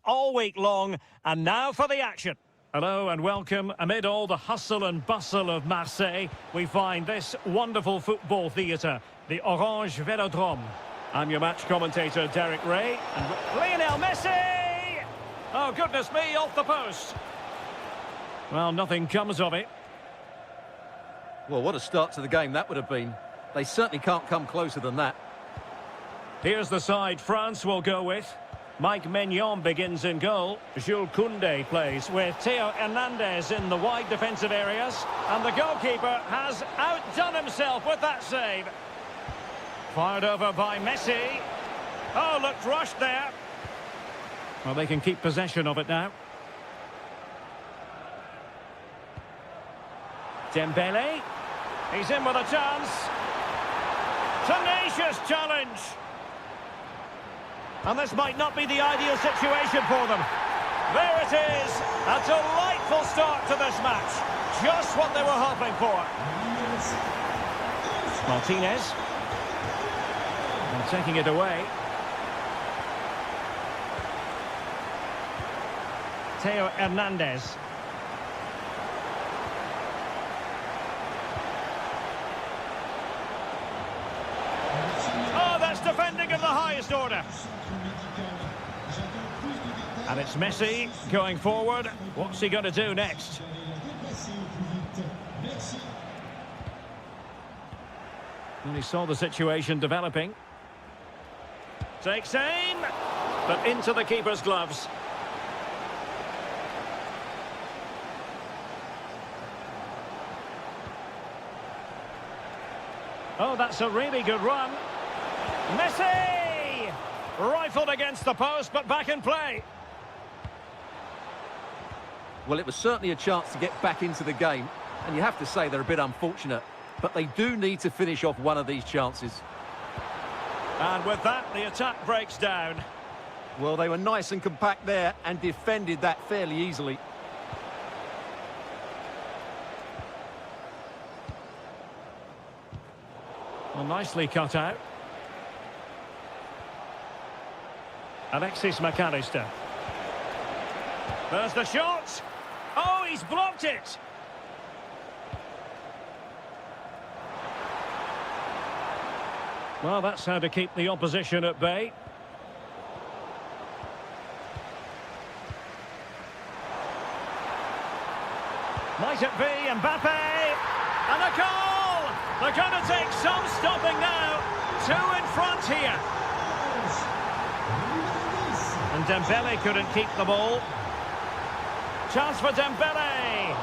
all week long. And now for the action. Hello and welcome. Amid all the hustle and bustle of Marseille, we find this wonderful football theatre, the Orange Velodrome. I'm your match commentator, Derek Ray, and Lionel Messi! Oh, goodness me, off the post. Well, nothing comes of it. Well, what a start to the game that would have been. They certainly can't come closer than that. Here's the side France will go with. Mike Maignan begins in goal. Jules Koundé plays with Theo Hernandez in the wide defensive areas. And the goalkeeper has outdone himself with that save. Fired over by Messi. Oh, looked rushed there. Well, they can keep possession of it now. Dembele. He's in with a chance. Tenacious challenge. And this might not be the ideal situation for them. There it is. A delightful start to this match. Just what they were hoping for. Martinez. And taking it away. Theo Hernandez. Oh, that's defending of the highest order. And it's Messi going forward. What's he going to do next? And he saw the situation developing. Takes aim, but into the keeper's gloves. Oh, that's a really good run. Messi! Rifled against the post, but back in play. Well, it was certainly a chance to get back into the game, and you have to say they're a bit unfortunate, but they do need to finish off one of these chances. And with that, the attack breaks down. Well, they were nice and compact there and defended that fairly easily. Well, nicely cut out. Alexis McAllister. There's the shot. Oh, he's blocked it. Well, that's how to keep the opposition at bay. Might it be Mbappe? And a goal! They're going to take some stopping now. Two in front here. And Dembele couldn't keep the ball. Chance for Dembele.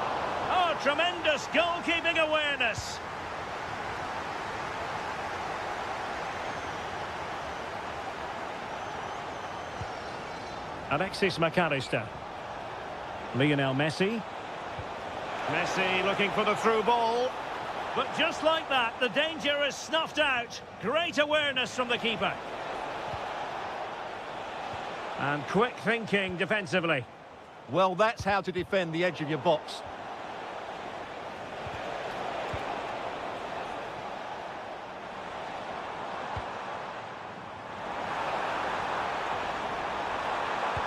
Oh, tremendous goalkeeping awareness. Alexis McAllister. Lionel Messi. Messi looking for the through ball. But just like that, the danger is snuffed out. Great awareness from the keeper. And quick thinking defensively. Well, that's how to defend the edge of your box.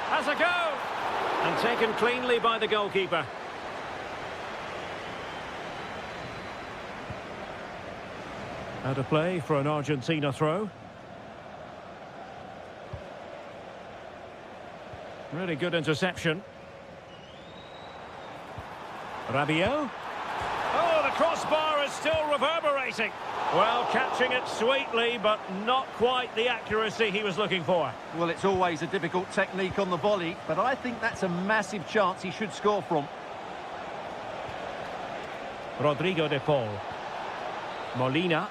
Has a go! And taken cleanly by the goalkeeper. Out of play for an Argentina throw. Really good interception. Rabiot. Oh, the crossbar is still reverberating. Well, catching it sweetly, but not quite the accuracy he was looking for. Well, it's always a difficult technique on the volley, but I think that's a massive chance he should score from. Rodrigo de Paul. Molina.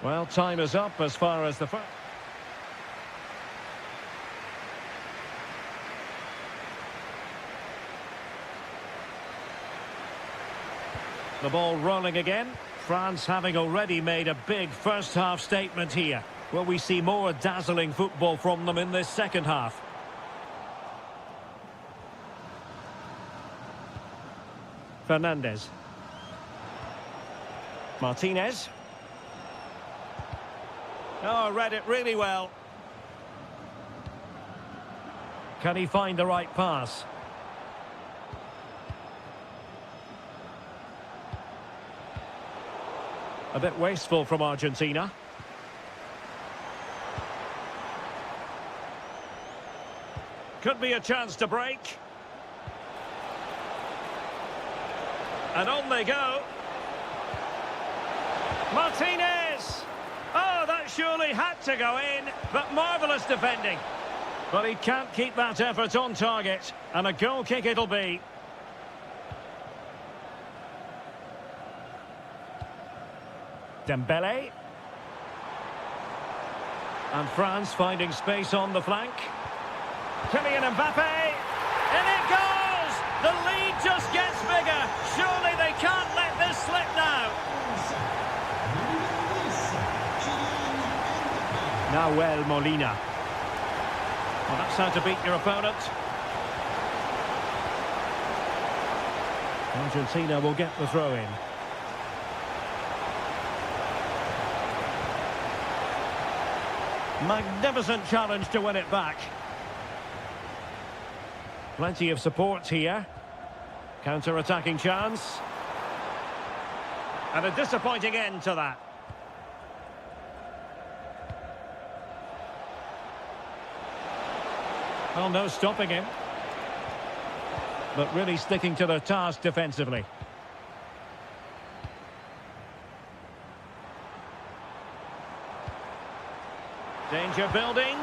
Well, time is up as far as the first. The ball rolling again. France having already made a big first-half statement here. Will we see more dazzling football from them in this second half? Fernandez. Martinez. Oh, read it really well. Can he find the right pass? A bit wasteful from Argentina. Could be a chance to break. And on they go. Martinez! Oh, that surely had to go in, but marvellous defending. But he can't keep that effort on target, and a goal kick it'll be. Dembele. And France finding space on the flank. Kylian Mbappe. In it goes! The lead just gets bigger. Surely they can't let this slip now. Nahuel Molina. Well, that's how to beat your opponent. Argentina will get the throw in. Magnificent challenge to win it back. Plenty of support here. Counter-attacking chance. And a disappointing end to that. Well, no stopping him. But really sticking to their task defensively. Danger building.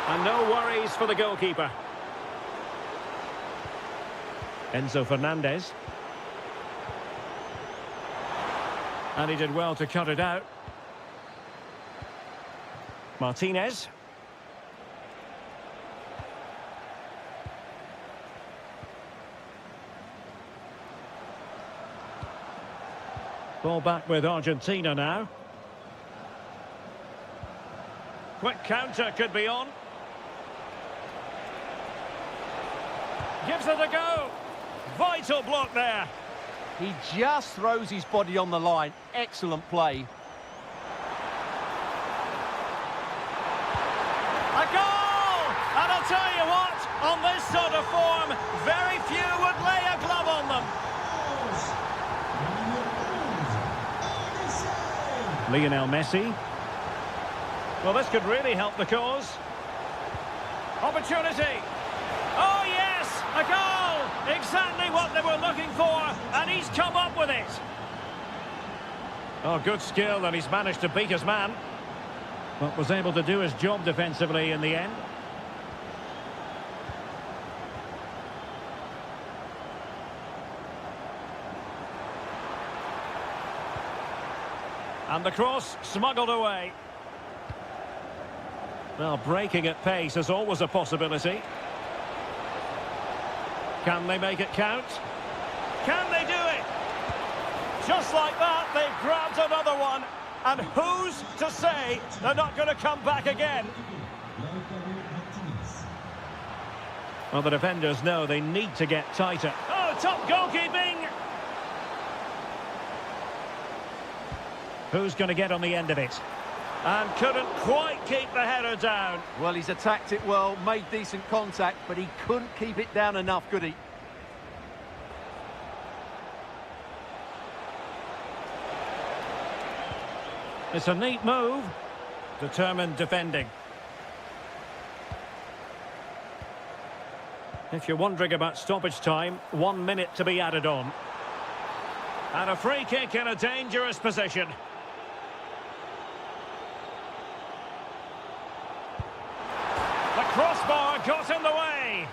And no worries for the goalkeeper. Enzo Fernandez. And he did well to cut it out. Martinez. Ball back with Argentina now. Quick counter could be on. Gives it a go. Vital block there. He just throws his body on the line. Excellent play. A goal! And I'll tell you what, on this sort of form, very few would lay a glove on them. Lionel Messi. Well, this could really help the cause. Opportunity. Oh, yes! A goal! Exactly what they were looking for, and he's come up with it. Oh, good skill, and he's managed to beat his man. But was able to do his job defensively in the end. And the cross smuggled away. Well, breaking at pace is always a possibility. Can they make it count? Can they do it? Just like that, they've grabbed another one. And who's to say they're not going to come back again? Well, the defenders know they need to get tighter. Oh, top goalkeeping! Who's going to get on the end of it? And couldn't quite keep the header down. Well, he's attacked it well, made decent contact, but he couldn't keep it down enough, could he? It's a neat move. Determined defending. If you're wondering about stoppage time, 1 minute to be added on. And a free kick in a dangerous position. The crossbar got in the way.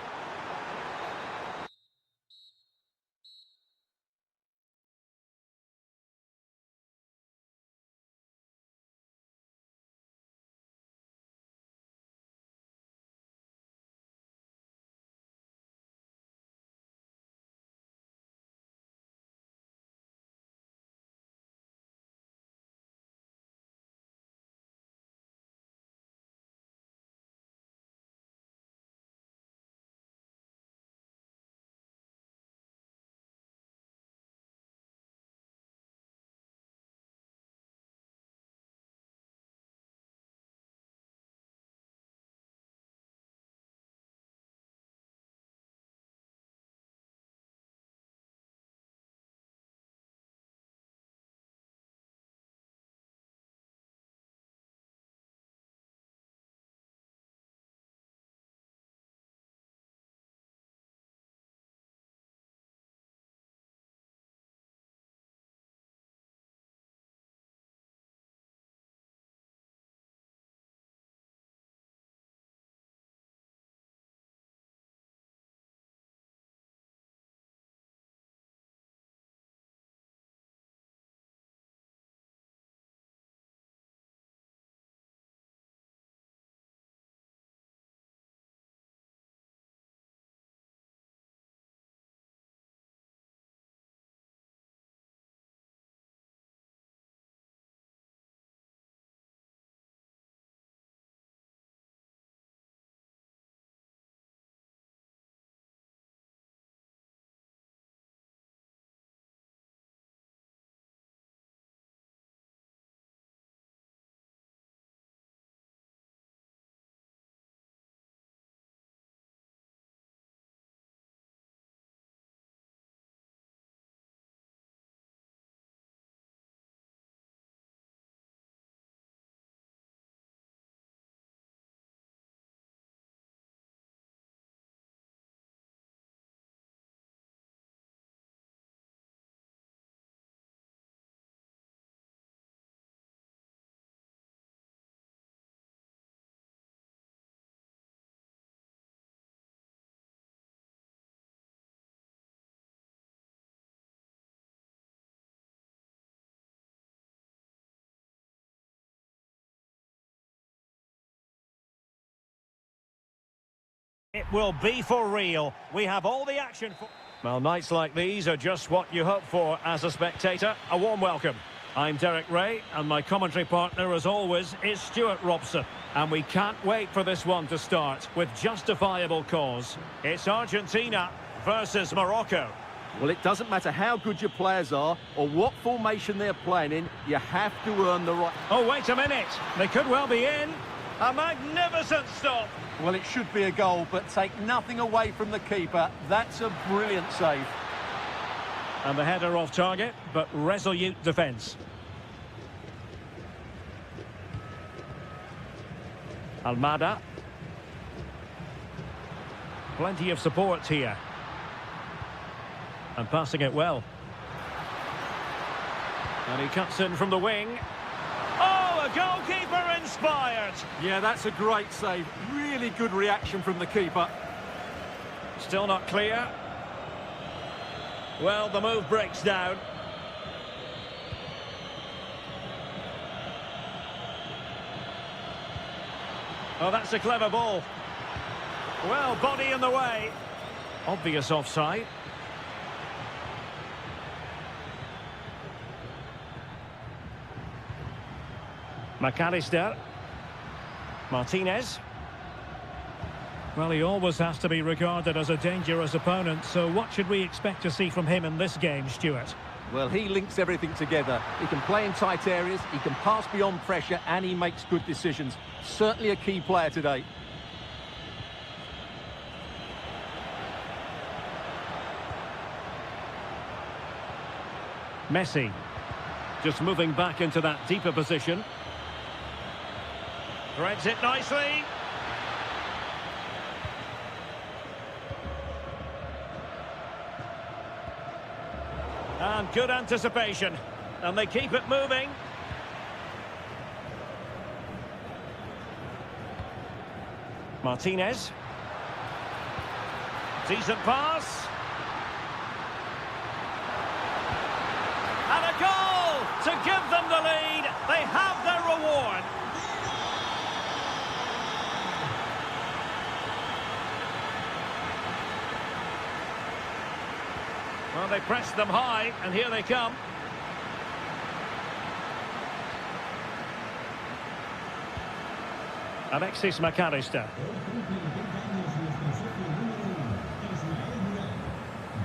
It will be for real. We have all the action for... Well, nights like these are just what you hope for as a spectator. A warm welcome. I'm Derek Ray, and my commentary partner, as always, is Stuart Robson. And we can't wait for this one to start with justifiable cause. It's Argentina versus Morocco. Well, it doesn't matter how good your players are or what formation they're playing in, you have to earn the right... Oh, wait a minute. They could well be in. A magnificent stop. Well, it should be a goal, but take nothing away from the keeper. That's a brilliant save. And the header off target, but resolute defence. Almada. Plenty of support here. And passing it well. And he cuts in from the wing. Oh, a goalkeeper inspired. Yeah, that's a great save. Really good reaction from the keeper. Still not clear. Well, the move breaks down. Oh, that's a clever ball. Well, body in the way. Obvious offside. McAllister. Martinez. Well, he always has to be regarded as a dangerous opponent, so what should we expect to see from him in this game, Stuart? Well, he links everything together. He can play in tight areas, he can pass beyond pressure, and he makes good decisions. Certainly a key player today. Messi. Just moving back into that deeper position. Threads it nicely. And good anticipation. And they keep it moving. Martinez. Decent pass. And a goal to give them the lead. They have their reward. Well, they pressed them high, and here they come. Alexis McAllister.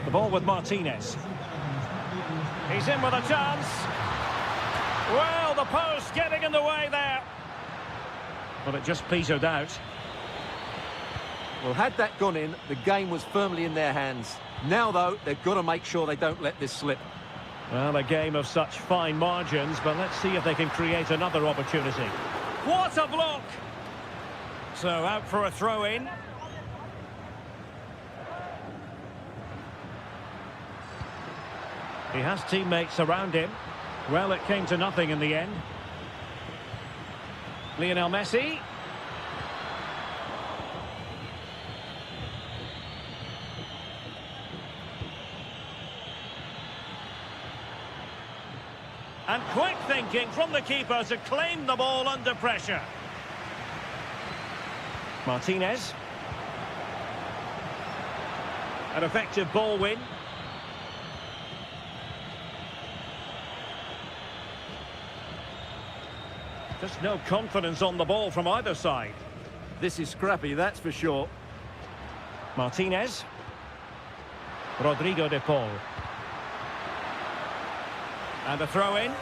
The ball with Martinez. He's in with a chance. Well, the post getting in the way there. But it just petered out. Well, had that gone in, the game was firmly in their hands. Now, though, they've got to make sure they don't let this slip. Well, a game of such fine margins, but let's see if they can create another opportunity. What a block! So, out for a throw-in. He has teammates around him. Well, it came to nothing in the end. Lionel Messi. And quick thinking from the keeper to claim the ball under pressure. Martinez. An effective ball win. Just no confidence on the ball from either side. This is scrappy, that's for sure. Martinez. Rodrigo de Paul. And a throw-in.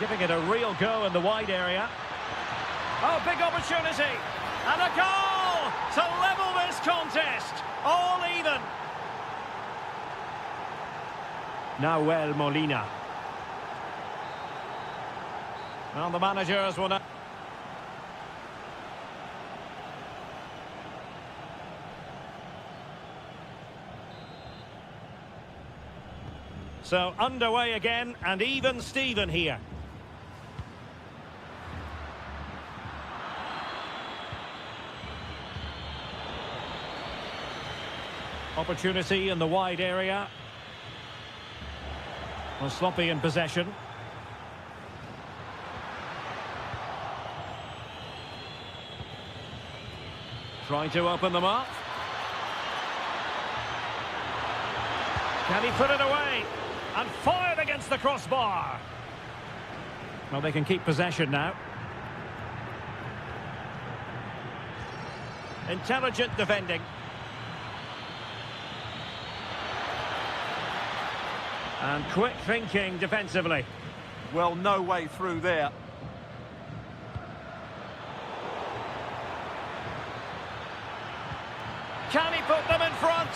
Giving it a real go in the wide area. Oh, big opportunity. And a goal to level this contest. All even. Nahuel Molina. Well, the managers will not... So underway again, and even Steven here. Opportunity in the wide area. Well, sloppy in possession. Trying to open them up. Can he put it away? And fired against the crossbar. Well, they can keep possession now. Intelligent defending. And quick thinking defensively. Well, no way through there. Can he put them in front?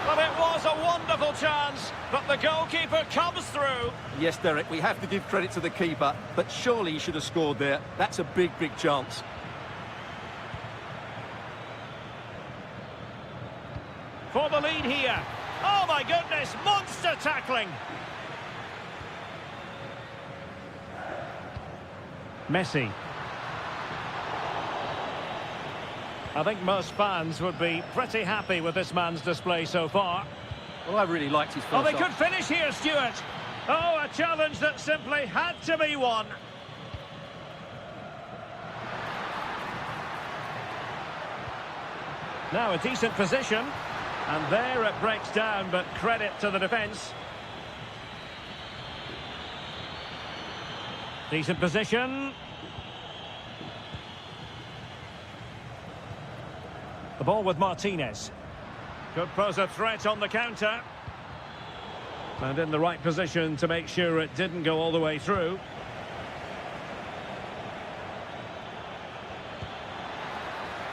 Well, it was a wonderful chance, but the goalkeeper comes through. Yes, Derek, we have to give credit to the keeper, but surely he should have scored there. That's a big, big chance. For the lead here. Oh, my goodness, monster tackling. Messi. I think most fans would be pretty happy with this man's display so far. Well, I really liked his first Oh, they half. could finish here, Stuart. Oh, a challenge that simply had to be won. Now a decent position. And there it breaks down, but credit to the defence. Decent position. The ball with Martinez. Could pose a threat on the counter. And in the right position to make sure it didn't go all the way through.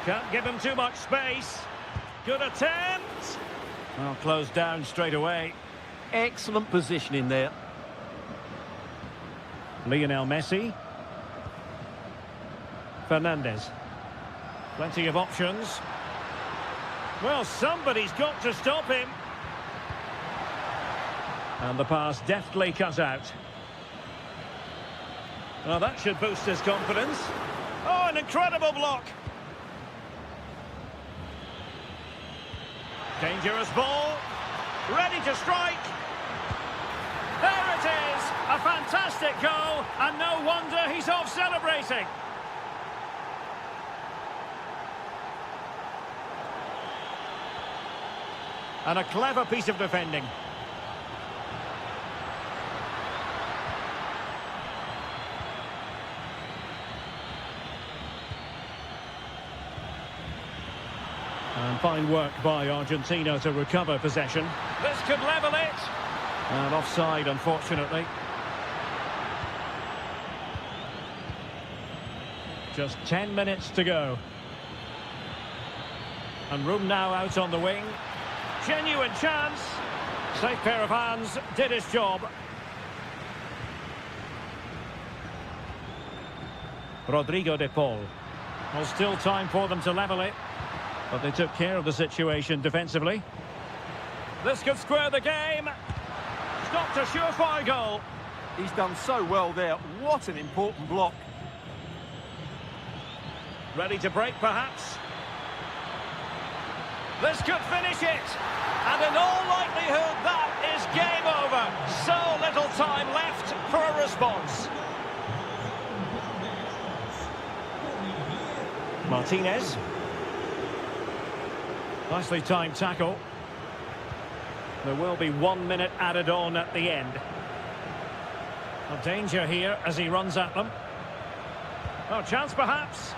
Can't give him too much space. Good attempt. Well, closed down straight away. Excellent positioning there. Lionel Messi. Fernandez. Plenty of options. Well, somebody's got to stop him. And the pass deftly cut out. Well, that should boost his confidence. Oh, an incredible block. Dangerous ball. Ready to strike. There it is. A fantastic goal. And no wonder he's off celebrating. And a clever piece of defending. And fine work by Argentina to recover possession. This could level it. And offside, unfortunately. Just 10 minutes to go. And room now out on the wing. Genuine chance. Safe pair of hands, did his job. Rodrigo de Paul. Well, still time for them to level it. But they took care of the situation defensively. This could square the game. Stopped a surefire goal. He's done so well there. What an important block. Ready to break, perhaps. This could finish it. And in all likelihood, that is game over. So little time left for a response. Martinez. Nicely timed tackle. There will be 1 minute added on at the end. A danger here as he runs at them. Oh, chance perhaps.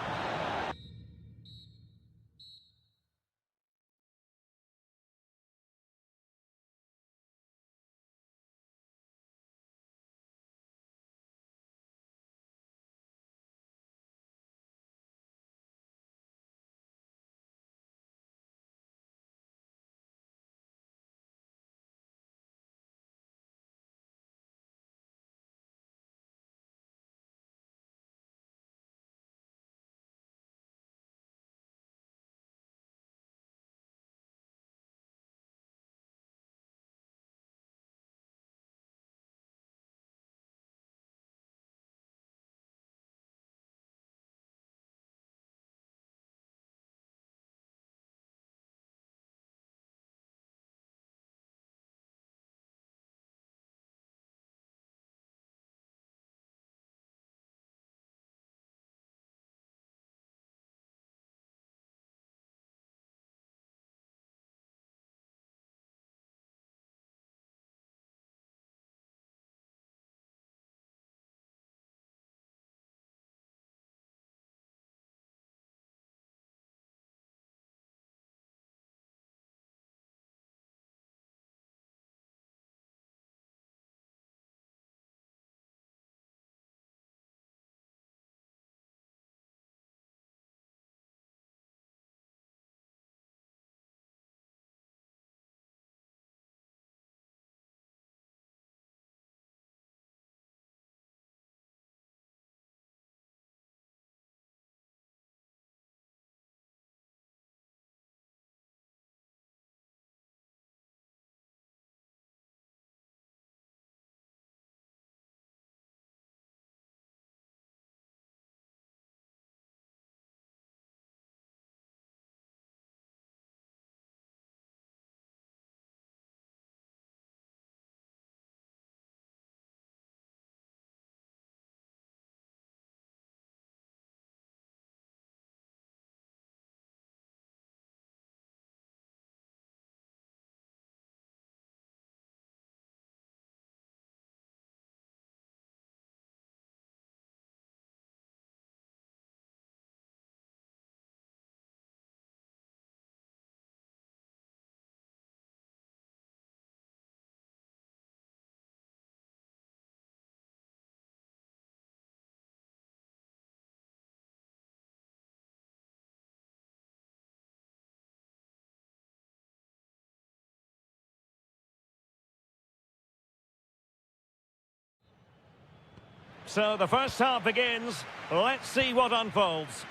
So the first half begins. Let's see what unfolds.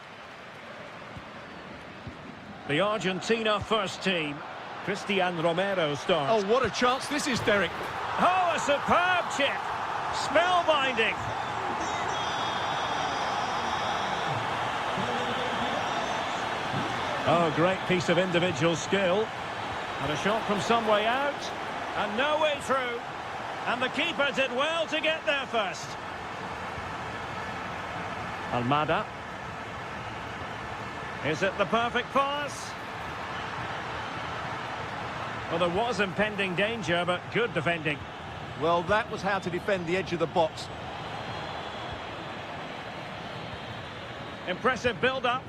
The Argentina first team. Cristian Romero starts. Oh, what a chance this is, Derek. Oh, a superb chip. Spellbinding. Oh, great piece of individual skill. And a shot from some way out. And no way through. And the keeper did well to get there first. Almada. Is it the perfect pass? Well, there was impending danger, but good defending. Well, that was how to defend the edge of the box. Impressive build-up.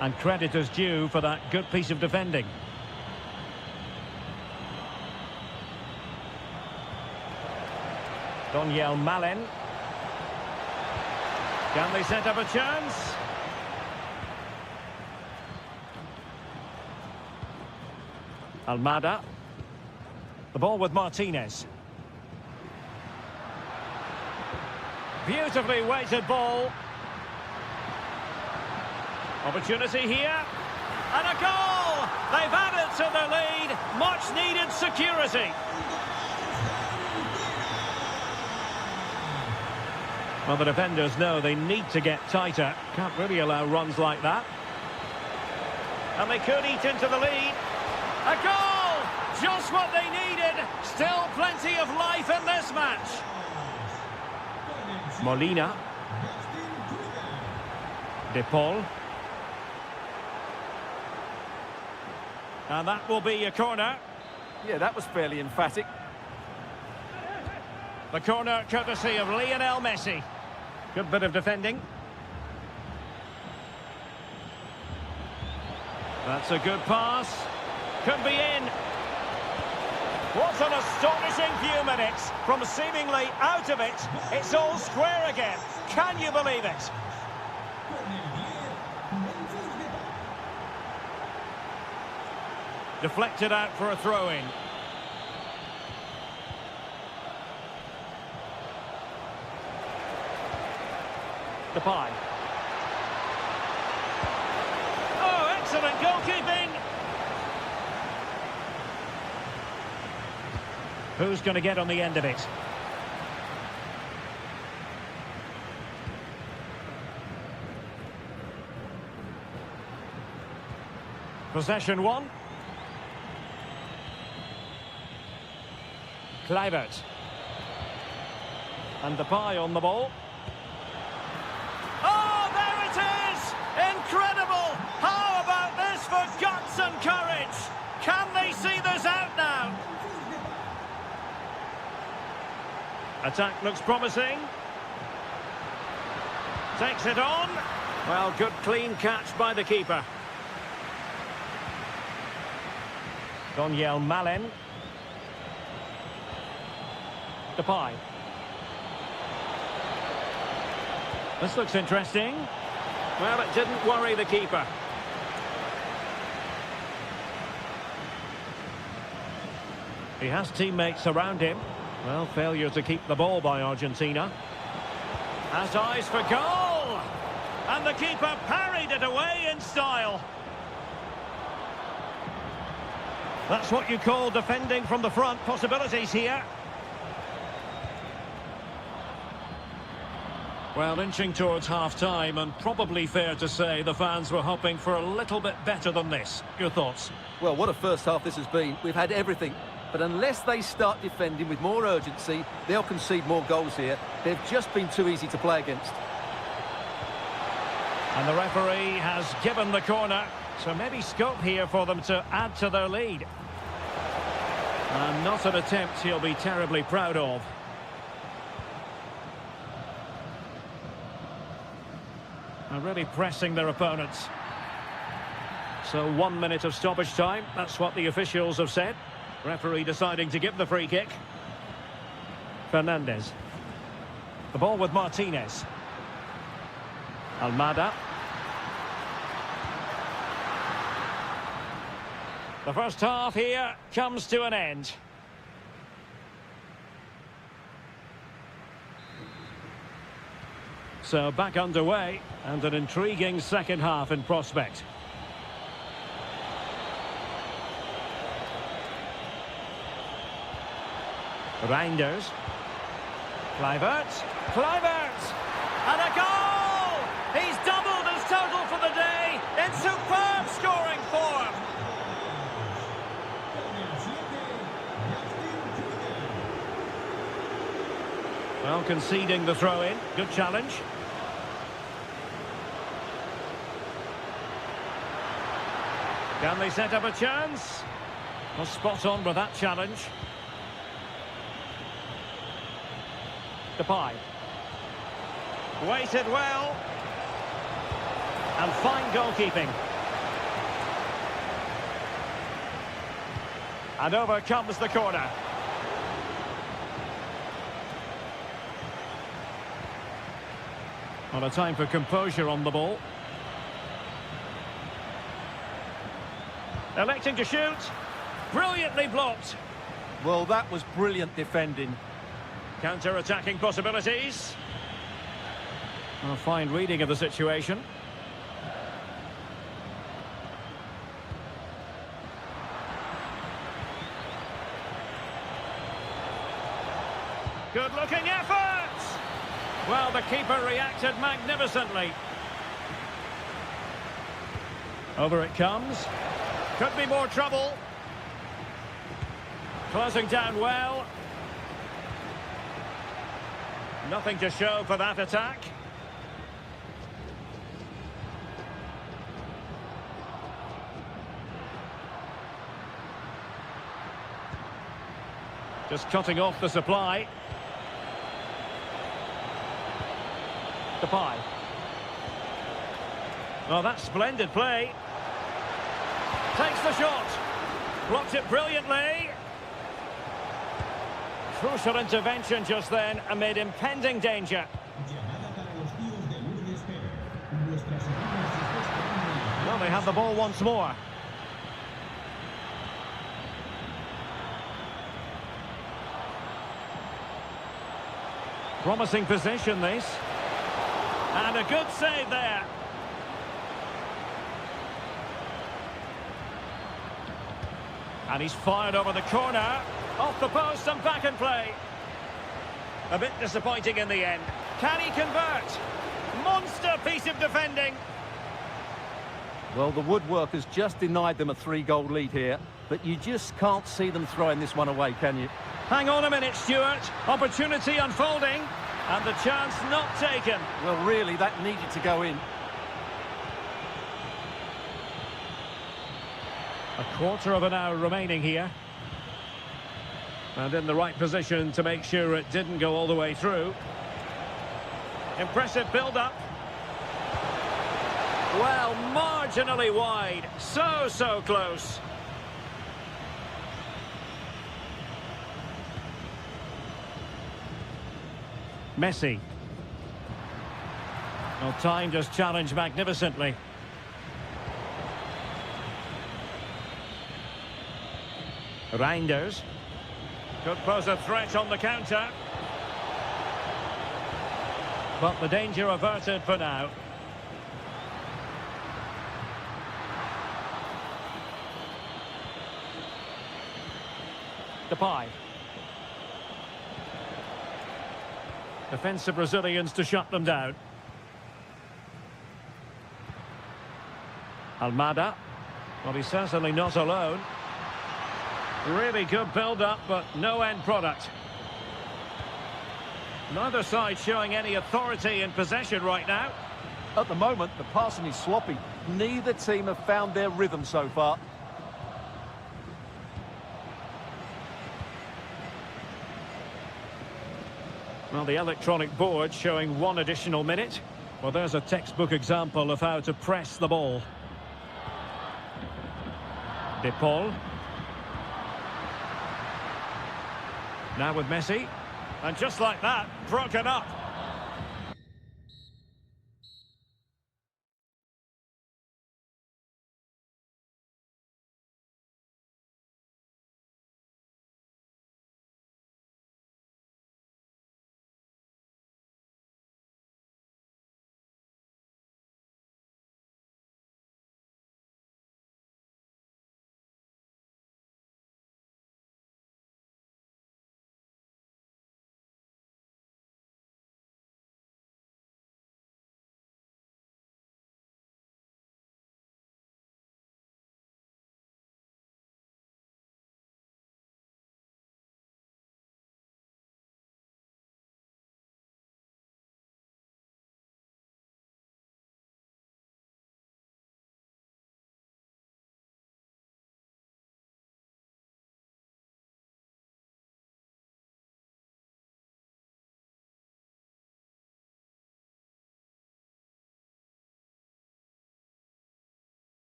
And credit is due for that good piece of defending. Daniel Malen. Can they set up a chance? Almada. The ball with Martinez. Beautifully weighted ball. Opportunity here. And a goal! They've added to their lead. Much needed security. Well, the defenders know they need to get tighter. Can't really allow runs like that. And they could eat into the lead. A goal! Just what they needed. Still plenty of life in this match. Molina. De Paul. And that will be a corner. Yeah, that was fairly emphatic. The corner courtesy of Lionel Messi. Good bit of defending. That's a good pass. Could be in. What an astonishing few minutes. From seemingly out of it, it's all square again. Can you believe it? Deflected out for a throw-in. Depay. Oh, excellent goalkeeping. Who's going to get on the end of it? Possession one. Kluivert. And Depay on the ball. Oh, there it is! Incredible! How about this for guts and courage? Can they see this out now? Attack looks promising. Takes it on. Well, good clean catch by the keeper. Daniel Malen. Depay. This looks interesting. Well, it didn't worry the keeper. He has teammates around him. Well, failure to keep the ball by Argentina. Has eyes for goal! And the keeper parried it away in style. That's what you call defending from the front. Possibilities here. Well, inching towards half-time, and probably fair to say the fans were hoping for a little bit better than this. Your thoughts? Well, what a first half this has been. We've had everything. But unless they start defending with more urgency, they'll concede more goals here. They've just been too easy to play against. And the referee has given the corner, so maybe scope here for them to add to their lead. And not an attempt he'll be terribly proud of. They're really pressing their opponents. So 1 minute of stoppage time, that's what the officials have said. Referee deciding to give the free kick. Fernandez. The ball with Martinez. Almada. The first half here comes to an end. So back underway, and an intriguing second half in prospect. Reinders. Kluivert. Kluivert! And a goal! He's doubled his total for the day in superb scoring form. Well, conceding the throw-in. Good challenge. Can they set up a chance? Well, spot on with that challenge. Depay. Waited well. And fine goalkeeping. And over comes the corner. Well, a time for composure on the ball. Electing to shoot. Brilliantly blocked. Well, that was brilliant defending. Counter-attacking possibilities. A fine reading of the situation. Good-looking effort! Well, the keeper reacted magnificently. Over it comes. Could be more trouble. Closing down well. Nothing to show for that attack. Just cutting off the supply. Depay. Oh, that's splendid play. Takes the shot. Blocks it brilliantly. Crucial intervention just then amid impending danger. Well, they have the ball once more. Promising position, this. And a good save there. And he's fired over the corner. Off the post and back in play. A bit disappointing in the end. Can he convert? Monster piece of defending. Well, the woodwork has just denied them a 3-goal lead here, but you just can't see them throwing this one away, can you? Hang on a minute, Stuart. Opportunity unfolding. And the chance not taken. Well, really, that needed to go in. A quarter of an hour remaining here. And in the right position to make sure it didn't go all the way through. Impressive build-up. Well, marginally wide. So close. Messi. Well, timed his challenge magnificently. Reinders. Could pose a threat on the counter. But the danger averted for now. Depay. Defensive Brazilians to shut them down. Almada. Well, he's certainly not alone. Really good build-up, but no end product. Neither side showing any authority in possession right now. At the moment, the passing is sloppy. Neither team have found their rhythm so far. Well, the electronic board showing 1 additional minute. Well, there's a textbook example of how to press the ball. De Paul. Now with Messi. And just like that, broken up.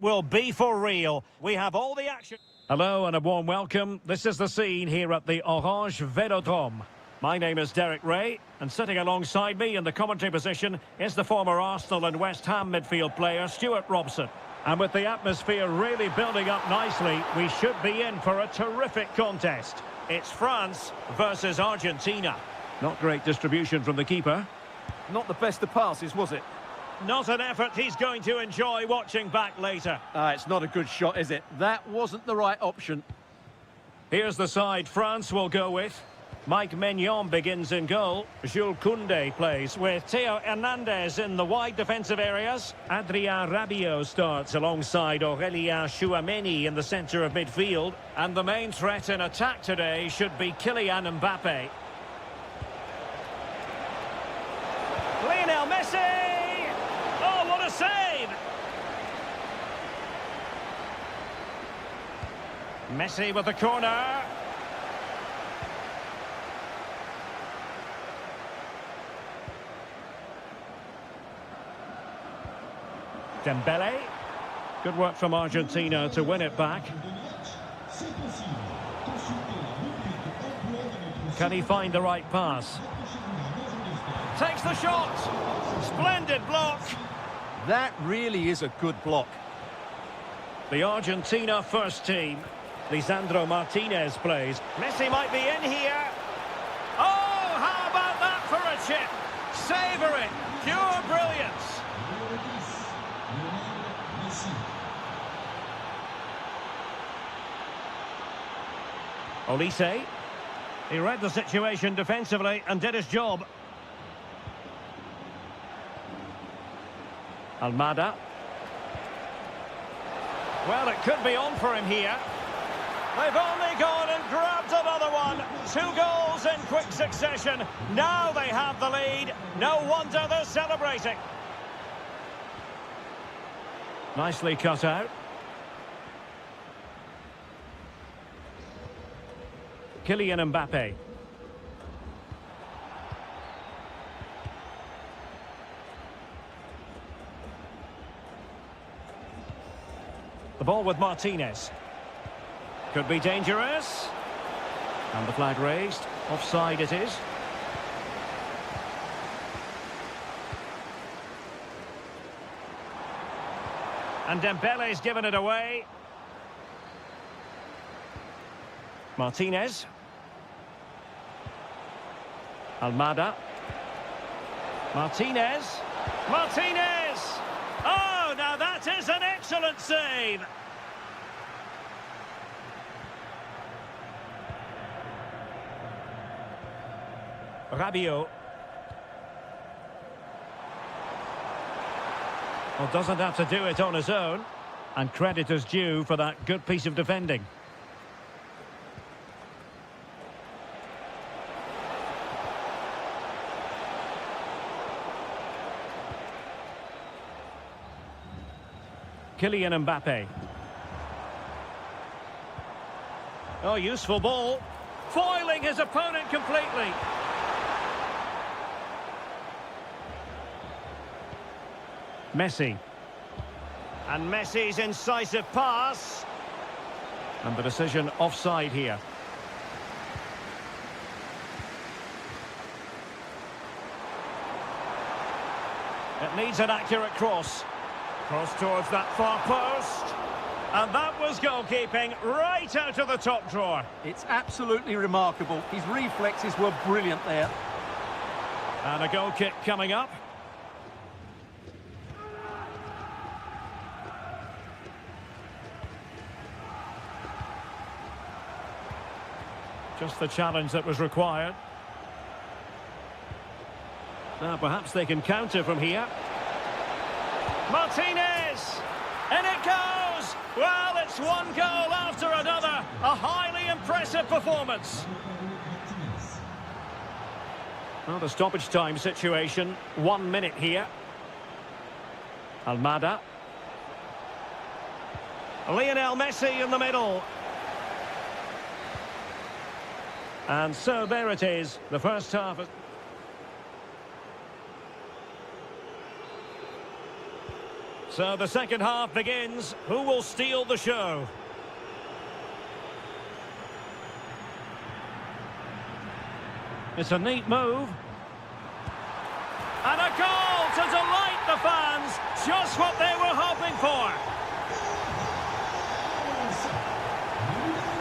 will be for real. We have all the action. Hello and a warm welcome. This is the scene here at the Orange Velodrome. My name is Derek Ray, and sitting alongside me in the commentary position is the former Arsenal and West Ham midfield player Stuart Robson. And with the atmosphere really building up nicely, we should be in for a terrific contest. It's France versus Argentina. Not great distribution from the keeper. Not the best of passes, was it? Not an effort he's going to enjoy watching back later. It's not a good shot, is it? That wasn't the right option. Here's the side France will go with. Mike Maignan begins in goal. Jules Koundé plays with Theo Hernandez in the wide defensive areas. Adrien Rabiot starts alongside Aurélien Chouameni in the centre of midfield. And the main threat in attack today should be Kylian Mbappe. Lionel Messi! Oh, what a save! Messi with the corner. Dembele. Good work from Argentina to win it back. Can he find the right pass? Takes the shot. Splendid block. That really is a good block. The Argentina first team. Lisandro Martinez plays. Messi might be in here. Oh, how about that for a chip? Savour it. Pure brilliance. Olise. He read the situation defensively and did his job. Almada. Well, it could be on for him here. They've only gone and grabbed another one. 2 goals in quick succession. Now they have the lead. No wonder they're celebrating. Nicely cut out. Kylian Mbappe. The ball with Martinez. Could be dangerous. And the flag raised. Offside it is. And Dembele's given it away. Martinez. Almada. Martinez. Martinez! Oh, now that is an excellent save. Rabiot. Well, doesn't have to do it on his own. And credit is due for that good piece of defending. Kylian Mbappe. Oh, useful ball. Foiling his opponent completely. Messi. And Messi's incisive pass. And the decision offside here. It needs an accurate cross. Cross towards that far post. And that was goalkeeping right out of the top drawer. It's absolutely remarkable. His reflexes were brilliant there. And a goal kick coming up. Just the challenge that was required. Now perhaps they can counter from here. Martinez! In it goes! Well, it's one goal after another. A highly impressive performance. Well, the stoppage time situation. 1 minute here. Almada. Lionel Messi in the middle. And so there it is. The first half. So the second half begins. Who will steal the show? It's a neat move. And a goal to delight the fans. Just what they were hoping for.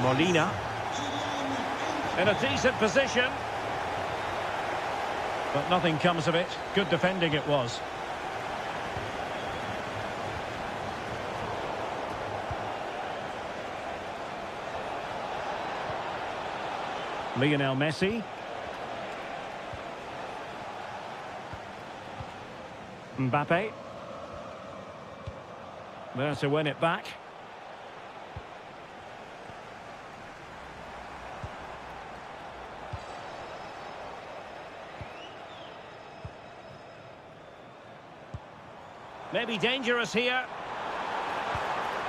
Molina. In a decent position. But nothing comes of it. Good defending it was. Lionel Messi. Mbappe. There to win it back. Maybe dangerous here.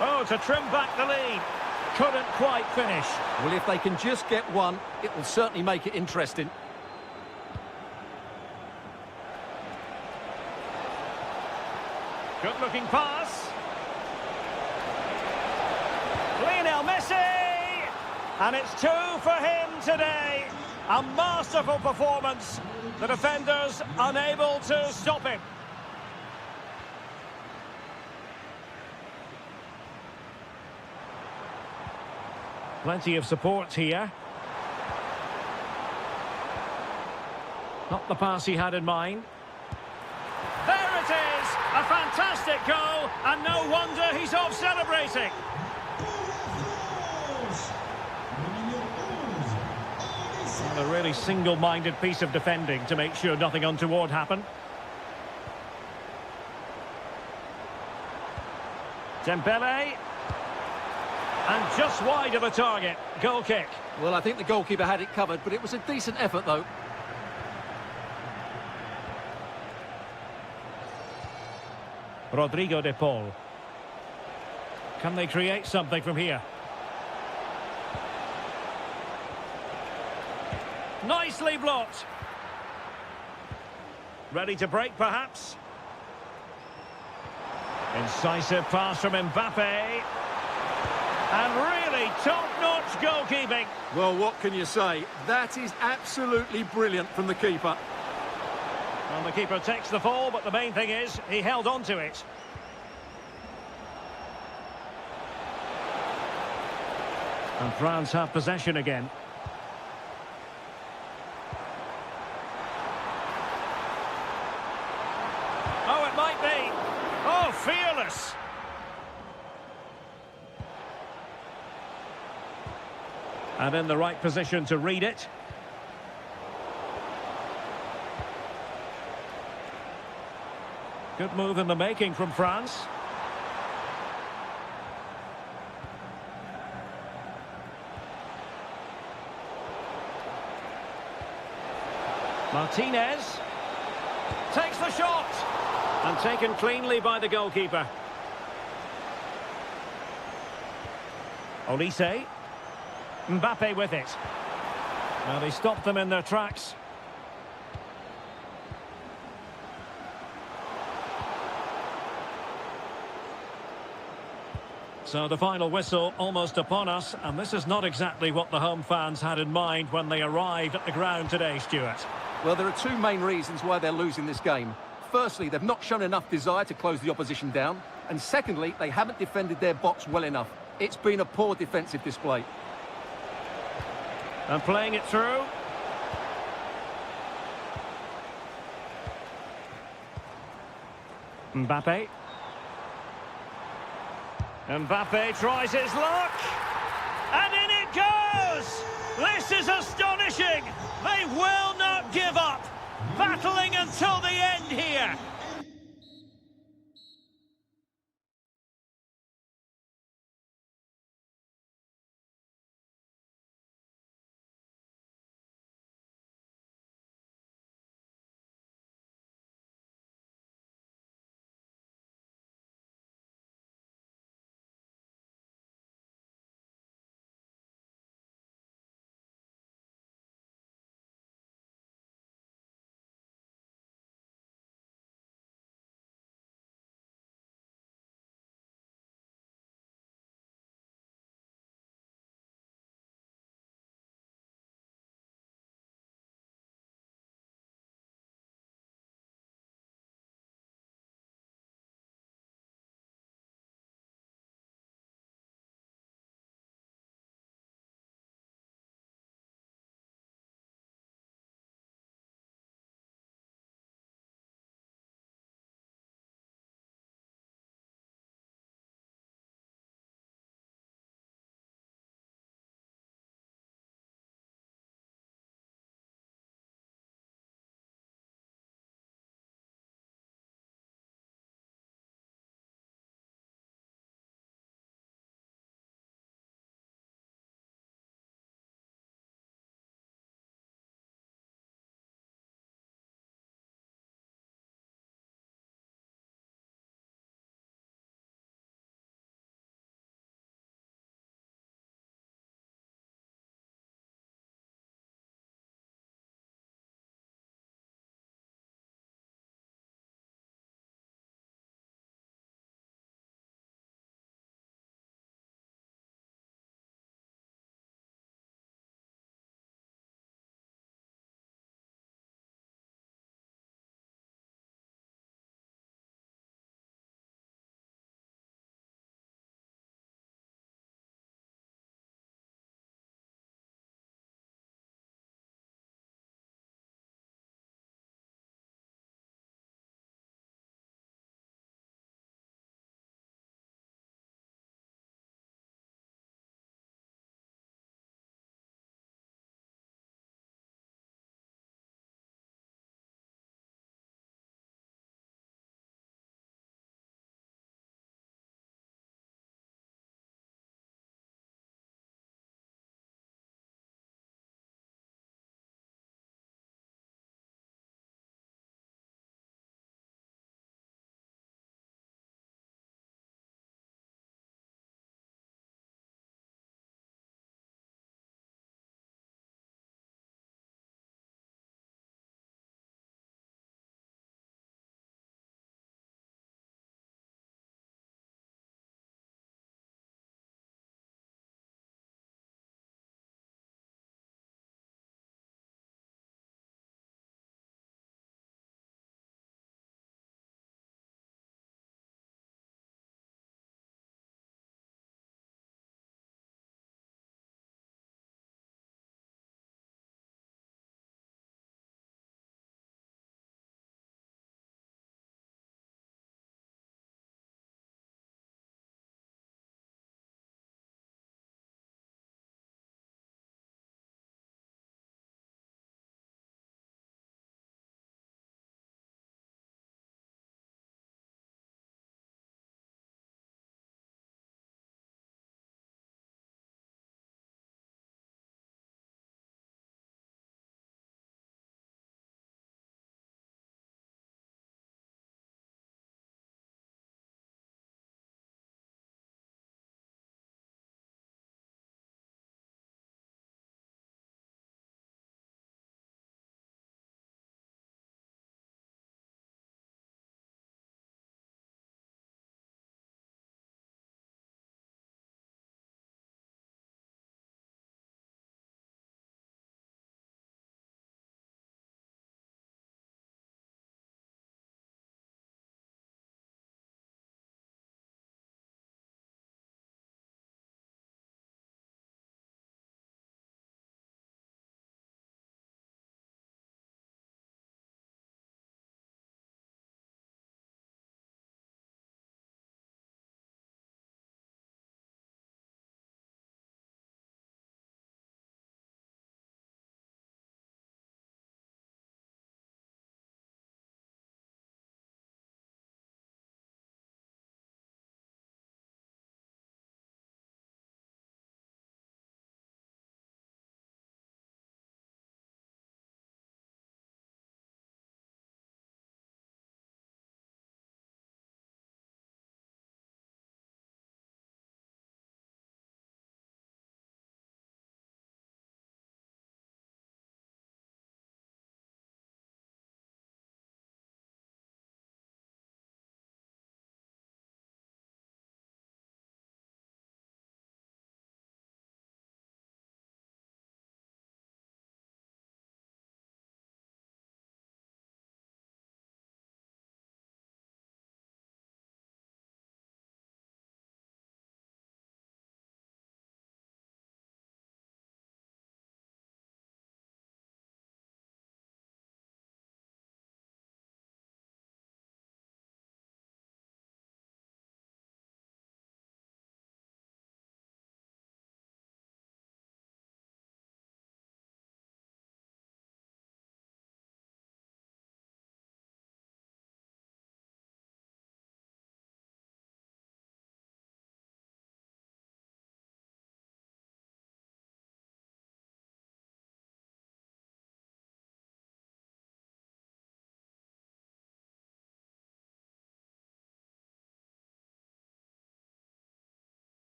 Oh, to trim back the lead. Couldn't quite finish. Well, if they can just get one, it will certainly make it interesting. Good-looking pass. Lionel Messi! And it's 2 for him today. A masterful performance. The defenders unable to stop him. Plenty of support here. Not the pass he had in mind. There it is! A fantastic goal, and no wonder he's off celebrating. And a really single-minded piece of defending to make sure nothing untoward happened. Dembele. And just wide of the target. Goal kick. Well, I think the goalkeeper had it covered, but it was a decent effort, though. Rodrigo de Paul. Can they create something from here? Nicely blocked. Ready to break, perhaps? Incisive pass from Mbappe. And really top-notch goalkeeping. Well, what can you say? That is absolutely brilliant from the keeper. Well, the keeper takes the fall, but the main thing is he held on to it. And France have possession again. Oh, it might be. Oh, fearless. And in the right position to read it. Good move in the making from France. Martinez takes the shot and taken cleanly by the goalkeeper. Olise. Mbappe with it. Now they stopped them in their tracks. So the final whistle almost upon us, and this is not exactly what the home fans had in mind when they arrived at the ground today, Stuart. Well, there are two main reasons why they're losing this game. Firstly, they've not shown enough desire to close the opposition down. And secondly, they haven't defended their box well enough. It's been a poor defensive display. And playing it through. Mbappe. Mbappe tries his luck. And in it goes! This is astonishing! They will not give up! Battling until the end here!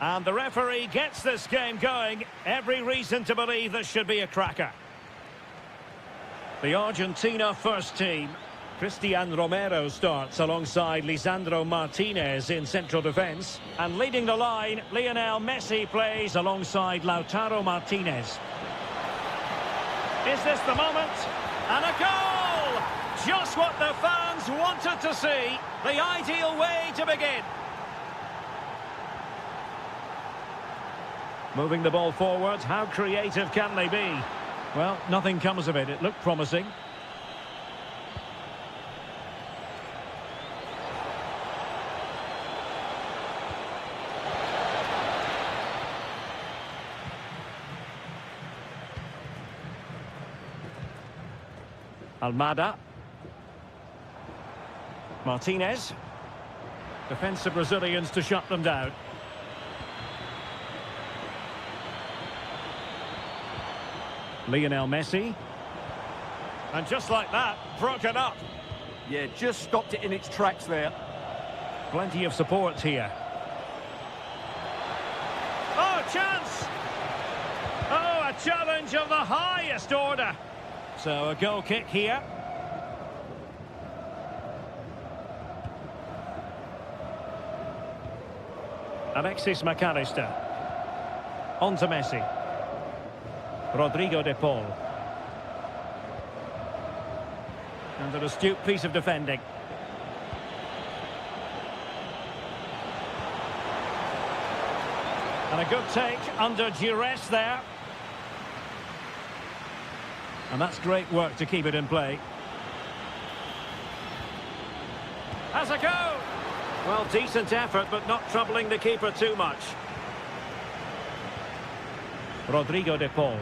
And the referee gets this game going. Every reason to believe this should be a cracker. The Argentina first team. Cristian Romero starts alongside Lisandro Martinez in central defence. And leading the line, Lionel Messi plays alongside Lautaro Martinez. Is this the moment? And a goal! Just what the fans wanted to see. The ideal way to begin. Moving the ball forward, how creative can they be? Well, nothing comes of it. It looked promising. Almada. Martinez. Defensive Brazilians to shut them down. Lionel Messi. And just like that, broken up. Yeah, just stopped it in its tracks there. Plenty of support here. Oh, chance! Oh, a challenge of the highest order. So a goal kick here. Alexis McAllister. On to Messi. Rodrigo de Paul. And an astute piece of defending. And a good take under duress there. And that's great work to keep it in play. Has a go! Well, decent effort, but not troubling the keeper too much. Rodrigo de Paul.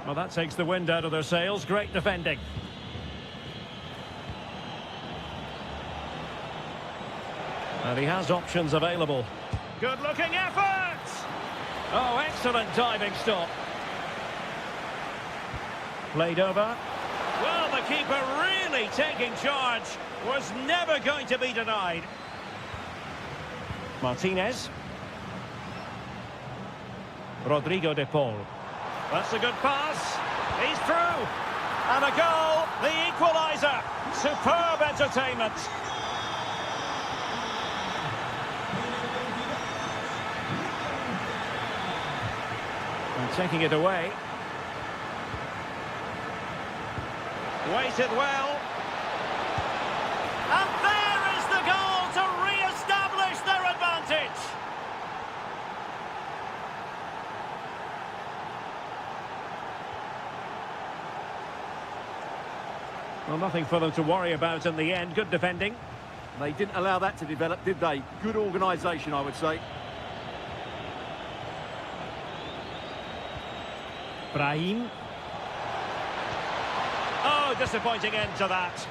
Well, that takes the wind out of their sails. Great defending. And he has options available. Good-looking effort! Oh, excellent diving stop. Played over. Well, the keeper really taking charge. Was never going to be denied. Martinez. Rodrigo de Paul. That's a good pass. He's through. And a goal, the equaliser. Superb entertainment. And taking it away. Waited well. And there is the goal to re-establish their advantage. Well, nothing for them to worry about in the end. Good defending. They didn't allow that to develop, did they? Good organisation, I would say. Brahim. Oh, disappointing end to that.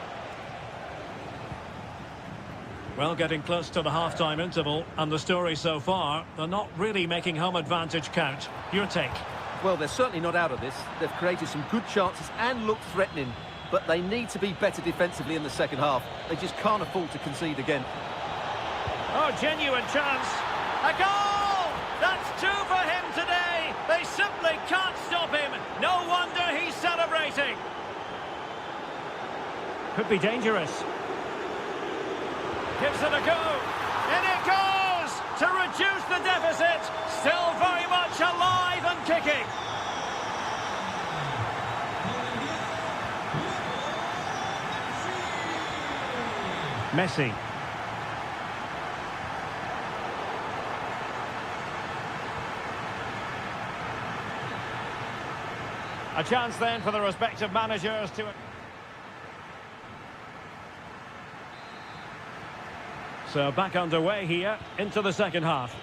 Well, getting close to the half-time interval, and the story so far, they're not really making home advantage count. Your take? Well, they're certainly not out of this. They've created some good chances and looked threatening, but they need to be better defensively in the second half. They just can't afford to concede again. Oh, genuine chance. A goal! That's two for him today. They simply can't stop him. No wonder he's celebrating. Could be dangerous. Gives it a go. In it goes! To reduce the deficit. Still very much alive and kicking. Messi. A chance then for the respective managers to... So back underway here into the second half.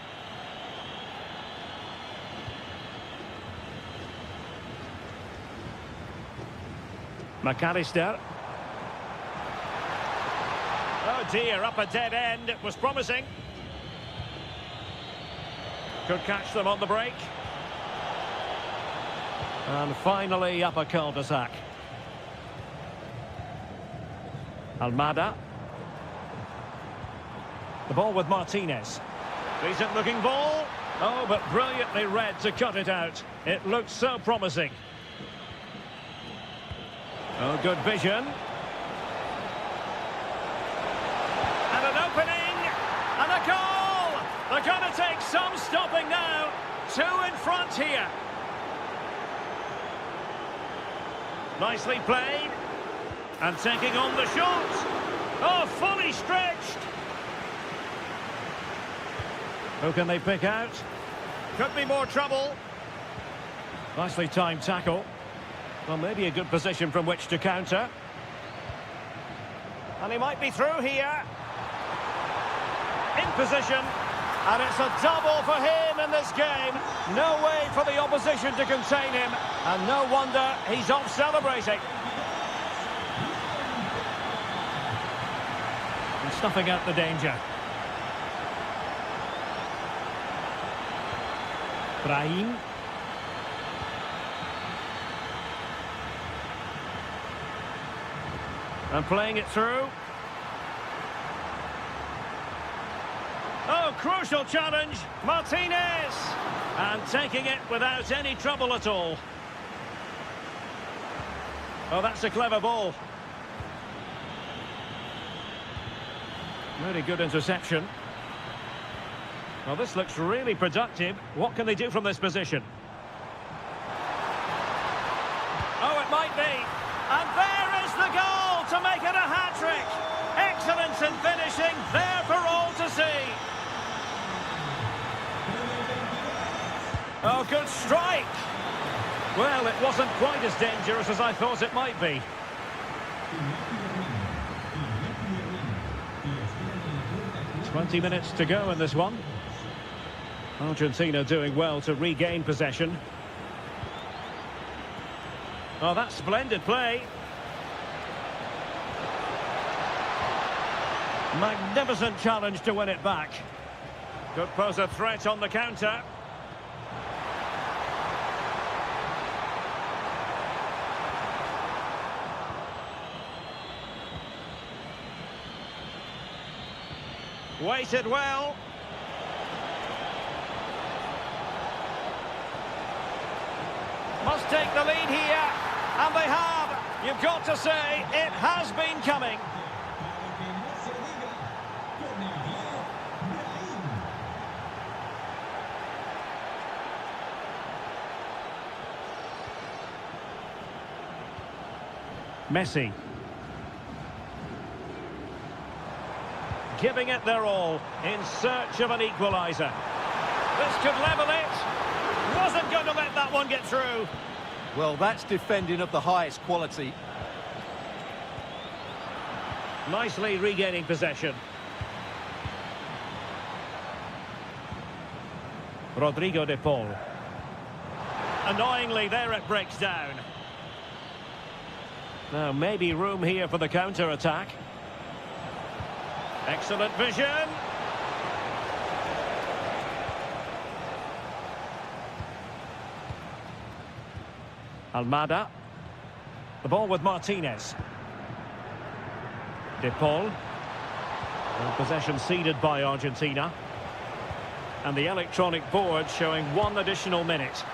McAllister. Oh dear, up a dead end. It was promising. Could catch them on the break. And finally up a cul-de-sac. Almada. The ball with Martinez. Decent looking ball. Oh, but brilliantly read to cut it out. It looks so promising. Oh, good vision. And an opening. And a goal! They're going to take some stopping now. 2 in front here. Nicely played. And taking on the shot. Oh, fully stretched. Who can they pick out? Could be more trouble. Nicely timed tackle. Well, maybe a good position from which to counter. And he might be through here. In position. And it's a double for him in this game. No way for the opposition to contain him. And no wonder he's off celebrating. And snuffing out the danger. Brahim. And playing it through. Oh, crucial challenge. Martinez. And taking it without any trouble at all. Oh, that's a clever ball. Really good interception. Well, this looks really productive. What can they do from this position? Oh, it might be. And there is the goal to make it a hat-trick. Excellence in finishing, there for all to see. Oh, good strike. Well, it wasn't quite as dangerous as I thought it might be. "20 minutes to go in this one. Argentina doing well to regain possession. Oh, that's splendid play. Magnificent challenge to win it back. Could pose a threat on the counter. Weighted well. Must take the lead here, and they have. You've got to say, it has been coming. Messi. Giving it their all, in search of an equaliser. This could level it. Wasn't going to let that one get through. Well, that's defending of the highest quality. Nicely regaining possession. Rodrigo de Paul. Annoyingly, there it breaks down. Now, maybe room here for the counter-attack. Excellent vision. Almada. The ball with Martinez. De Paul. And possession ceded by Argentina. And the electronic board showing 1 additional minute.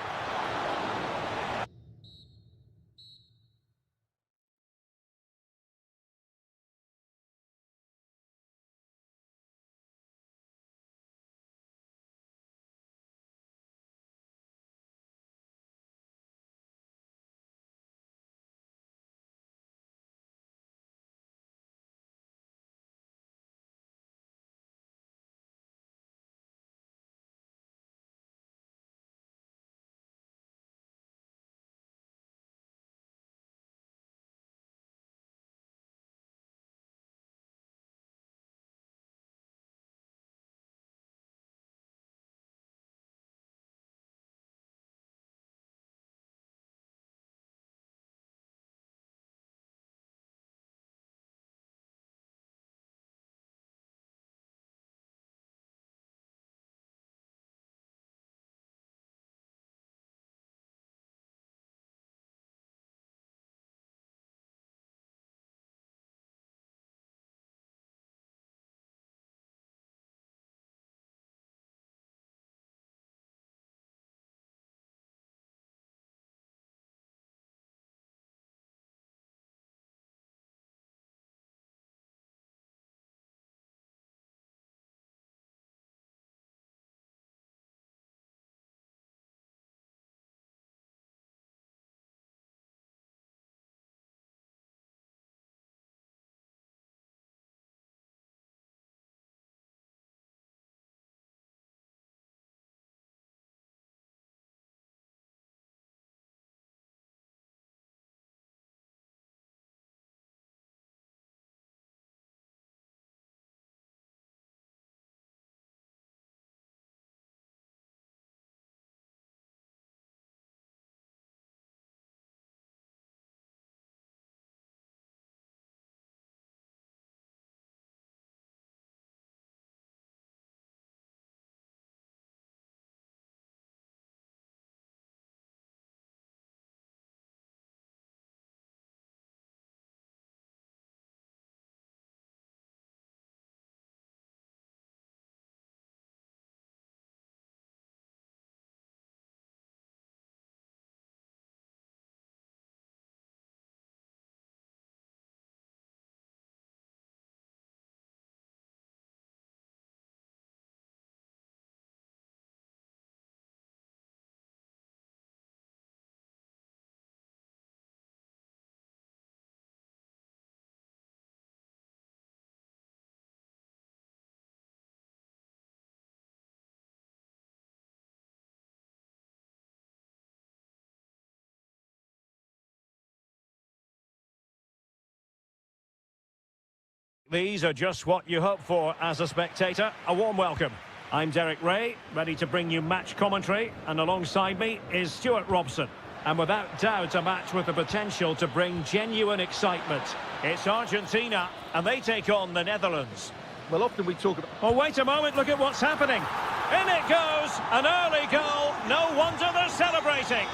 These are just what you hope for as a spectator. A warm welcome. I'm Derek Ray, ready to bring you match commentary, and alongside me is Stuart Robson. And without doubt, a match with the potential to bring genuine excitement. It's Argentina, and they take on the Netherlands. Well, often we talk about... Oh, wait a moment, look at what's happening. In it goes, an early goal. No wonder they're celebrating.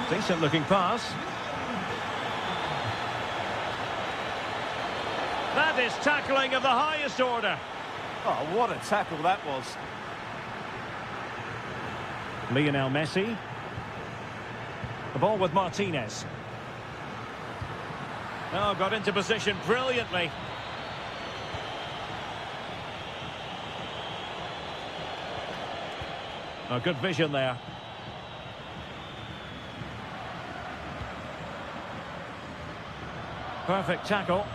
Decent looking pass. That is tackling of the highest order. Oh, what a tackle that was. Lionel Messi. The ball with Martinez. Oh, got into position brilliantly. Oh, good vision there. Perfect tackle.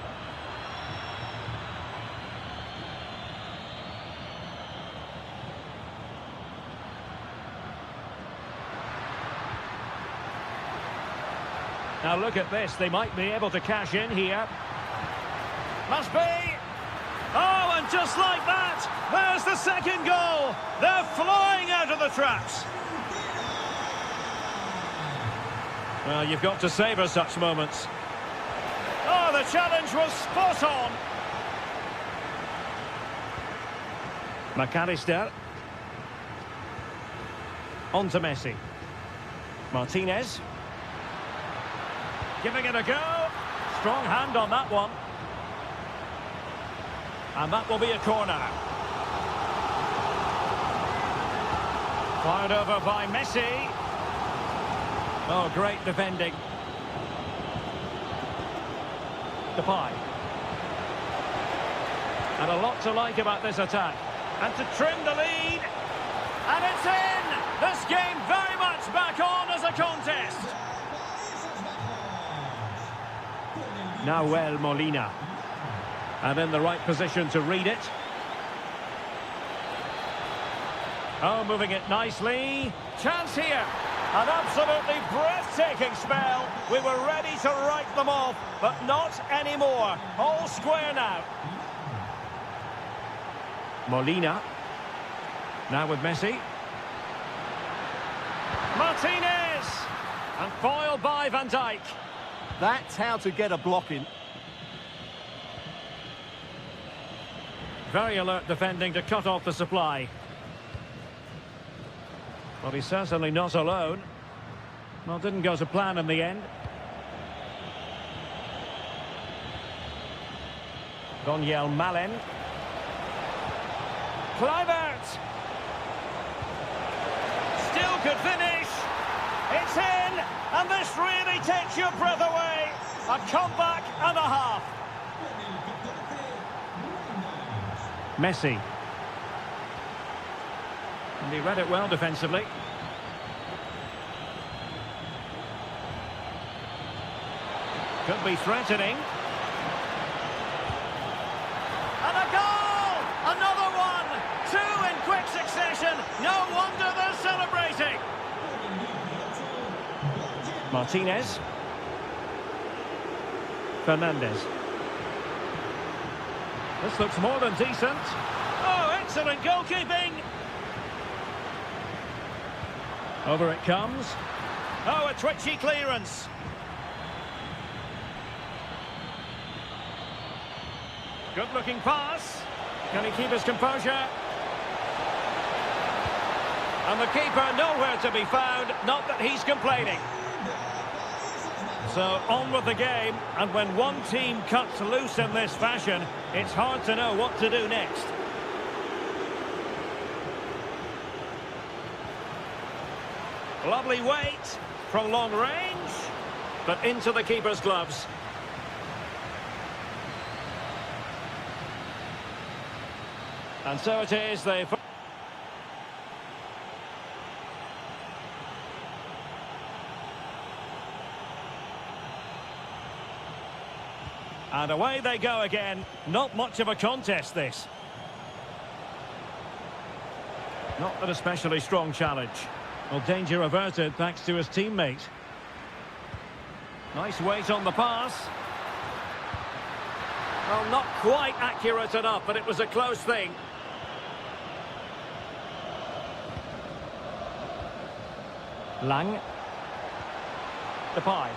Now look at this, they might be able to cash in here. Must be! Oh, and just like that, there's the second goal! They're flying out of the traps! Well, you've got to savour such moments. Oh, the challenge was spot on! McAllister. On to Messi. Martinez. Giving it a go. Strong hand on that one. And that will be a corner. Fired over by Messi. Oh, great defending. Depay. And a lot to like about this attack. And to trim the lead. And it's in! This game very much back on as a contest. Nahuel Molina. And in the right position to read it. Oh, moving it nicely. Chance here. An absolutely breathtaking spell. We were ready to write them off, but not anymore. All square now. Molina. Now with Messi. Martinez. And foiled by Van Dijk. That's how to get a block in. Very alert defending to cut off the supply. Well, he's certainly not alone. Well, didn't go to plan in the end. Daniel Malen. Kluivert. Still could finish. It's in, and this really takes your breath away. A comeback and a half. Messi. And he read it well defensively. Could be threatening. And a goal! Another one! Two in quick succession. No wonder they're celebrating. Martinez. Fernandez. This looks more than decent. Oh, excellent goalkeeping. Over it comes. Oh, a twitchy clearance. Good-looking pass. Can he keep his composure? And the keeper nowhere to be found. Not that he's complaining. So on with the game, and when one team cuts loose in this fashion, it's hard to know what to do next. Lovely weight from long range, but into the keeper's gloves. And so it is, they... And away they go again. Not much of a contest, this. Not an especially strong challenge. Well, danger averted thanks to his teammate. Nice weight on the pass. Well, not quite accurate enough, but it was a close thing. Lang. Depay.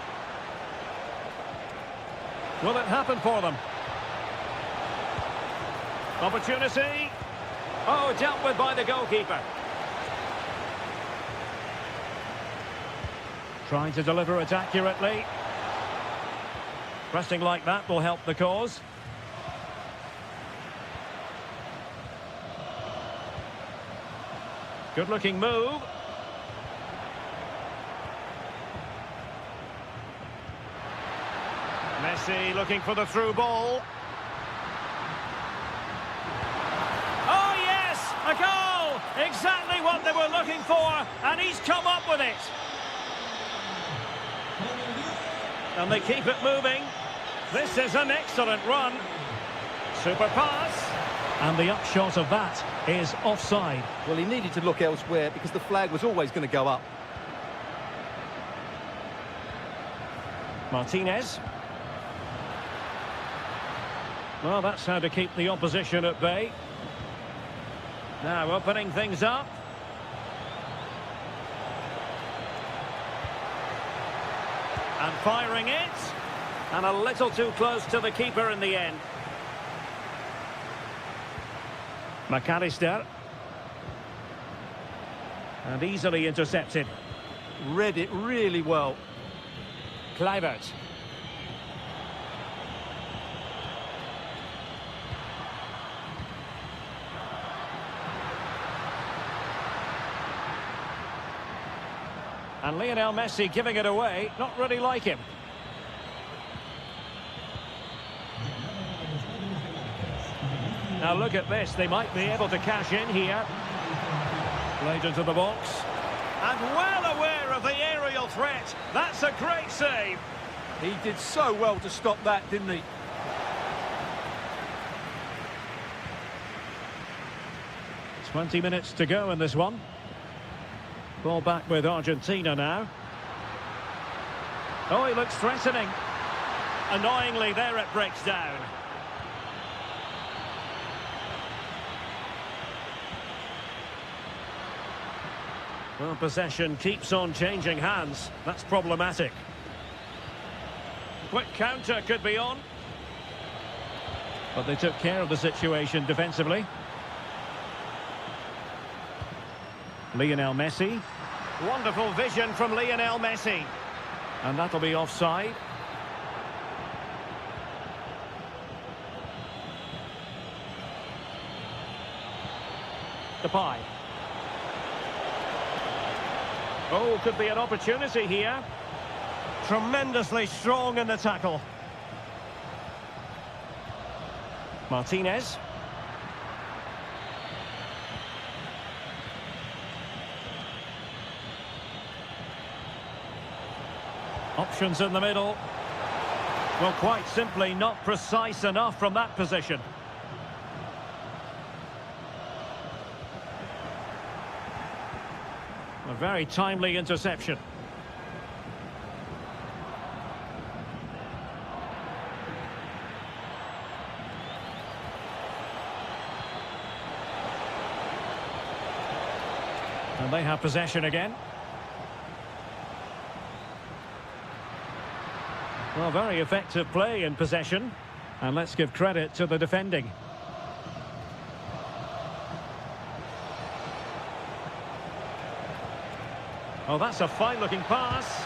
Will it happen for them? Opportunity. Oh, dealt with by the goalkeeper. Trying to deliver it accurately. Pressing like that will help the cause. Good-looking move. Messi looking for the through ball. Oh, yes! A goal! Exactly what they were looking for, and he's come up with it. And they keep it moving. This is an excellent run. Super pass. And the upshot of that is offside. Well, he needed to look elsewhere because the flag was always going to go up. Martinez. Well, that's how to keep the opposition at bay. Now opening things up. And firing it. And a little too close to the keeper in the end. McAllister. And easily intercepted. Read it really well. Kluivert. And Lionel Messi giving it away, not really like him. Now look at this, they might be able to cash in here. Played into the box. And well aware of the aerial threat. That's a great save. He did so well to stop that, didn't he? "20 minutes to go in this one. Ball back with Argentina now. Oh, he looks threatening. Annoyingly, there it breaks down. Well, possession keeps on changing hands. That's problematic. Quick counter could be on. But they took care of the situation defensively. Lionel Messi. Wonderful vision from Lionel Messi. And that'll be offside. Depay. Oh, could be an opportunity here. Tremendously strong in the tackle. Martinez. Options in the middle. Well, quite simply not precise enough from that position. A very timely interception. And they have possession again. Well, very effective play in possession. And let's give credit to the defending. Oh, that's a fine-looking pass.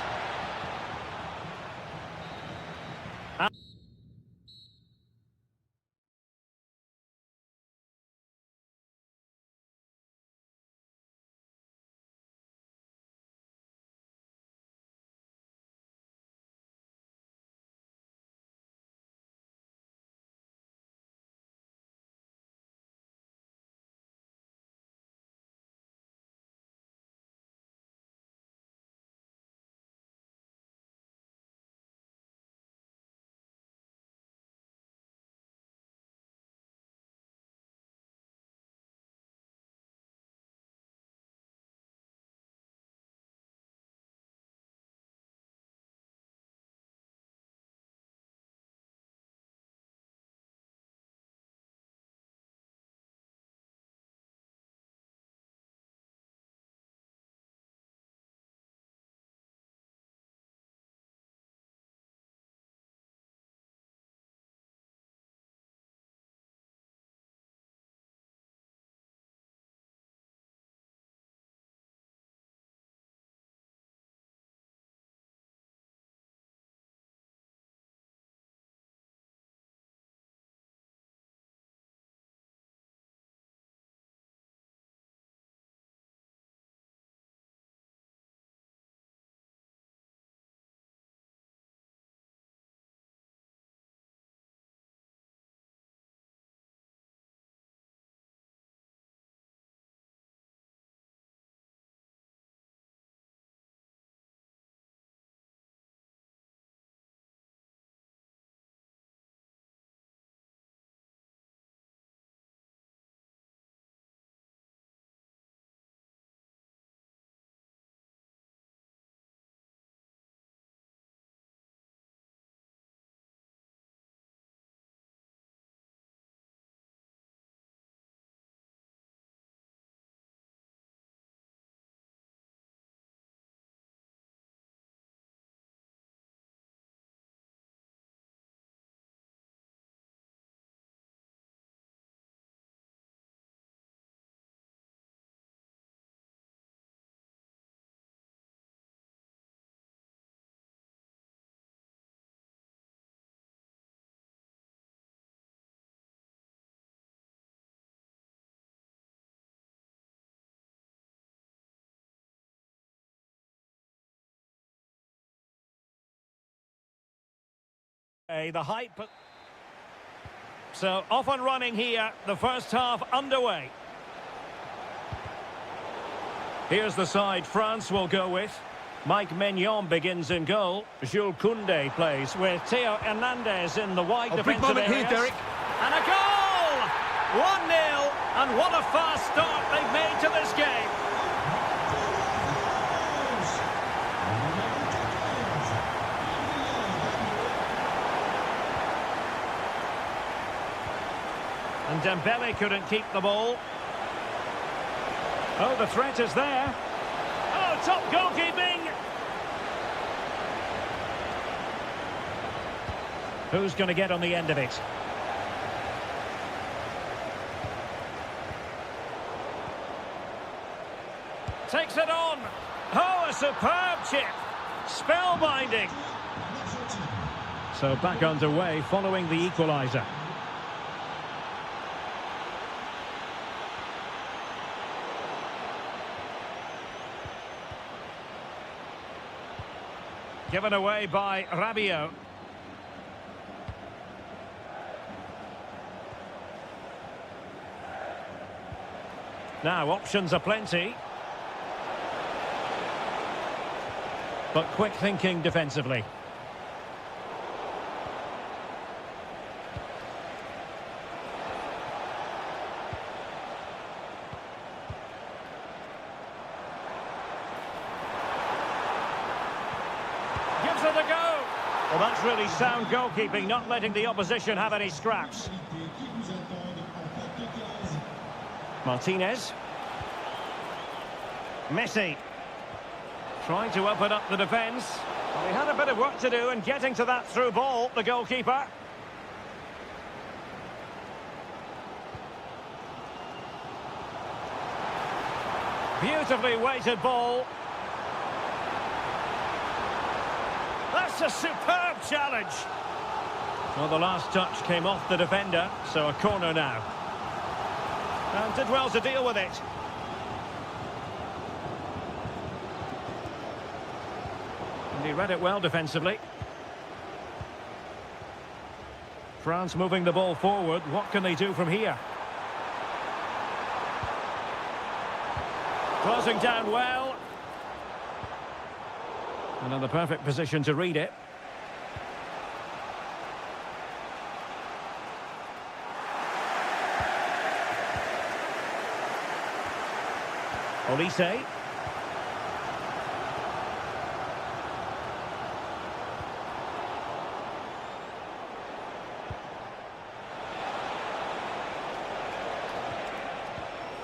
The hype. So off and running here, the first half underway. Here's the side France will go with. Mike Maignan begins in goal. Jules Koundé plays with Theo Hernandez in the wide defensive big moment areas. here, Derek. And a goal! 1-0, and what a fast start they've made to this game. And Dembele couldn't keep the ball. Oh, the threat is there. Oh, top goalkeeping! Who's going to get on the end of it? Takes it on. Oh, a superb chip. Spellbinding. So back underway following the equaliser. Given away by Rabiot. Now, options are plenty. But quick thinking defensively. Gives it a go. Well, that's really sound goalkeeping, not letting the opposition have any scraps. Martinez. Messi. Trying to open up the defence. Well, he had a bit of work to do in getting to that through ball, the goalkeeper. Beautifully weighted ball. That's a superb challenge. Well, the last touch came off the defender, so a corner now. And did well to deal with it. And he read it well defensively. France moving the ball forward. What can they do from here? Closing down well. And in the perfect position to read it. Olise.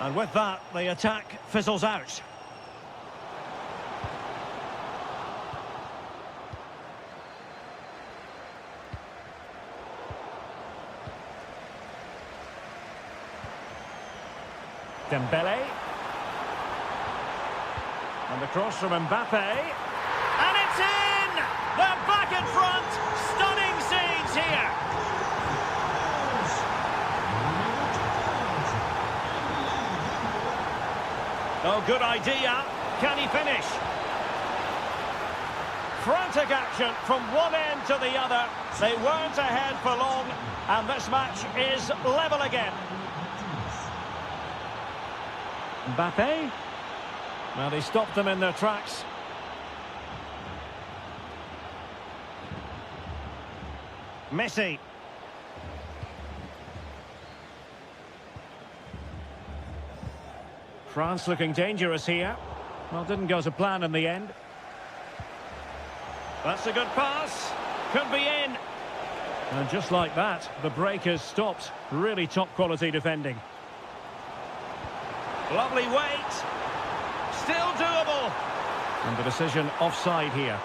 And with that, the attack fizzles out. Dembele. And the cross from Mbappe. And it's in! They're back in front! Stunning scenes here! Oh, good idea. Can he finish? Frantic action from one end to the other. They weren't ahead for long, and this match is level again. Mbappe. Well, they stopped them in their tracks. Messi. France looking dangerous here. Well, didn't go to plan in the end. That's a good pass. Could be in. And just like that, the break is stopped. Really top quality defending. Lovely weight. Still doable. And the decision offside here.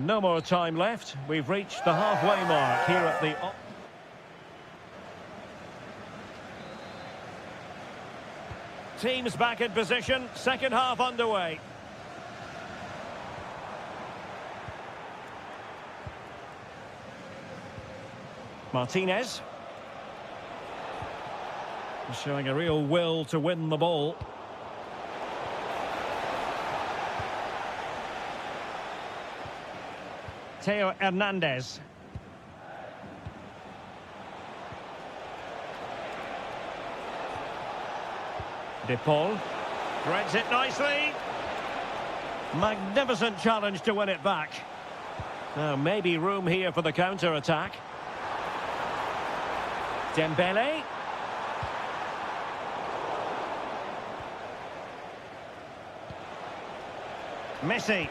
No more time left. We've reached the halfway mark here at the... Teams back in position. Second half underway. Martinez. Showing a real will to win the ball. Theo Hernandez. De Paul. Threads it nicely. Magnificent challenge to win it back. Now, maybe room here for the counter-attack. Dembele. Messi.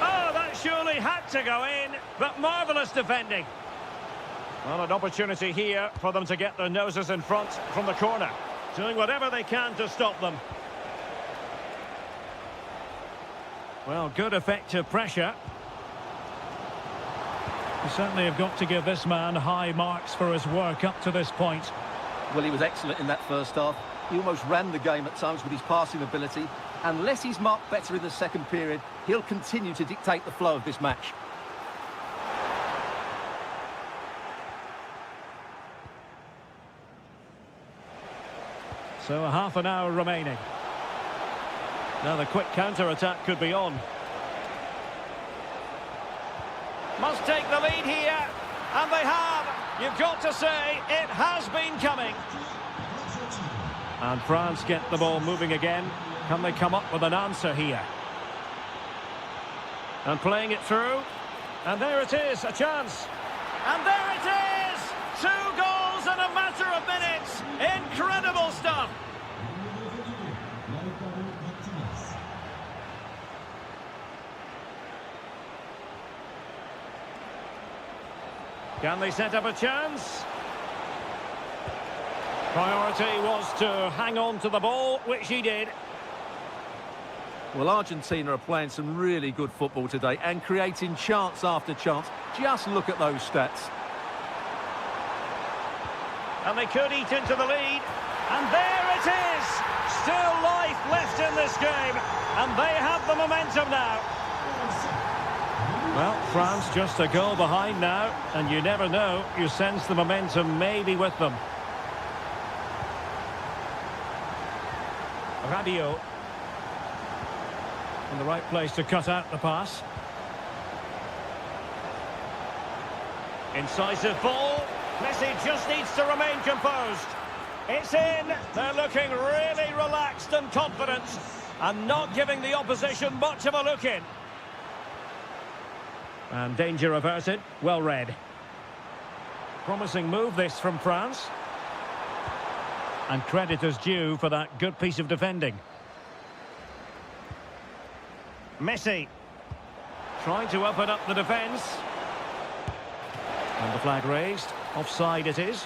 Oh, that surely had to go in, but marvellous defending. Well, an opportunity here for them to get their noses in front from the corner. Doing whatever they can to stop them. Well, good effective pressure. You certainly have got to give this man high marks for his work up to this point. Well, he was excellent in that first half. He almost ran the game at times with his passing ability. Unless he's marked better in the second period, he'll continue to dictate the flow of this match. So a half an hour remaining. Now the quick counter-attack could be on. Must take the lead here, and they have. You've got to say, it has been coming. And France get the ball moving again. Can they come up with an answer here? And playing it through. And there it is, a chance. And there it is! 2 goals in a matter of minutes. Incredible stuff. Can they set up a chance? Priority was to hang on to the ball, which he did. Well, Argentina are playing some really good football today and creating chance after chance. Just look at those stats. And they could eat into the lead. And there it is! Still life left in this game. And they have the momentum now. Well, France just a goal behind now. And you never know. You sense the momentum may be with them. Rabiot. In the right place to cut out the pass. Incisive ball. Messi just needs to remain composed. It's in. They're looking really relaxed and confident and not giving the opposition much of a look in. And danger averted. Well read. Promising move this from France. And credit is due for that good piece of defending. Messi. Trying to open up the defence. And the flag raised. Offside it is.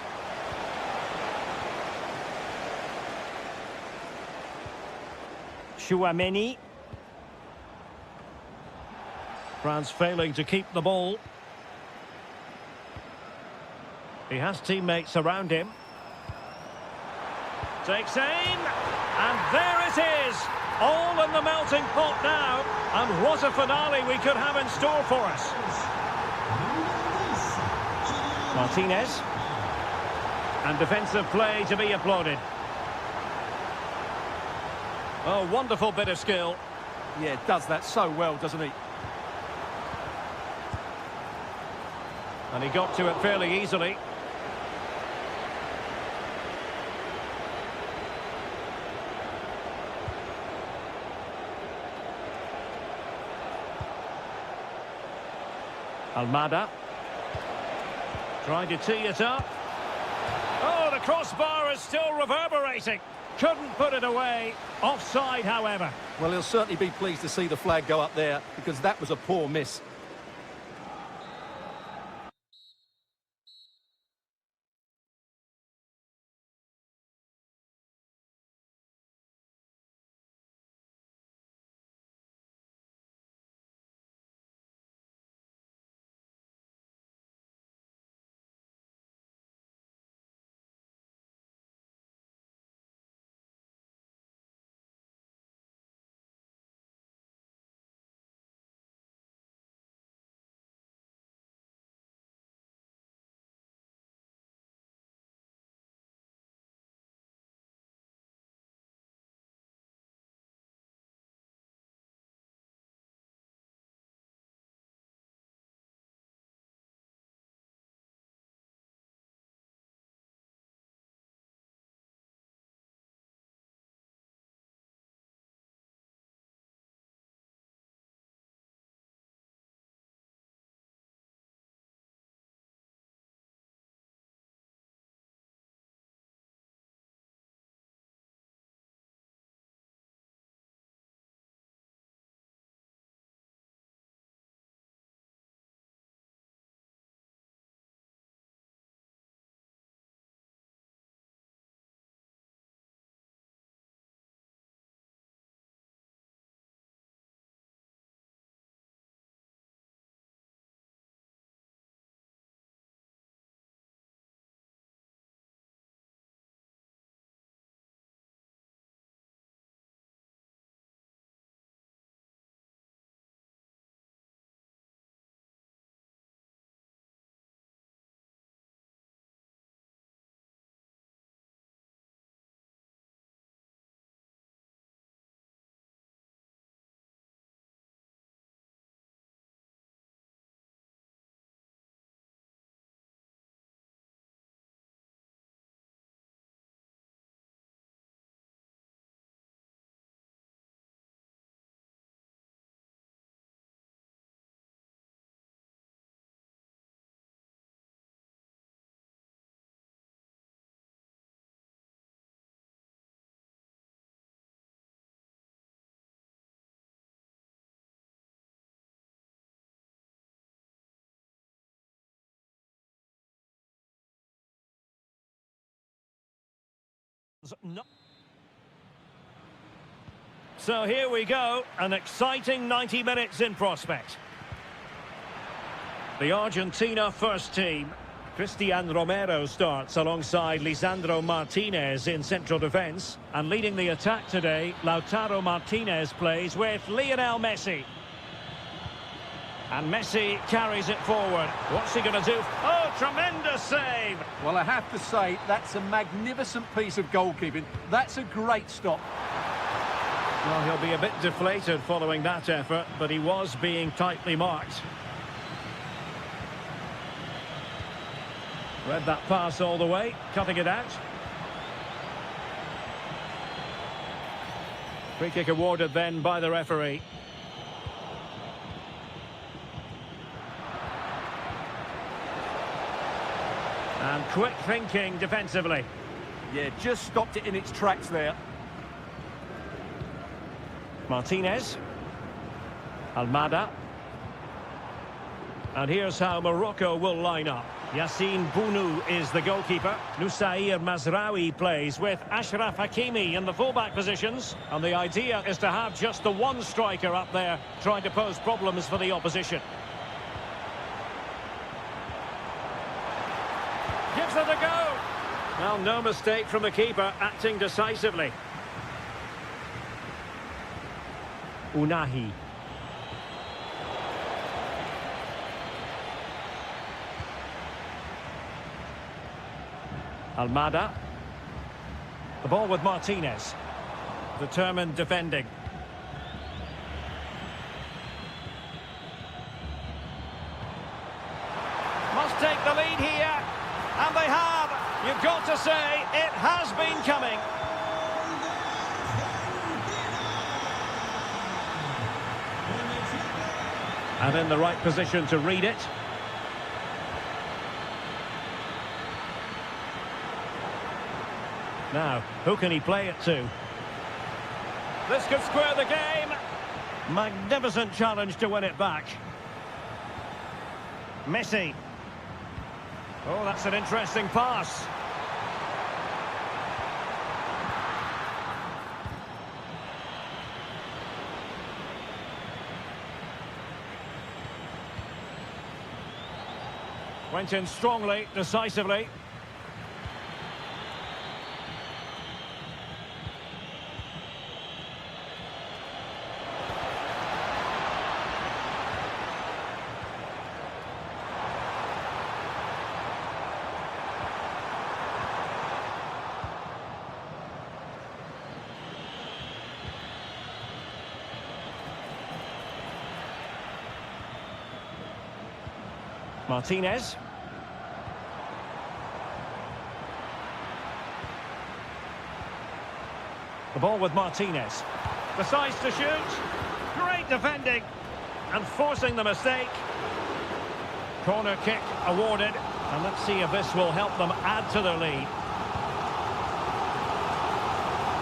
Chouameni. France failing to keep the ball. He has teammates around him. Takes aim. And there it is. All in the melting pot now. And what a finale we could have in store for us. Martinez. And defensive play to be applauded. Oh, wonderful bit of skill. Yeah, does that so well, doesn't he? And he got to it fairly easily. Almada. Trying to tee it up. Oh, the crossbar is still reverberating. Couldn't put it away. Offside, however. Well, he'll certainly be pleased to see the flag go up there because that was a poor miss. was not. So here we go, an exciting 90 minutes in prospect. The Argentina first team. Cristian Romero starts alongside Lisandro Martinez in central defence. And leading the attack today, Lautaro Martinez plays with Lionel Messi. And Messi carries it forward. What's he going to do? Oh, tremendous save! Well, I have to say, that's a magnificent piece of goalkeeping. That's a great stop. Well, he'll be a bit deflated following that effort, but he was being tightly marked. Read that pass all the way, cutting it out. Free kick awarded then by the referee. And quick thinking defensively. Yeah, just stopped it in its tracks there. Martinez. Almada. And here's how Morocco will line up. Yassine Bounou is the goalkeeper. Nusair Mazraoui plays with Ashraf Hakimi in the fullback positions. And the idea is to have just the one striker up there trying to pose problems for the opposition. Gives it a go. Well, no mistake from the keeper, acting decisively. Unahi. Almada. The ball with Martinez. Determined defending. Must take the lead here. And they have. You've got to say, it has been coming. And in the right position to read it. Now, who can he play it to? This could square the game. Magnificent challenge to win it back. Messi. Oh, that's an interesting pass. Went in strongly, decisively. Martinez. The ball with Martinez. Decides to shoot. Great defending. And forcing the mistake. Corner kick awarded. And let's see if this will help them add to their lead.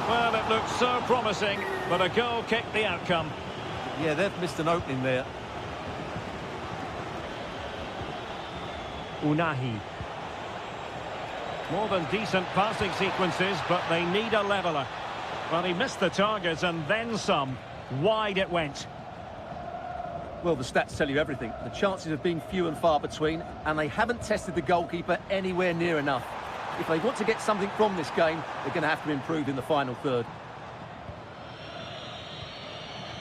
Well, it looks so promising, but a goal kicked the outcome. Yeah, they've missed an opening there. Unahi. More than decent passing sequences, but they need a leveller. Well, he missed the target and then some. Wide it went. Well, the stats tell you everything. The chances have been few and far between, and they haven't tested the goalkeeper anywhere near enough. If they want to get something from this game, they're going to have to improve in the final third.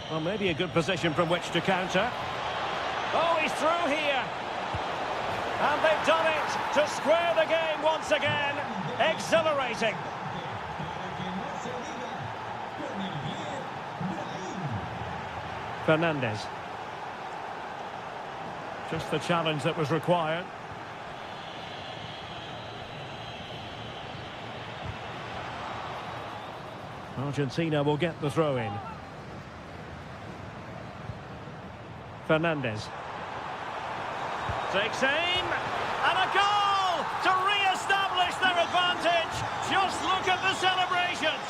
Well, maybe a good position from which to counter. Oh, he's through here. And they've done it to square the game once again. Exhilarating. Fernandez. Just the challenge that was required. Argentina will get the throw in. Fernandez. Takes aim, and a goal to re-establish their advantage. Just look at the celebrations.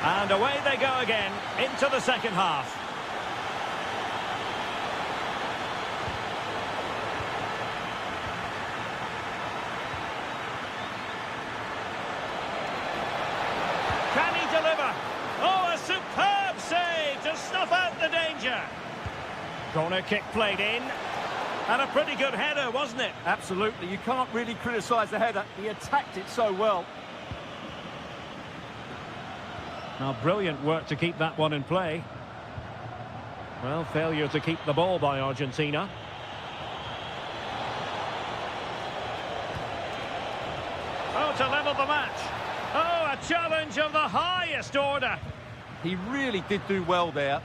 And away they go again, into the second half. Corner kick played in. And a pretty good header, wasn't it? Absolutely. You can't really criticise the header. He attacked it so well. Now, brilliant work to keep that one in play. Well, failure to keep the ball by Argentina. Oh, to level the match. Oh, a challenge of the highest order. He really did do well there.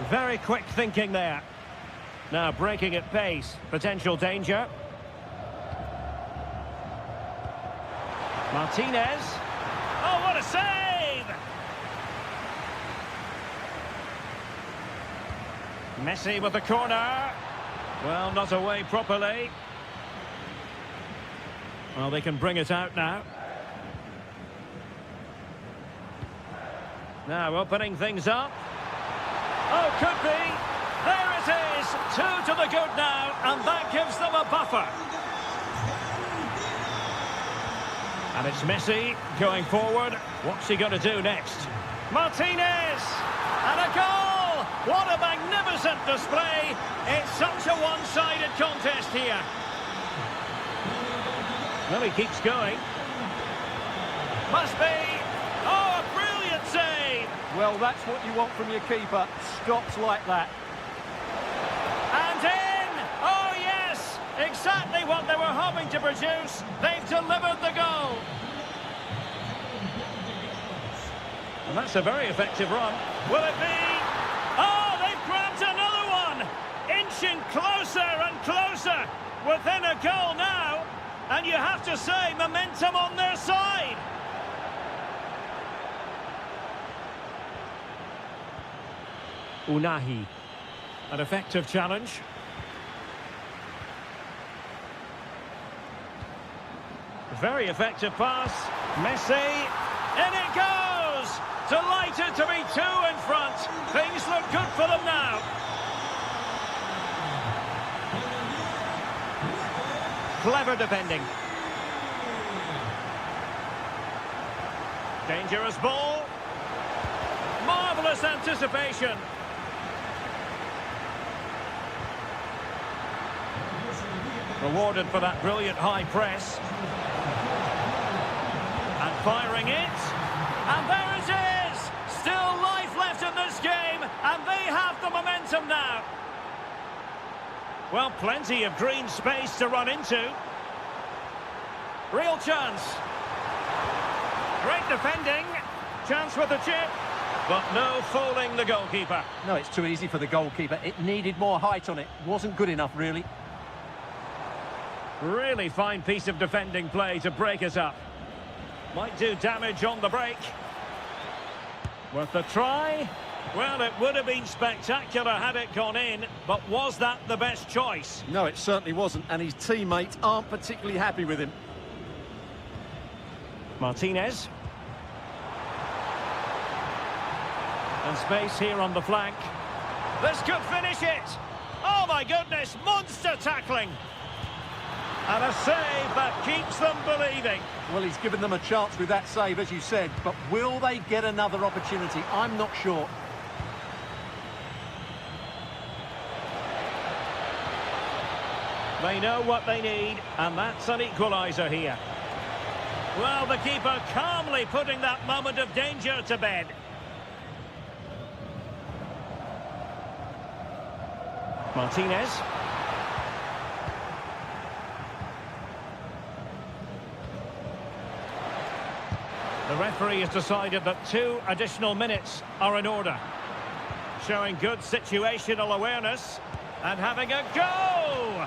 Very quick thinking there. Now breaking at pace. Potential danger. Martinez. Oh, what a save! Messi with the corner. Well, not away properly. Well, they can bring it out now. Now opening things up. Oh, could be. There it is. 2 to the good now, and that gives them a buffer. And it's Messi going forward. What's he going to do next? Martinez! And a goal! What a magnificent display. It's such a one-sided contest here. Well, he keeps going. Must be. Oh, a brilliant save. Well, that's what you want from your keeper. Stops like that. And in! Oh, yes! Exactly what they were hoping to produce. They've delivered the goal. And that's a very effective run. Will it be? Oh, they've grabbed another one! Inching closer and closer. Within a goal now. And you have to say, momentum on their side. Unahi. An effective challenge. Very effective pass. Messi. In it goes! Delighted to be 2 in front. Things look good for them now. Clever defending. Dangerous ball. Marvellous anticipation. Rewarded for that brilliant high press. And firing it. And there it is! Still life left in this game, and they have the momentum now. Well, plenty of green space to run into. Real chance. Great defending. Chance with the chip. But no fooling the goalkeeper. No, it's too easy for the goalkeeper. It needed more height on it. Wasn't good enough, really. Really fine piece of defending play to break us up. Might do damage on the break. Worth a try. Well, it would have been spectacular had it gone in, but was that the best choice? No, it certainly wasn't, and his teammates aren't particularly happy with him. Martinez. And space here on the flank. This could finish it. Oh my goodness, monster tackling. And a save that keeps them believing. Well, he's given them a chance with that save, as you said, but will they get another opportunity? I'm not sure. They know what they need, and that's an equaliser here. Well, the keeper calmly putting that moment of danger to bed. Martinez. The referee has decided that 2 additional minutes are in order. Showing good situational awareness and having a go!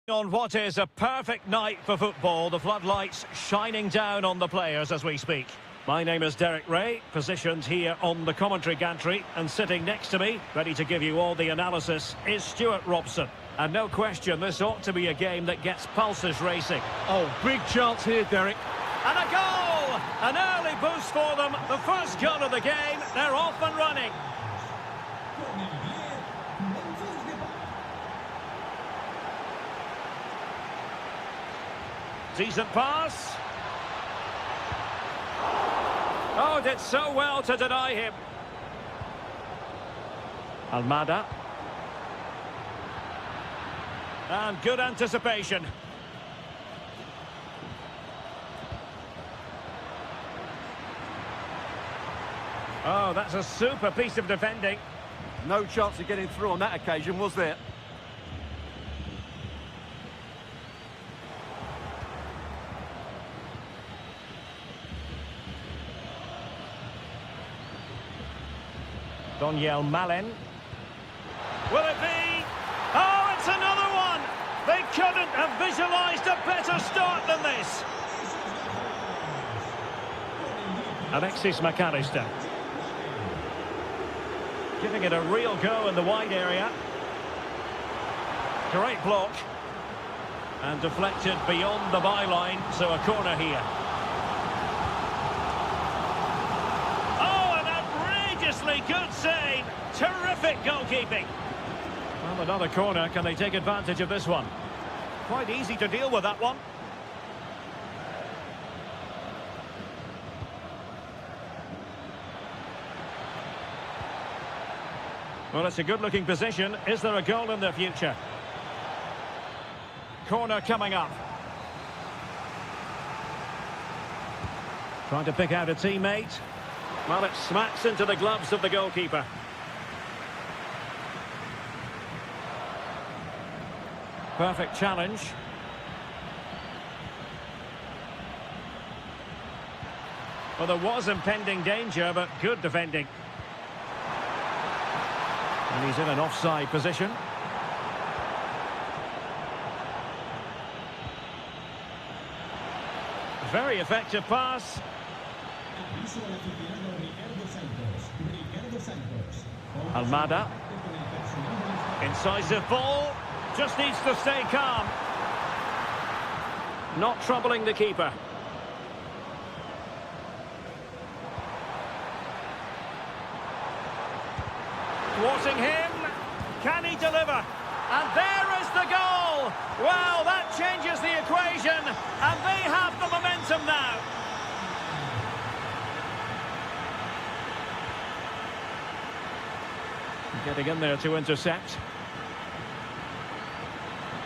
On what is a perfect night for football, the floodlights shining down on the players as we speak. My name is Derek Ray, positioned here on the commentary gantry, and sitting next to me, ready to give you all the analysis, is Stuart Robson. And no question, this ought to be a game that gets pulses racing. Oh, big chance here, Derek. And a goal! An early boost for them. The first goal of the game. They're off and running. Decent pass. Oh, did so well to deny him. Almada. And good anticipation. Oh, that's a super piece of defending. No chance of getting through on that occasion, was there? Daniel Malin. Will it be? Oh, it's another one! They couldn't have visualised a better start than this. Alexis McAllister. Giving it a real go in the wide area. Great block. And deflected beyond the byline, so a corner here. Good save. Terrific goalkeeping. Well, another corner. Can they take advantage of this one? Quite easy to deal with that one. Well, it's a good-looking position. Is there a goal in the future? Corner coming up. Trying to pick out a teammate. Well, it smacks into the gloves of the goalkeeper. Perfect challenge. Well, there was impending danger, but good defending. And he's in an offside position. Very effective pass. Almada. Incisive ball. Just needs to stay calm. Not troubling the keeper. Thwarting him. Can he deliver? And there is the goal! Well, that changes the equation. And they have the momentum now. Getting in there to intercept.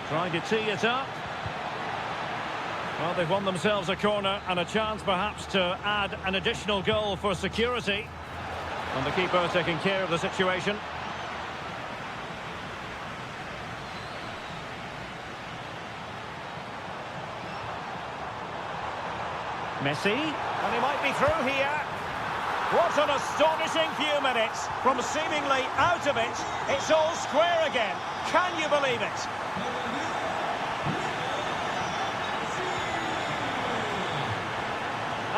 Trying to tee it up. Well, they've won themselves a corner and a chance perhaps to add an additional goal for security. And the keeper taking care of the situation. Messi. And he might be through here. What an astonishing few minutes. From seemingly out of it, it's all square again. Can you believe it?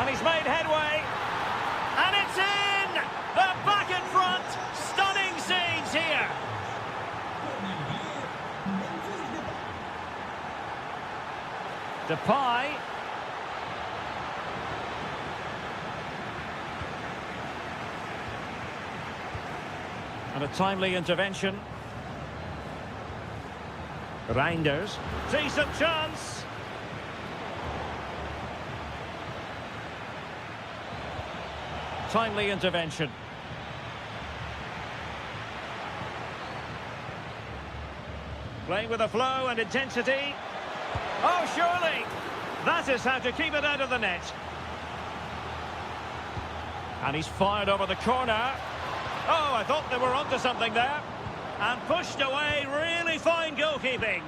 And he's made headway. And it's in! They're back in front. Stunning scenes here. Depay. And a timely intervention. Reinders. Decent chance. Timely intervention. Playing with a flow and intensity. Oh, surely. That is how to keep it out of the net. And he's fired over the corner. Oh, I thought they were onto something there. And pushed away, really fine goalkeeping.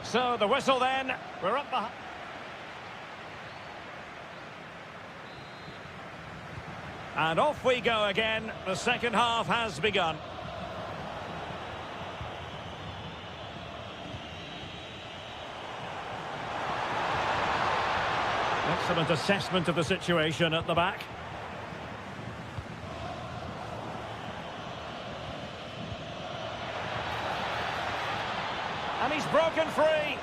So the whistle then, we're up behind. And off we go again. The second half has begun. Excellent assessment of the situation at the back. And he's broken free.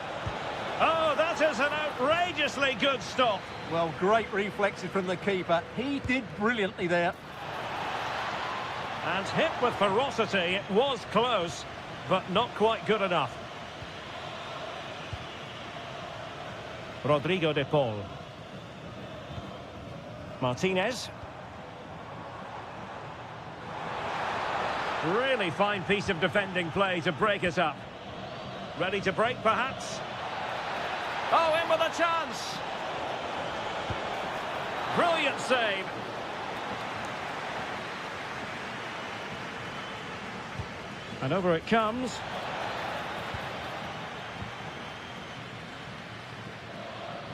Oh, that is an outrageously good stop. Well, great reflexes from the keeper. He did brilliantly there. And hit with ferocity. It was close, but not quite good enough. Rodrigo de Paul. Martinez. Really fine piece of defending play to break it up. Ready to break, perhaps? Oh, in with a chance! Brilliant save. And over it comes.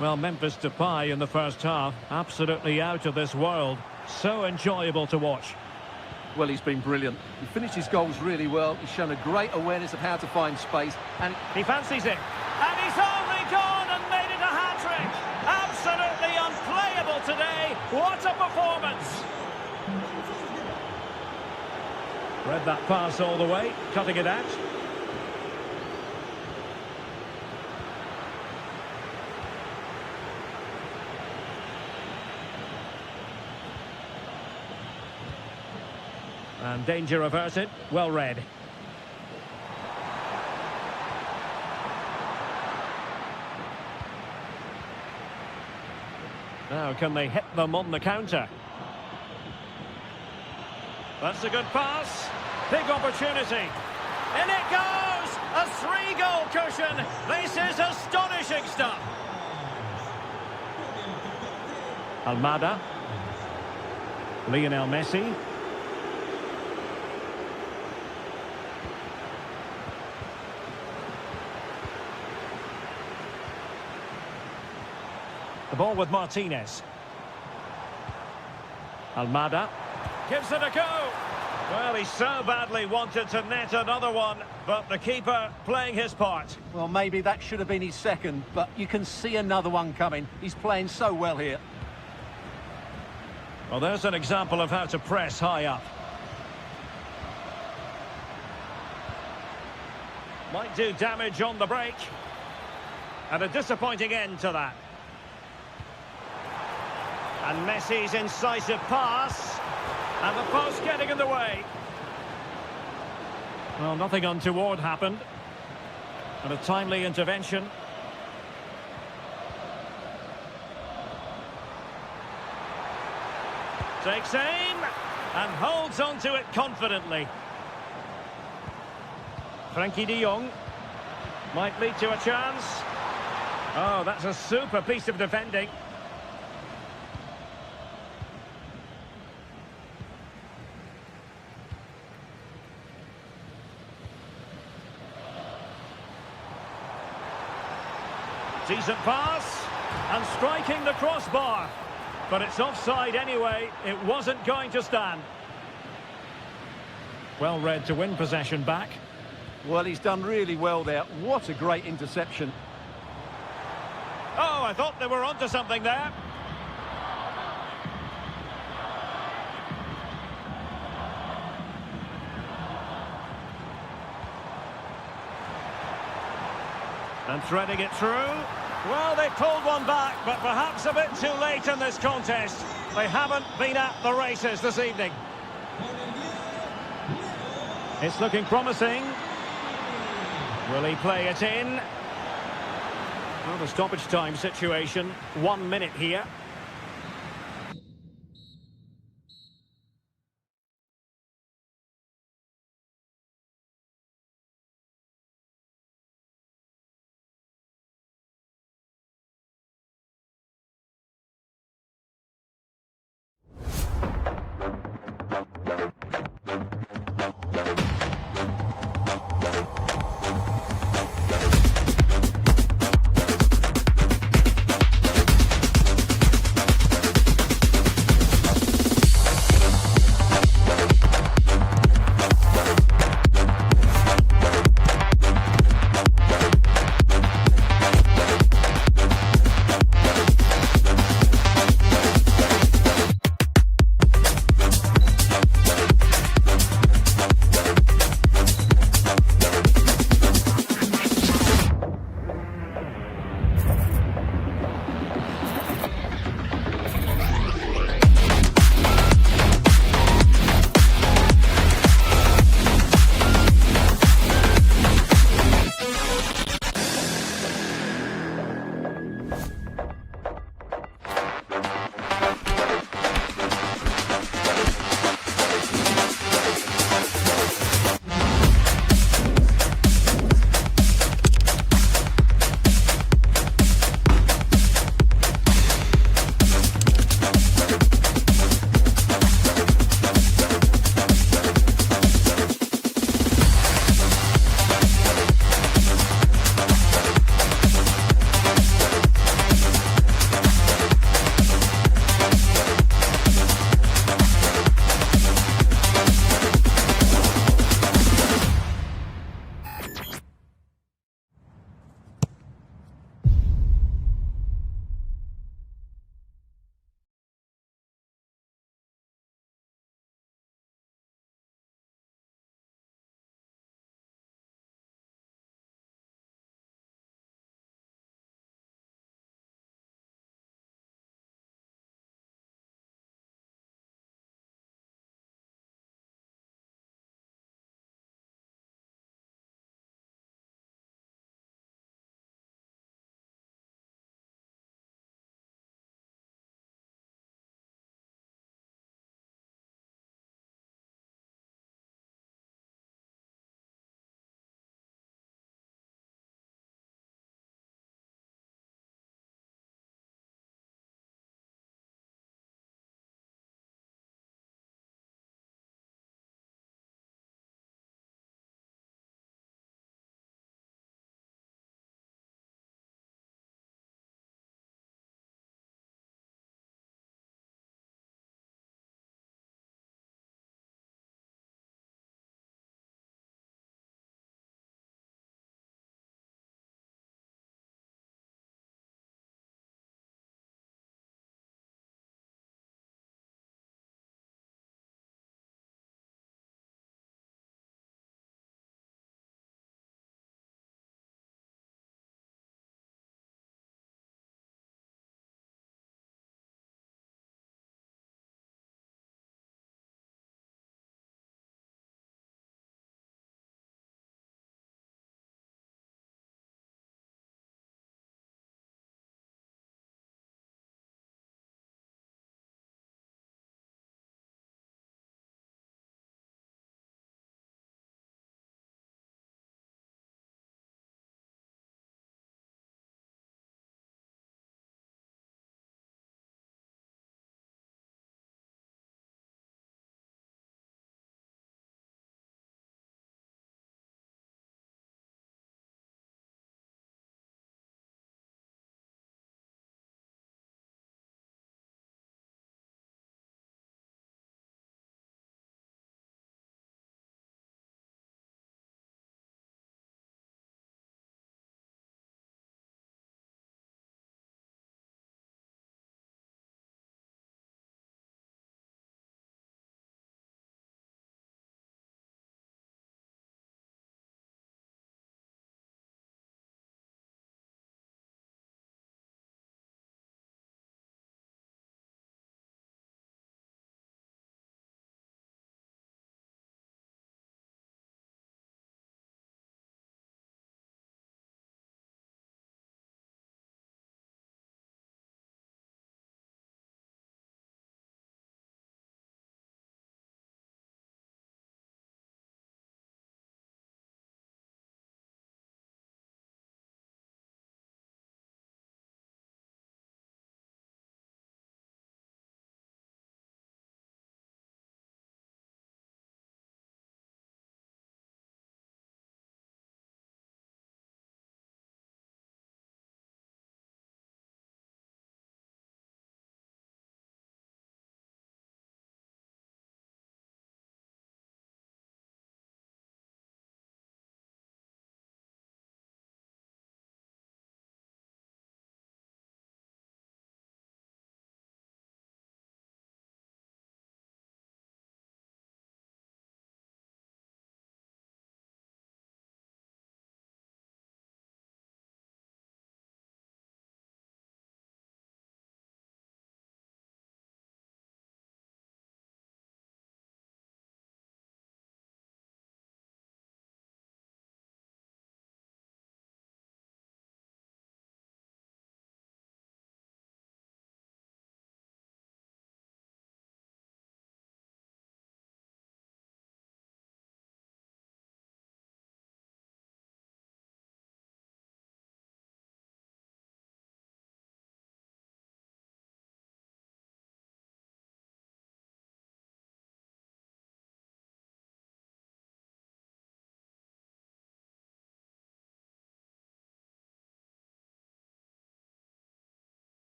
Well, Memphis Depay in the first half, absolutely out of this world. So enjoyable to watch. Well, he's been brilliant. He finished his goals really well. He's shown a great awareness of how to find space. And he fancies it. And he's only gone and made it a hat-trick. Absolutely unplayable today. What a performance. Read that pass all the way, cutting it out. And danger averted, well read. Now can they hit them on the counter? That's a good pass. Big opportunity. In it goes! A 3-goal cushion. This is astonishing stuff. Almada. Lionel Messi. The ball with Martinez. Almada gives it a go. Well, he so badly wanted to net another one, but the keeper playing his part. well, maybe that should have been his second, but you can see another one coming. He's playing so well here. Well, there's an example of how to press high up. Might do damage on the break. And a disappointing end to that. And Messi's incisive pass. And the post getting in the way. Well, nothing untoward happened. And a timely intervention. Takes aim and holds on to it confidently. Frankie de Jong might lead to a chance. Oh, that's a super piece of defending. Decent pass and striking the crossbar. But it's offside anyway. It wasn't going to stand. Well read to win possession back. Well, he's done really well there. What a great interception. Oh, I thought they were onto something there. And threading it through. Well, they pulled one back, but perhaps a bit too late in this contest. They haven't been at the races this evening. It's looking promising. Will he play it in? Well, the stoppage time situation, 1 minute here.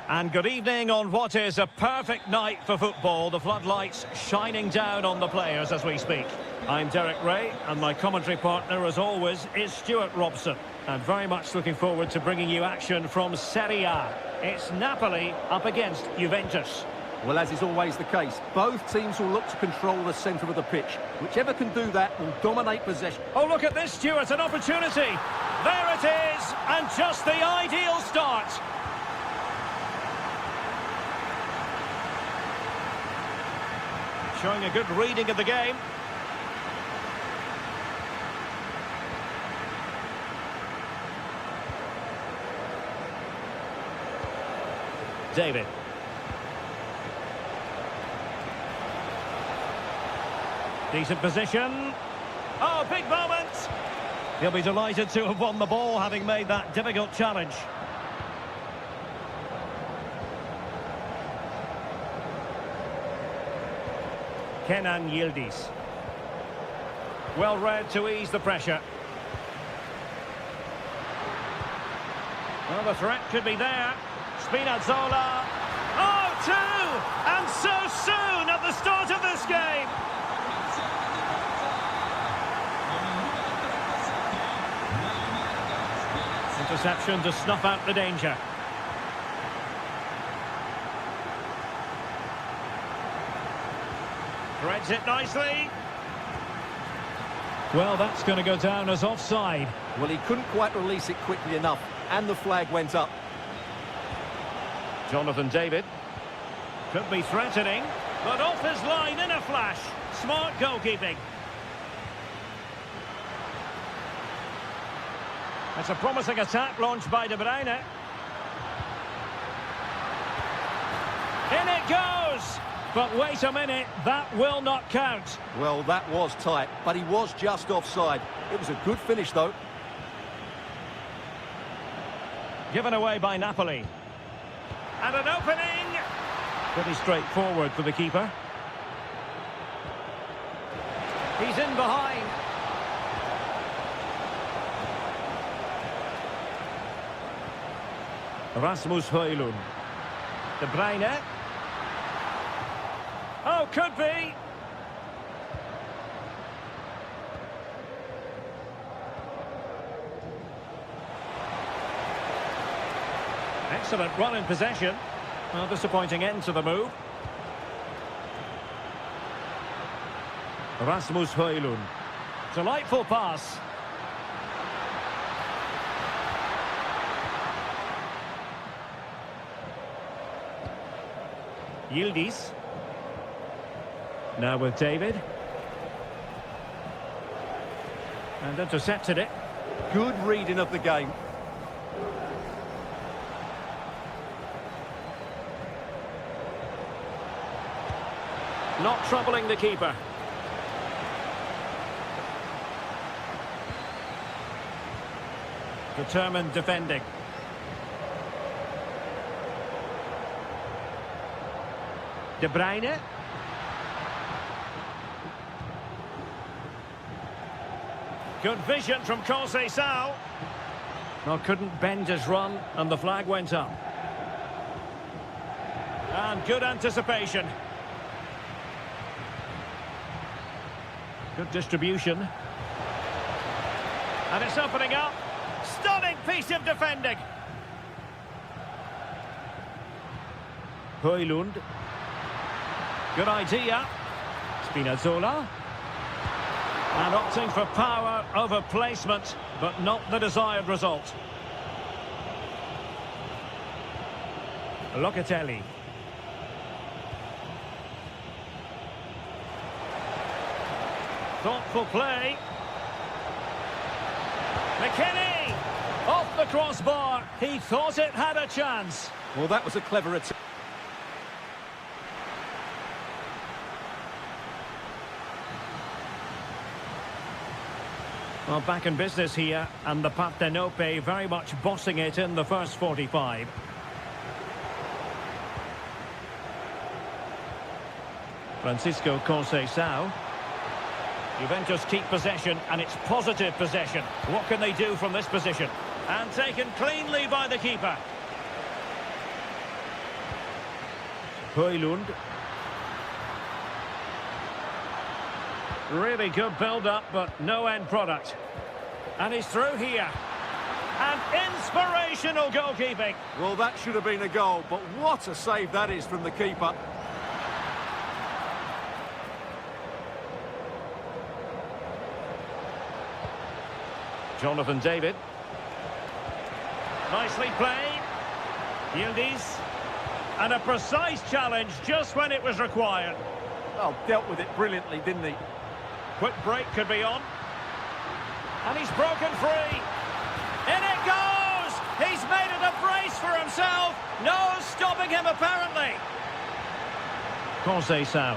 And good evening on what is a perfect night for football. The floodlights shining down on the players as we speak. I'm Derek Ray, and my commentary partner, as always, is Stuart Robson. And very much looking forward to bringing you action from Serie A. It's Napoli up against Juventus. Well, as is always the case, both teams will look to control the centre of the pitch. Whichever can do that will dominate possession. Oh, look at this, Stuart, an opportunity. There it is, and just the ideal start. Showing a good reading of the game. David. Decent position. Oh, big moment. He'll be delighted to have won the ball, having made that difficult challenge. Kenan Yildiz. Well read to ease the pressure. Well, the threat could be there. Spinazzola. Oh, two! And so soon at the start of this game. Interception to snuff out the danger. Threads it nicely. Well, that's going to go down as offside. Well, he couldn't quite release it quickly enough, and the flag went up. Jonathan David. Could be threatening, but off his line in a flash. Smart goalkeeping. It's a promising attack launched by De Bruyne. In it goes! But wait a minute, that will not count. Well, that was tight, but he was just offside. It was a good finish, though. Given away by Napoli. And an opening! Pretty straightforward for the keeper. He's in behind. Rasmus Højlund. De Bruyne. Oh, could be. Excellent run in possession. A disappointing end to the move. Rasmus Højlund. Delightful pass. Yildiz. Now with David. And intercepted it. Good reading of the game. Not troubling the keeper. Determined defending. De Bruyne. Good vision from Conceição. No, couldn't bend his run, and the flag went up. And good anticipation. Good distribution. And it's opening up. Stunning piece of defending. Højlund. Good idea. Spinazzola. And opting for power over placement, but not the desired result. Locatelli. Thoughtful play. McKennie! Off the crossbar. He thought it had a chance. Well, that was a clever attempt. Well, back in business here, and the Partenope very much bossing it in the first 45. Francisco Conceição. Juventus keep possession, and it's positive possession. What can they do from this position? And taken cleanly by the keeper. Højlund. Really good build-up, but no end product. And he's through here. And inspirational goalkeeping. Well, that should have been a goal, but what a save that is from the keeper. Jonathan David. Nicely played. Yildiz. And a precise challenge just when it was required. Well, dealt with it brilliantly, didn't he? Quick break could be on. And he's broken free. In it goes! He's made it a brace for himself. No stopping him, apparently. Conceição.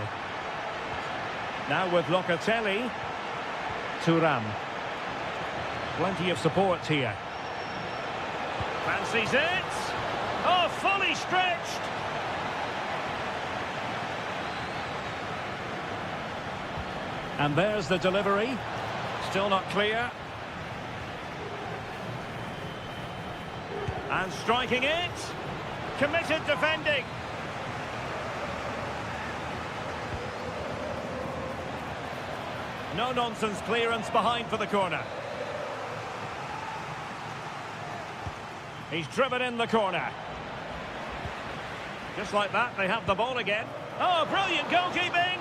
Now with Locatelli. Thuram. Plenty of support here. Fancies it. Oh, fully stretched. And there's the delivery. Still not clear. And striking it. Committed defending. No-nonsense clearance behind for the corner. He's driven in the corner. Just like that, they have the ball again. Oh, brilliant goalkeeping!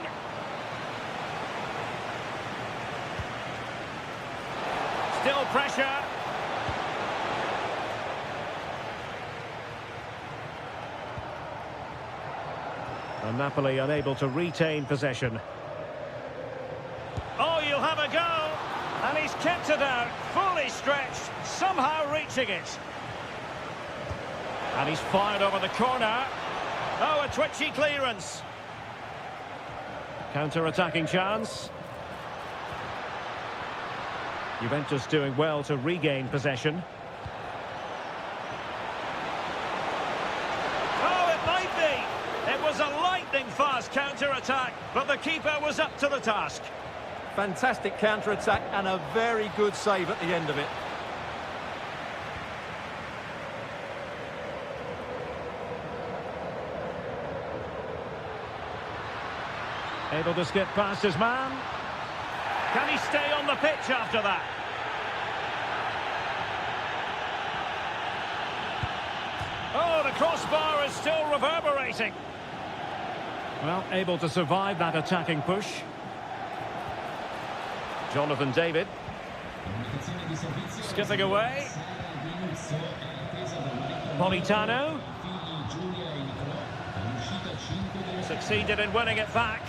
Still pressure. And Napoli unable to retain possession. Oh, you'll have a go! And he's kept it out, fully stretched, somehow reaching it. And he's fired over the corner. Oh, a twitchy clearance. Counter-attacking chance. Juventus doing well to regain possession. Oh, it might be. It was a lightning-fast counter-attack, but the keeper was up to the task. Fantastic counter-attack and a very good save at the end of it. Able to skip past his man. Can he stay on the pitch after that? Oh, the crossbar is still reverberating. Well, able to survive that attacking push. Jonathan David. Skipping away. Politano. Succeeded in winning it back.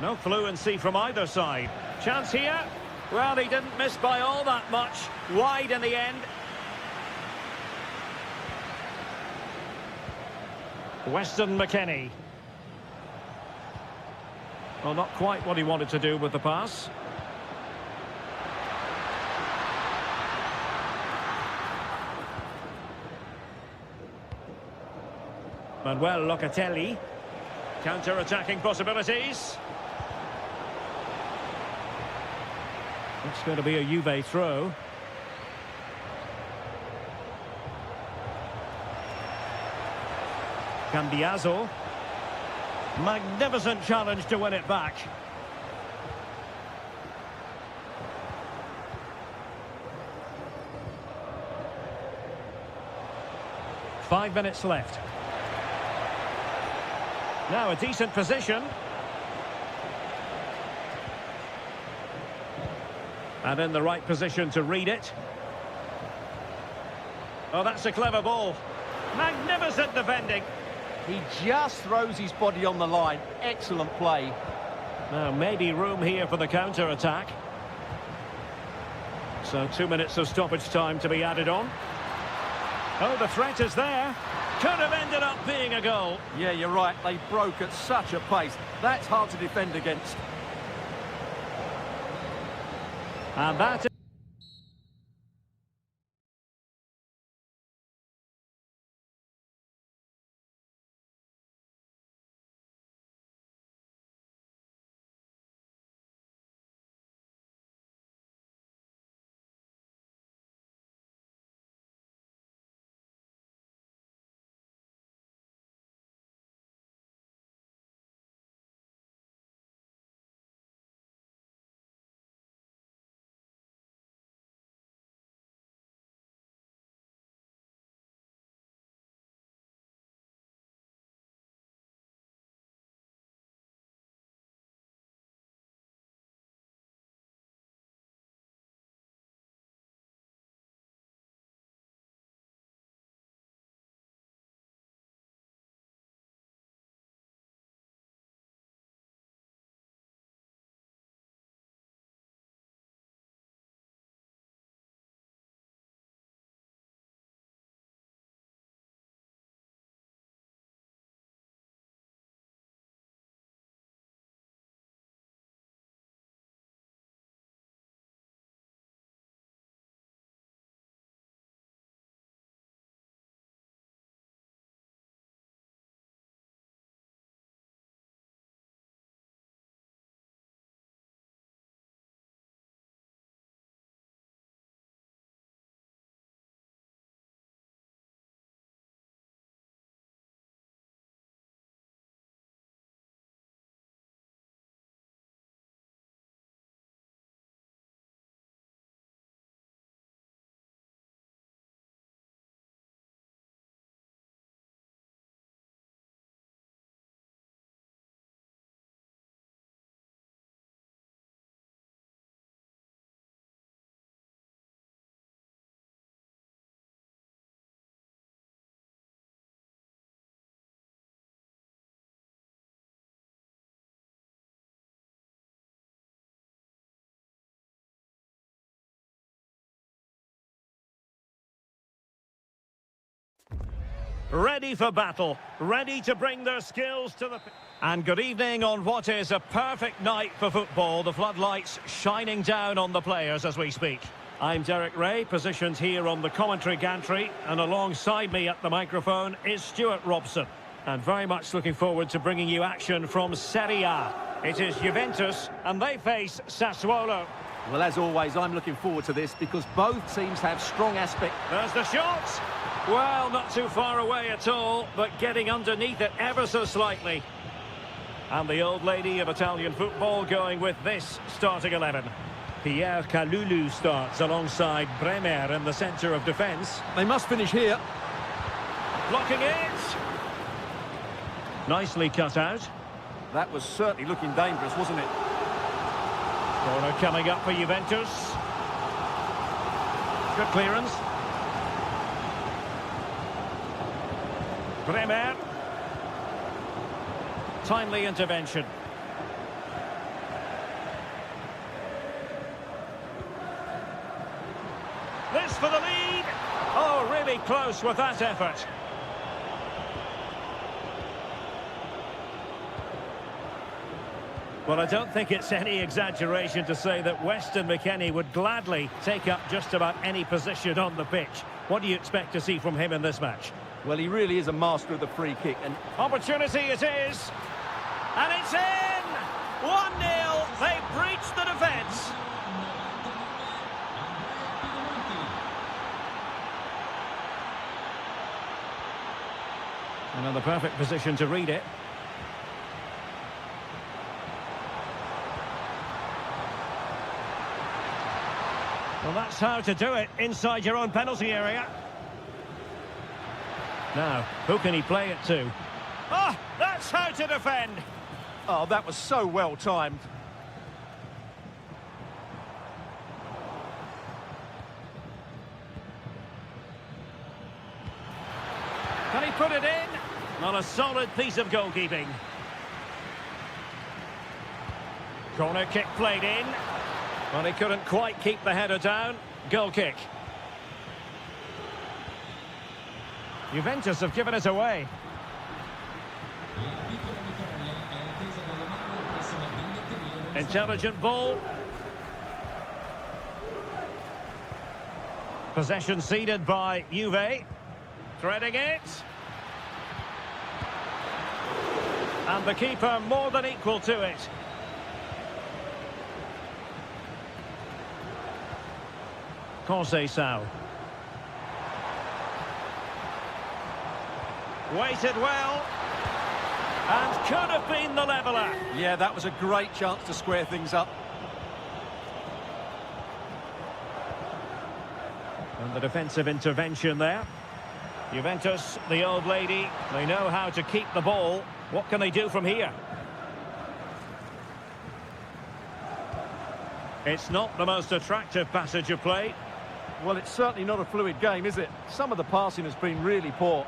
No fluency from either side. Chance here. Well, he didn't miss by all that much. Wide in the end. Weston McKennie. Well, not quite what he wanted to do with the pass. Manuel Locatelli. Counter-attacking possibilities. It's going to be a Juve throw. Cambiaso. Magnificent challenge to win it back. Five minutes left. Now a decent position. And in the right position to read it. Oh, that's a clever ball. Magnificent defending. He just throws his body on the line. Excellent play. Now, maybe room here for the counter-attack. So 2 minutes of stoppage time to be added on. Oh, the threat is there. Could have ended up being a goal. Yeah, you're right. They broke at such a pace. That's hard to defend against. And that ready for battle, ready to bring their skills to the... And good evening on what is a perfect night for football. The floodlights shining down on the players as we speak. I'm Derek Ray, positioned here on the commentary gantry, and alongside me at the microphone is Stuart Robson. And very much looking forward to bringing you action from Serie A. It is Juventus, and they face Sassuolo. Well, as always, I'm looking forward to this because both teams have strong aspects. There's the shot. Well, not too far away at all, but getting underneath it ever so slightly. And the old lady of Italian football going with this starting 11. Pierre Kalulu starts alongside Bremer in the centre of defence. They must finish here. Blocking it. Nicely cut out. That was certainly looking dangerous, wasn't it? Corner coming up for Juventus. Good clearance. Bremer. Timely intervention. This for the lead. Oh, really close with that effort. Well, I don't think it's any exaggeration to say that Weston McKennie would gladly take up just about any position on the pitch. What do you expect to see from him in this match? Well, he really is a master of the free kick. And opportunity it is. And it's in! 1-0. They breached the defence. Another perfect position to read it. Well, that's how to do it inside your own penalty area. Now, who can he play it to? Oh, that's how to defend. oh, that was so well timed. Can he put it in? Not a solid piece of goalkeeping. Corner kick played in. Well, he couldn't quite keep the header down. Goal kick. Juventus have given it away. Intelligent ball. Possession ceded by Juve. Threading it. And the keeper more than equal to it. Conceição. Waited well. And could have been the leveller. Yeah, that was a great chance to square things up. And the defensive intervention there. Juventus, the old lady, they know how to keep the ball. What can they do from here? It's not the most attractive passage of play. Well, it's certainly not a fluid game, is it? Some of the passing has been really poor.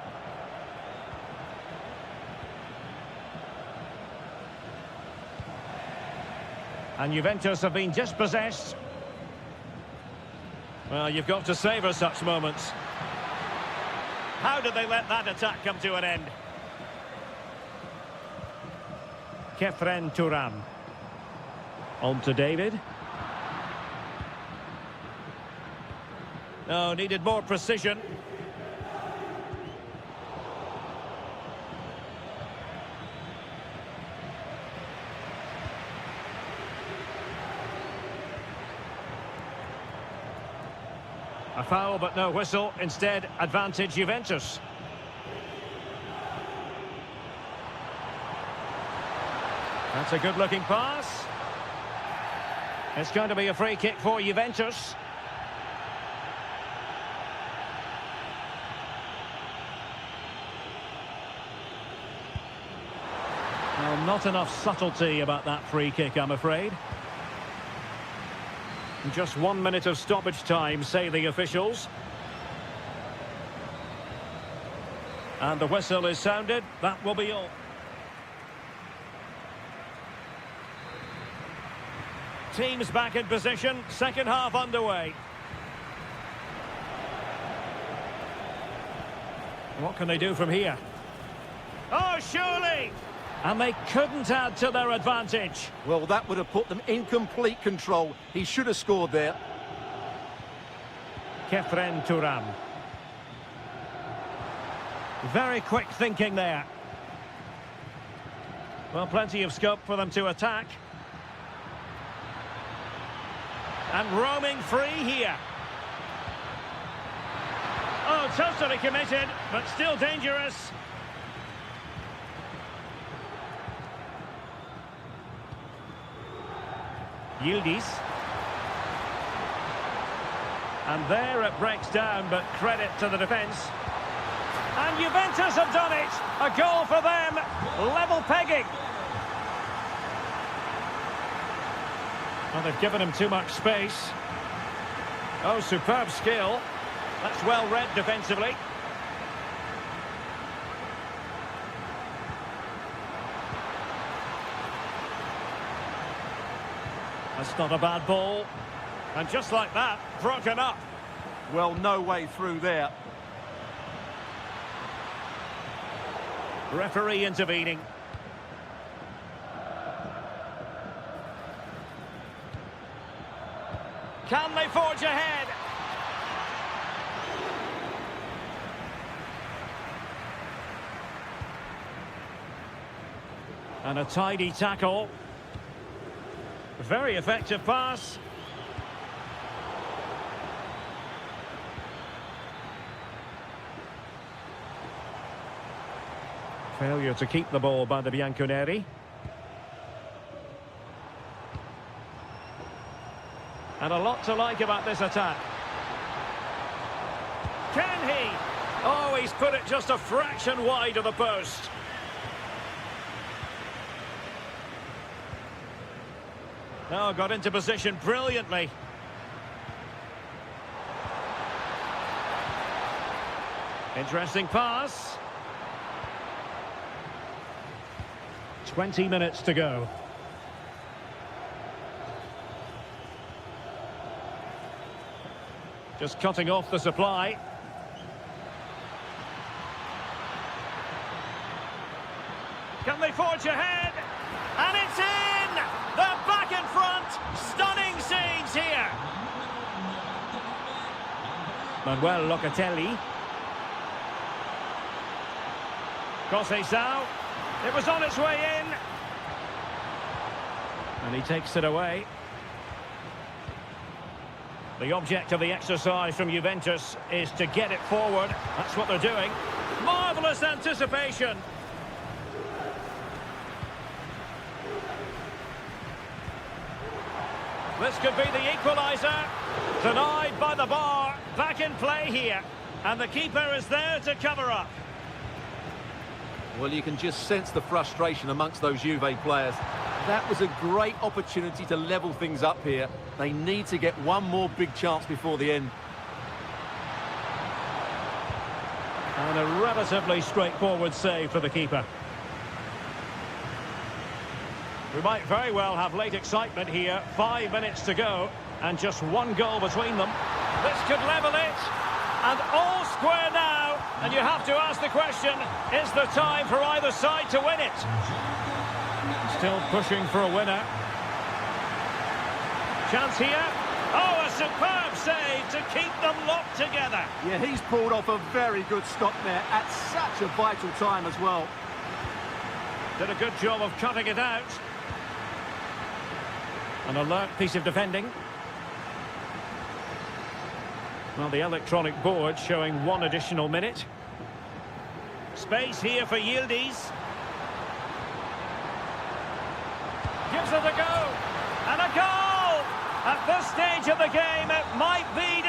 And Juventus have been dispossessed. Well, you've got to savour such moments. How did they let that attack come to an end? Kefren Turan. On to David. No, needed more precision. A foul, but no whistle. Instead, advantage Juventus. That's a good-looking pass. It's going to be a free kick for Juventus. Well, not enough subtlety about that free kick, I'm afraid. Just 1 minute of stoppage time, say the officials. And the whistle is sounded. That will be all. Teams back in position. Second half underway. What can they do from here? Oh, surely! And they couldn't add to their advantage. Well, that would have put them in complete control. He should have scored there. Kefren Turan. Very quick thinking there. Well, plenty of scope for them to attack. And roaming free here. Oh, totally committed, but still dangerous. Yildiz. And there it breaks down, but credit to the defence. And Juventus have done it! A goal for them! Level pegging! Well, they've given him too much space. Oh, superb skill. That's well read defensively. That's not a bad ball. And just like that, broken up. Well, no way through there. Referee intervening. Can they forge ahead? And a tidy tackle. Very effective pass. Failure to keep the ball by the Bianconeri. And a lot to like about this attack. Can he? Oh, he's put it just a fraction wide of the post. Oh, got into position brilliantly. Interesting pass. 20 minutes to go. Just cutting off the supply. Can they forge ahead? And it's in! They're back in front! Stunning scenes here! Manuel Locatelli. Conceição. It was on its way in. And he takes it away. The object of the exercise from Juventus is to get it forward. That's what they're doing. Marvellous anticipation. This could be the equaliser. Denied by the bar. Back in play here. And the keeper is there to cover up. Well, you can just sense the frustration amongst those Juve players. That was a great opportunity to level things up here. They need to get one more big chance before the end. And a relatively straightforward save for the keeper. We might very well have late excitement here. 5 minutes to go and just one goal between them. This could level it. And all square now. And you have to ask the question, is there time for either side to win it? Still pushing for a winner. Chance here. Oh, a superb save to keep them locked together. Yeah, he's pulled off a very good stop there at such a vital time as well. Did a good job of cutting it out. An alert piece of defending. Well, the electronic board showing 1 additional minute. Space here for Yildiz. Gives it a go. And a goal! At this stage of the game, it might be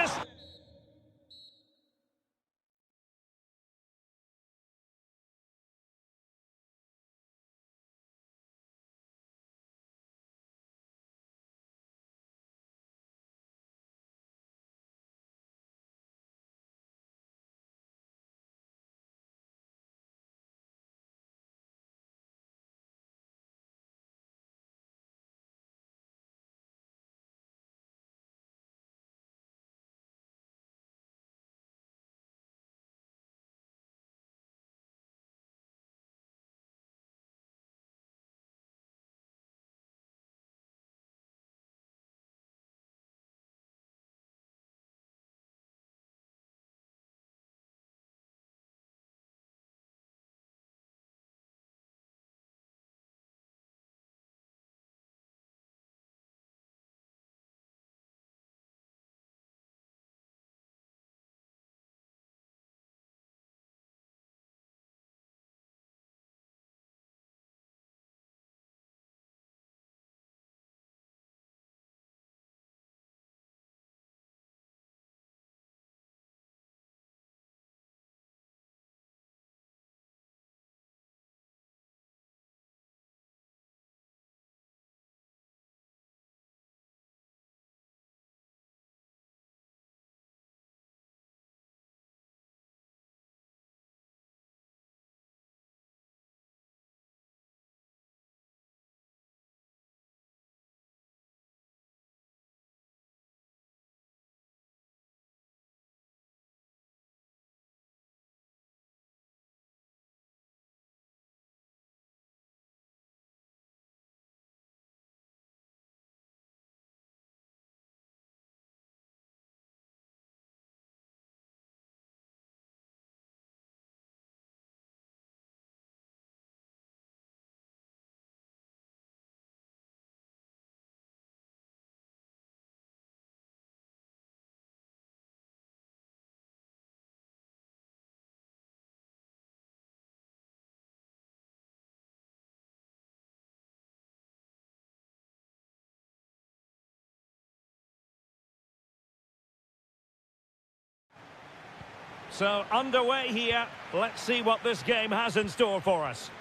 So, underway here. Let's see what this game has in store for us.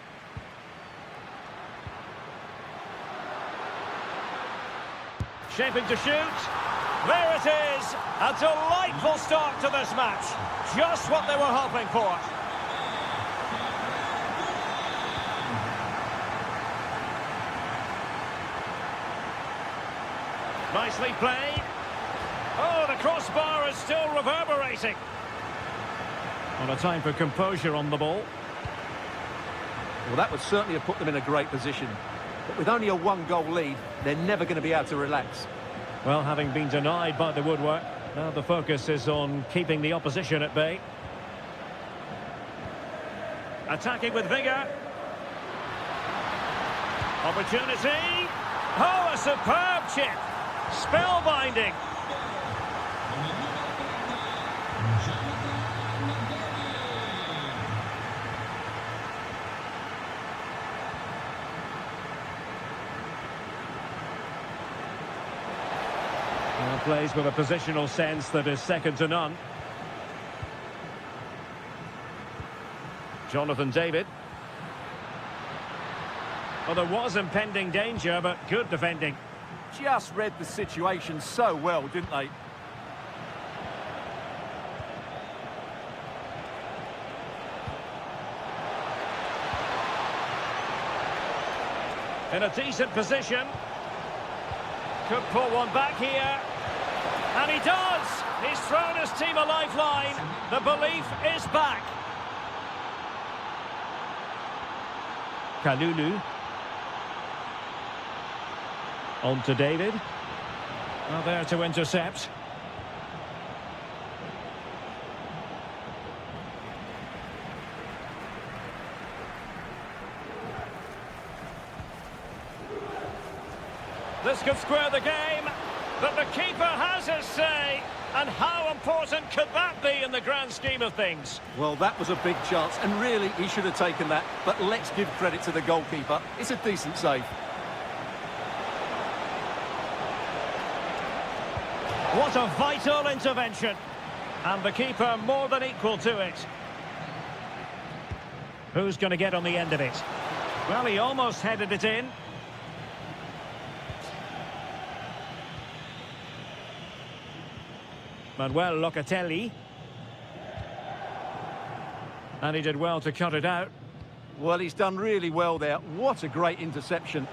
Shaping to shoot. There it is. A delightful start to this match. Just what they were hoping for. Nicely played. Oh, the crossbar is still reverberating. On a time for composure on the ball. Well, that would certainly have put them in a great position. But with only a one-goal lead, they're never going to be able to relax. Well, having been denied by the woodwork, now the focus is on keeping the opposition at bay. Attacking with vigour. Opportunity. Oh, a superb chip. Spellbinding. Well, plays with a positional sense that is second to none. Jonathan David. Well, there was impending danger, but good defending. Just read the situation so well, didn't they? In a decent position. Could pull one back here. And he does! He's thrown his team a lifeline. The belief is back. Kalulu. On to David. Well, there to intercept. This could square the game, but the keeper has his say. And how important could that be in the grand scheme of things? Well, that was a big chance, and really, he should have taken that. But let's give credit to the goalkeeper. It's a decent save. What a vital intervention. And the keeper more than equal to it. Who's going to get on the end of it? Well, he almost headed it in. Manuel Locatelli. And he did well to cut it out. Well, he's done really well there. What a great interception.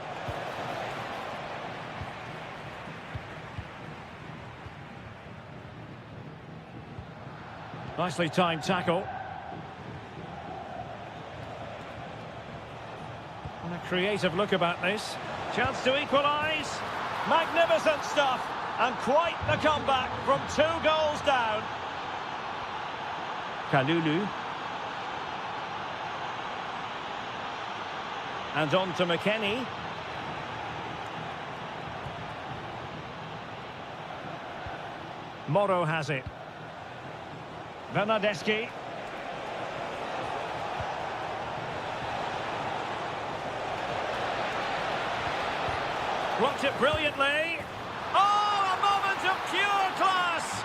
Nicely timed tackle. And a creative look about this. Chance to equalise. Magnificent stuff. And quite the comeback from 2 goals down. Kalulu. And on to McKennie. Morrow has it. Bernardeschi. Blocked it brilliantly. Oh, a moment of pure class!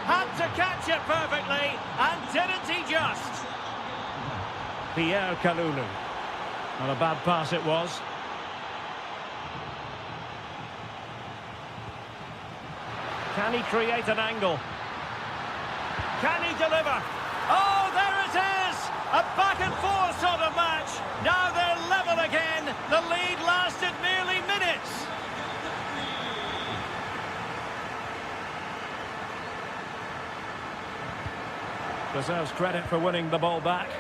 Had to catch it perfectly, and didn't he just? Pierre Kalulu. Not a bad pass it was. Can he create an angle? Can he deliver? Oh, there it is! A back and forth sort of match. Now they're level again. The lead lasted merely minutes. Deserves credit for winning the ball back.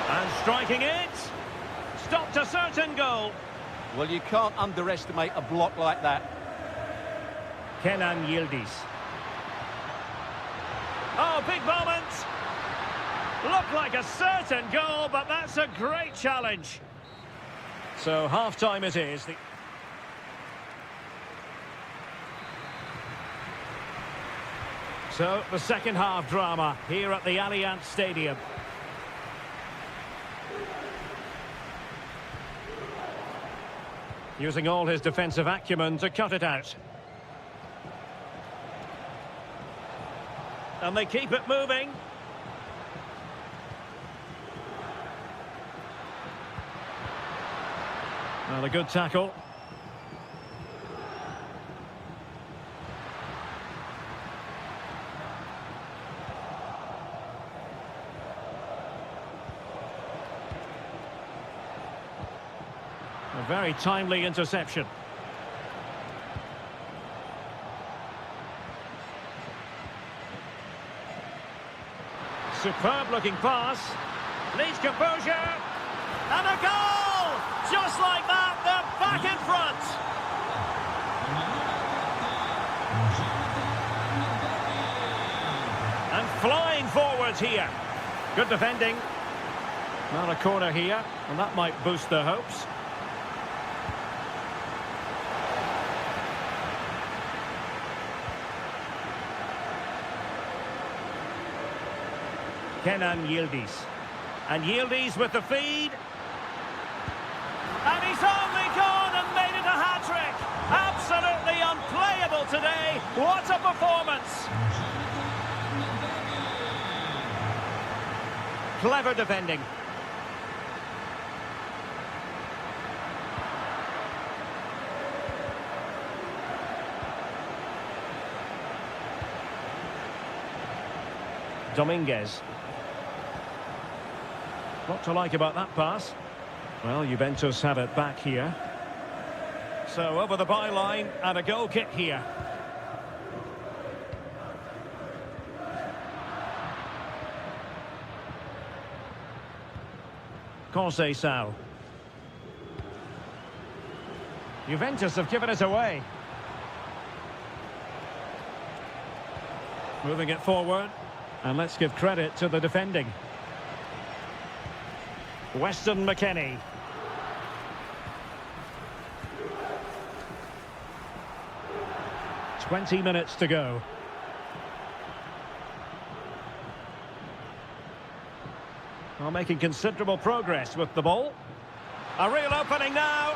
And striking it. Stopped a certain goal. Well, you can't underestimate a block like that. Kenan Yildiz. Oh, big moment. Looked like a certain goal, but that's a great challenge. So half-time it is. So the second half drama here at the Allianz Stadium. Using all his defensive acumen to cut it out. And they keep it moving. Well, a good tackle. A very timely interception. Superb looking pass. Needs composure. And a goal! Just like that, they're back in front. And flying forwards here. Good defending. Not a corner here, and that might boost their hopes. Kenan Yildiz. And Yildiz with the feed. And he's only gone and made it a hat-trick. Absolutely unplayable today. What a performance. Clever defending. Dominguez. What to like about that pass? Well, Juventus have it back here. So over the byline and a goal kick here. Conceição. Juventus have given it away. Moving it forward. And let's give credit to the defending. Weston McKennie. "20 minutes to go. Well, making considerable progress with the ball. A real opening now.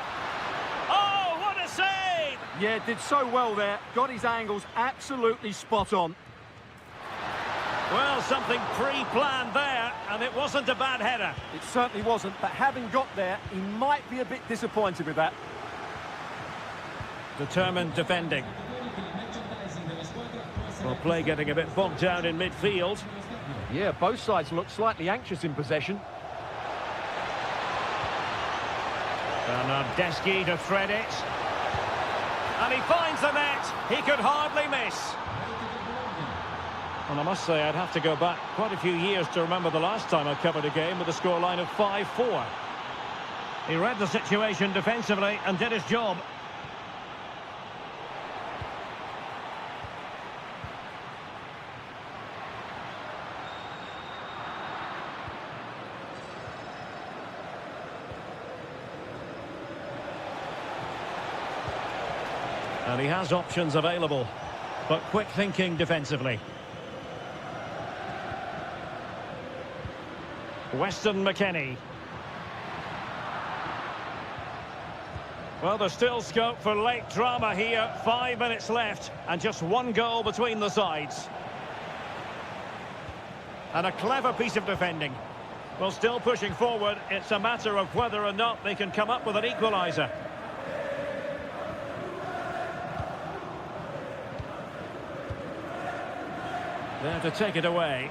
Oh, what a save! Yeah, did so well there. Got his angles absolutely spot on. Well, something pre-planned there, and it wasn't a bad header. It certainly wasn't, but having got there, he might be a bit disappointed with that. Determined defending. Well, play getting a bit bogged down in midfield. Yeah, both sides look slightly anxious in possession. Bernardeschi to thread it. And he finds the net. He could hardly miss. And I must say, I'd have to go back quite a few years to remember the last time I covered a game with a scoreline of 5-4. He read the situation defensively and did his job. And he has options available, but quick thinking defensively. Weston McKennie. Well, there's still scope for late drama here. 5 minutes left and just one goal between the sides. And a clever piece of defending. Well, still pushing forward. It's a matter of whether or not they can come up with an equaliser. There to take it away.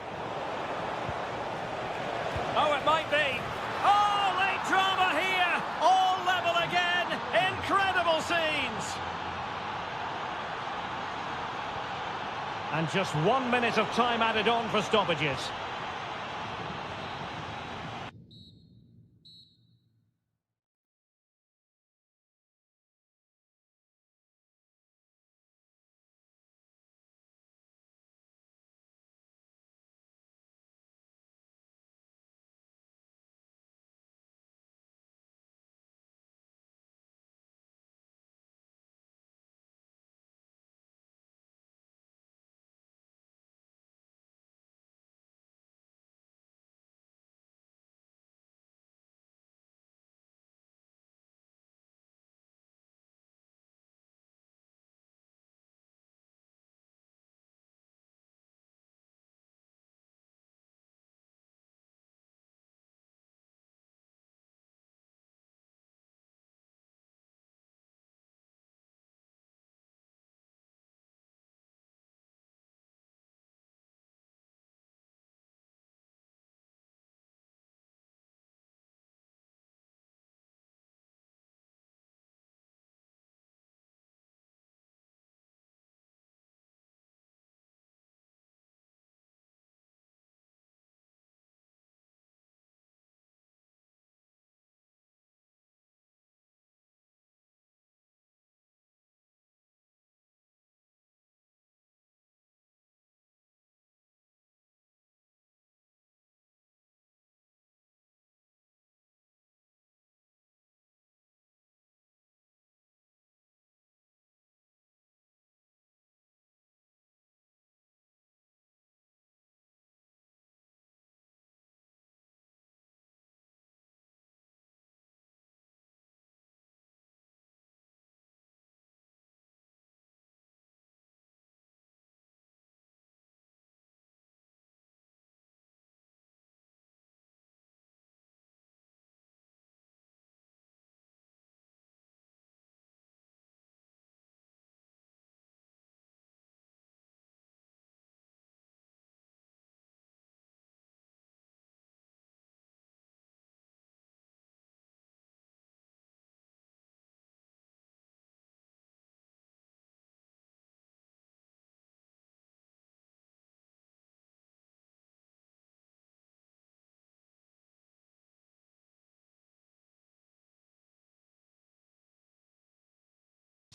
Oh, it might be. Oh, late drama here. All level again. Incredible scenes. And just 1 minute of time added on for stoppages.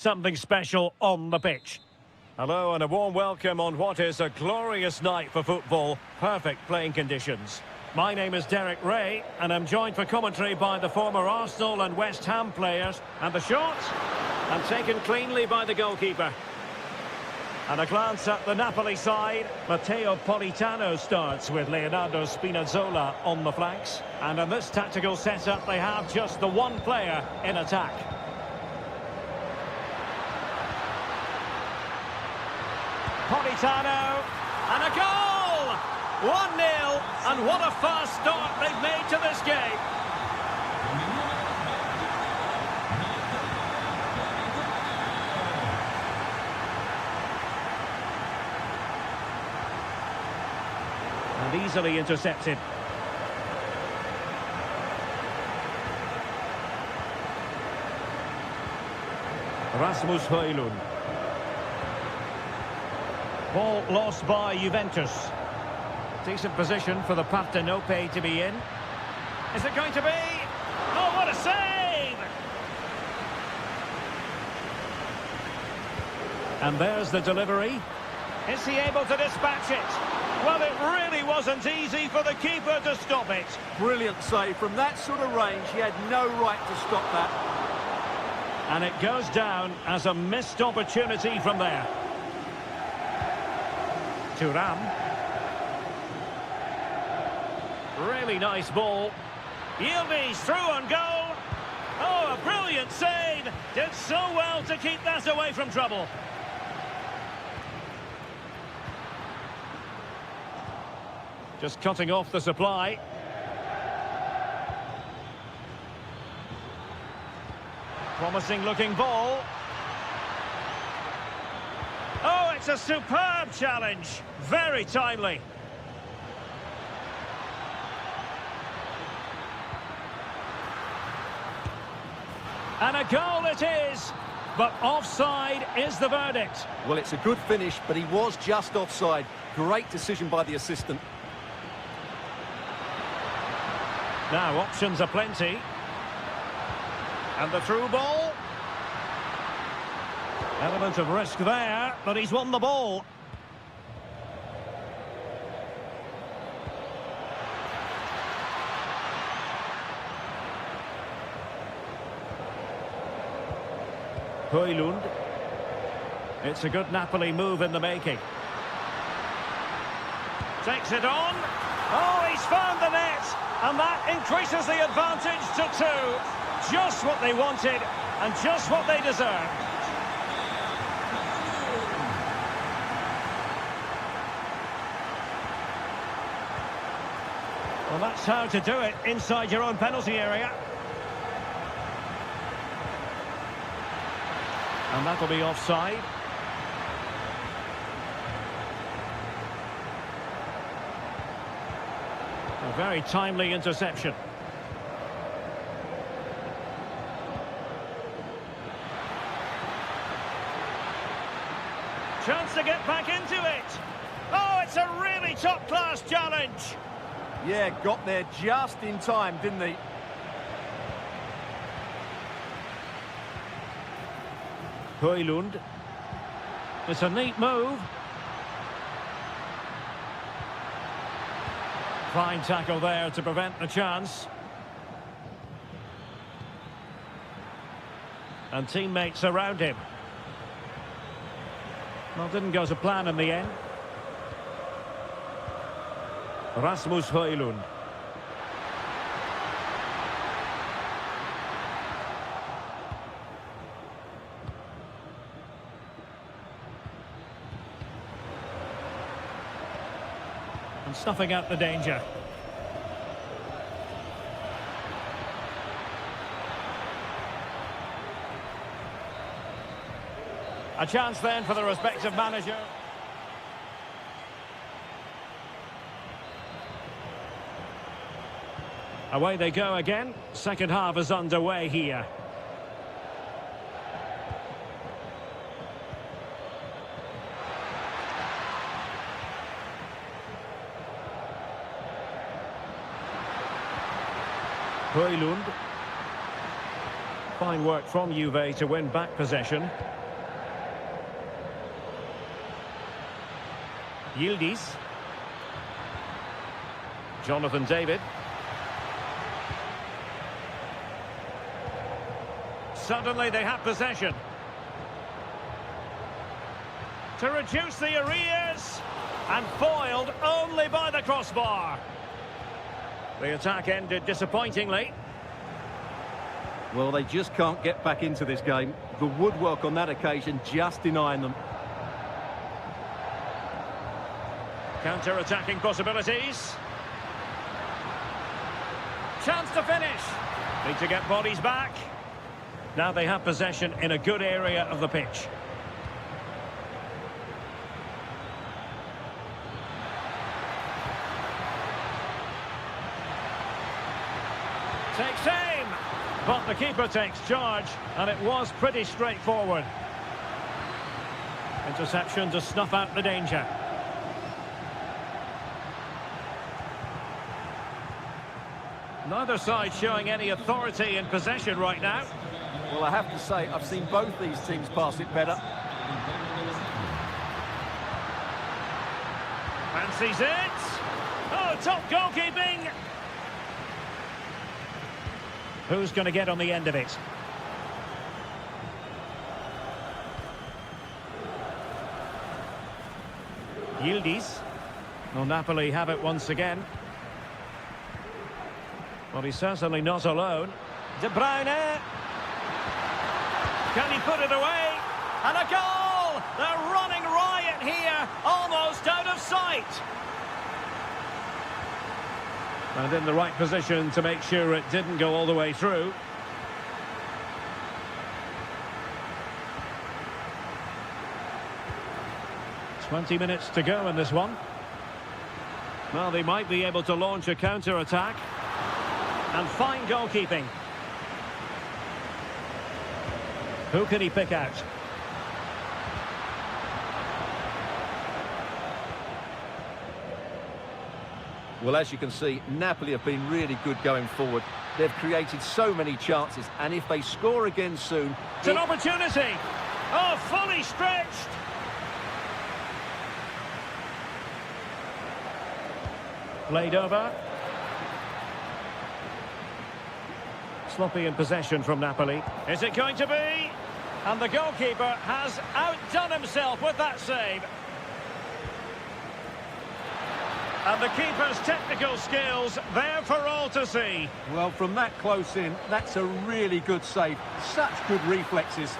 something special on the pitch. Hello and a warm welcome on what is a glorious night for football. Perfect playing conditions. My name is Derek Ray, and I'm joined for commentary by the former Arsenal and West Ham players. And the shot, and taken cleanly by the goalkeeper. And a glance at the Napoli side. Matteo Politano starts with Leonardo Spinazzola on the flanks. And in this tactical setup, they have just the one player in attack. Politano, and a goal! 1-0, and what a fast start they've made to this game. And easily intercepted. Rasmus Højlund. Ball lost by Juventus. Decent position for the Partenope to be in. Is it going to be? Oh, what a save! And there's the delivery. Is he able to dispatch it? Well, it really wasn't easy for the keeper to stop it. Brilliant save. From that sort of range, he had no right to stop that. And it goes down as a missed opportunity from there. Thuram. Really nice ball. Yildiz through on goal. Oh, a brilliant save. Did so well to keep that away from trouble. Just cutting off the supply. Promising looking ball. Oh, it's a superb challenge. Very timely. And a goal it is. But offside is the verdict. Well, it's a good finish, but he was just offside. Great decision by the assistant. Now, options are plenty. And the through ball. Element of risk there, but he's won the ball. Højlund. It's a good Napoli move in the making. Takes it on. Oh, he's found the net. And that increases the advantage to 2. Just what they wanted and just what they deserved. Well, that's how to do it inside your own penalty area. And that'll be offside. A very timely interception. Chance to get back into it. Oh, it's a really top-class challenge. Yeah, got there just in time, didn't he? Højlund. It's a neat move. Fine tackle there to prevent the chance. And teammates around him. Well, didn't go to plan in the end. Rasmus Højlund. And snuffing out the danger. A chance then for the respective manager. Away they go again. Second half is underway here. Højlund. Fine work from Juve to win back possession. Yildiz. Jonathan David. Suddenly they have possession. To reduce the arrears. And foiled only by the crossbar. The attack ended disappointingly. Well, they just can't get back into this game. The woodwork on that occasion just denying them. Counter-attacking possibilities. Chance to finish. Need to get bodies back. Now they have possession in a good area of the pitch. Takes aim, but the keeper takes charge, and it was pretty straightforward. Interception to snuff out the danger. Neither side showing any authority in possession right now. Well, I have to say, I've seen both these teams pass it better. Fancies it. Oh, top goalkeeping. Who's going to get on the end of it? Yildiz. Will Napoli have it once again? Well, he's certainly not alone. De Bruyne. Can he put it away? And a goal! They're running riot here, almost out of sight. And in the right position to make sure it didn't go all the way through. "20 minutes to go in this one. Well, they might be able to launch a counter-attack. And fine goalkeeping. Who can he pick out? Well, as you can see, Napoli have been really good going forward. They've created so many chances, and if they score again soon... It's an opportunity! Oh, fully stretched! Played over. Sloppy in possession from Napoli. Is it going to be? And the goalkeeper has outdone himself with that save. And the keeper's technical skills there for all to see. Well, from that close in, that's a really good save. Such good reflexes.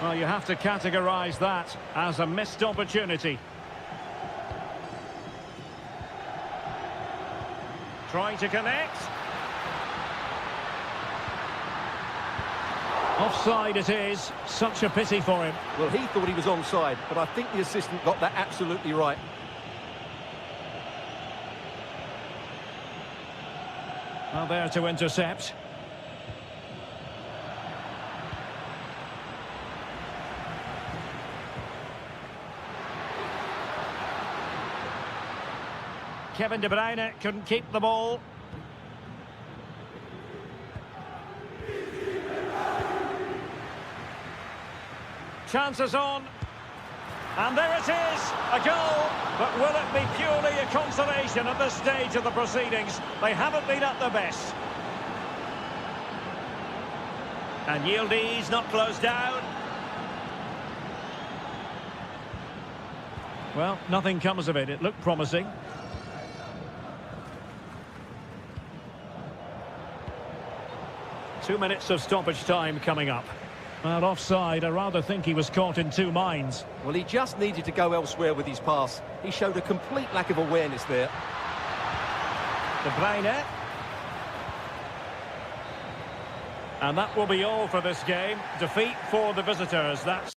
Well, you have to categorise that as a missed opportunity. Trying to connect. Offside it is. Such a pity for him. Well, he thought he was onside, but I think the assistant got that absolutely right. Well, there to intercept. Kevin De Bruyne couldn't keep the ball. Chances on. And there it is, a goal. But will it be purely a consolation at this stage of the proceedings? They haven't been at their best. And Yildiz not closed down. Well, nothing comes of it. It looked promising. Two minutes of stoppage time coming up. Well, offside, I rather think he was caught in two minds. Well, he just needed to go elsewhere with his pass. He showed a complete lack of awareness there. De Bruyne. And that will be all for this game. Defeat for the visitors. That's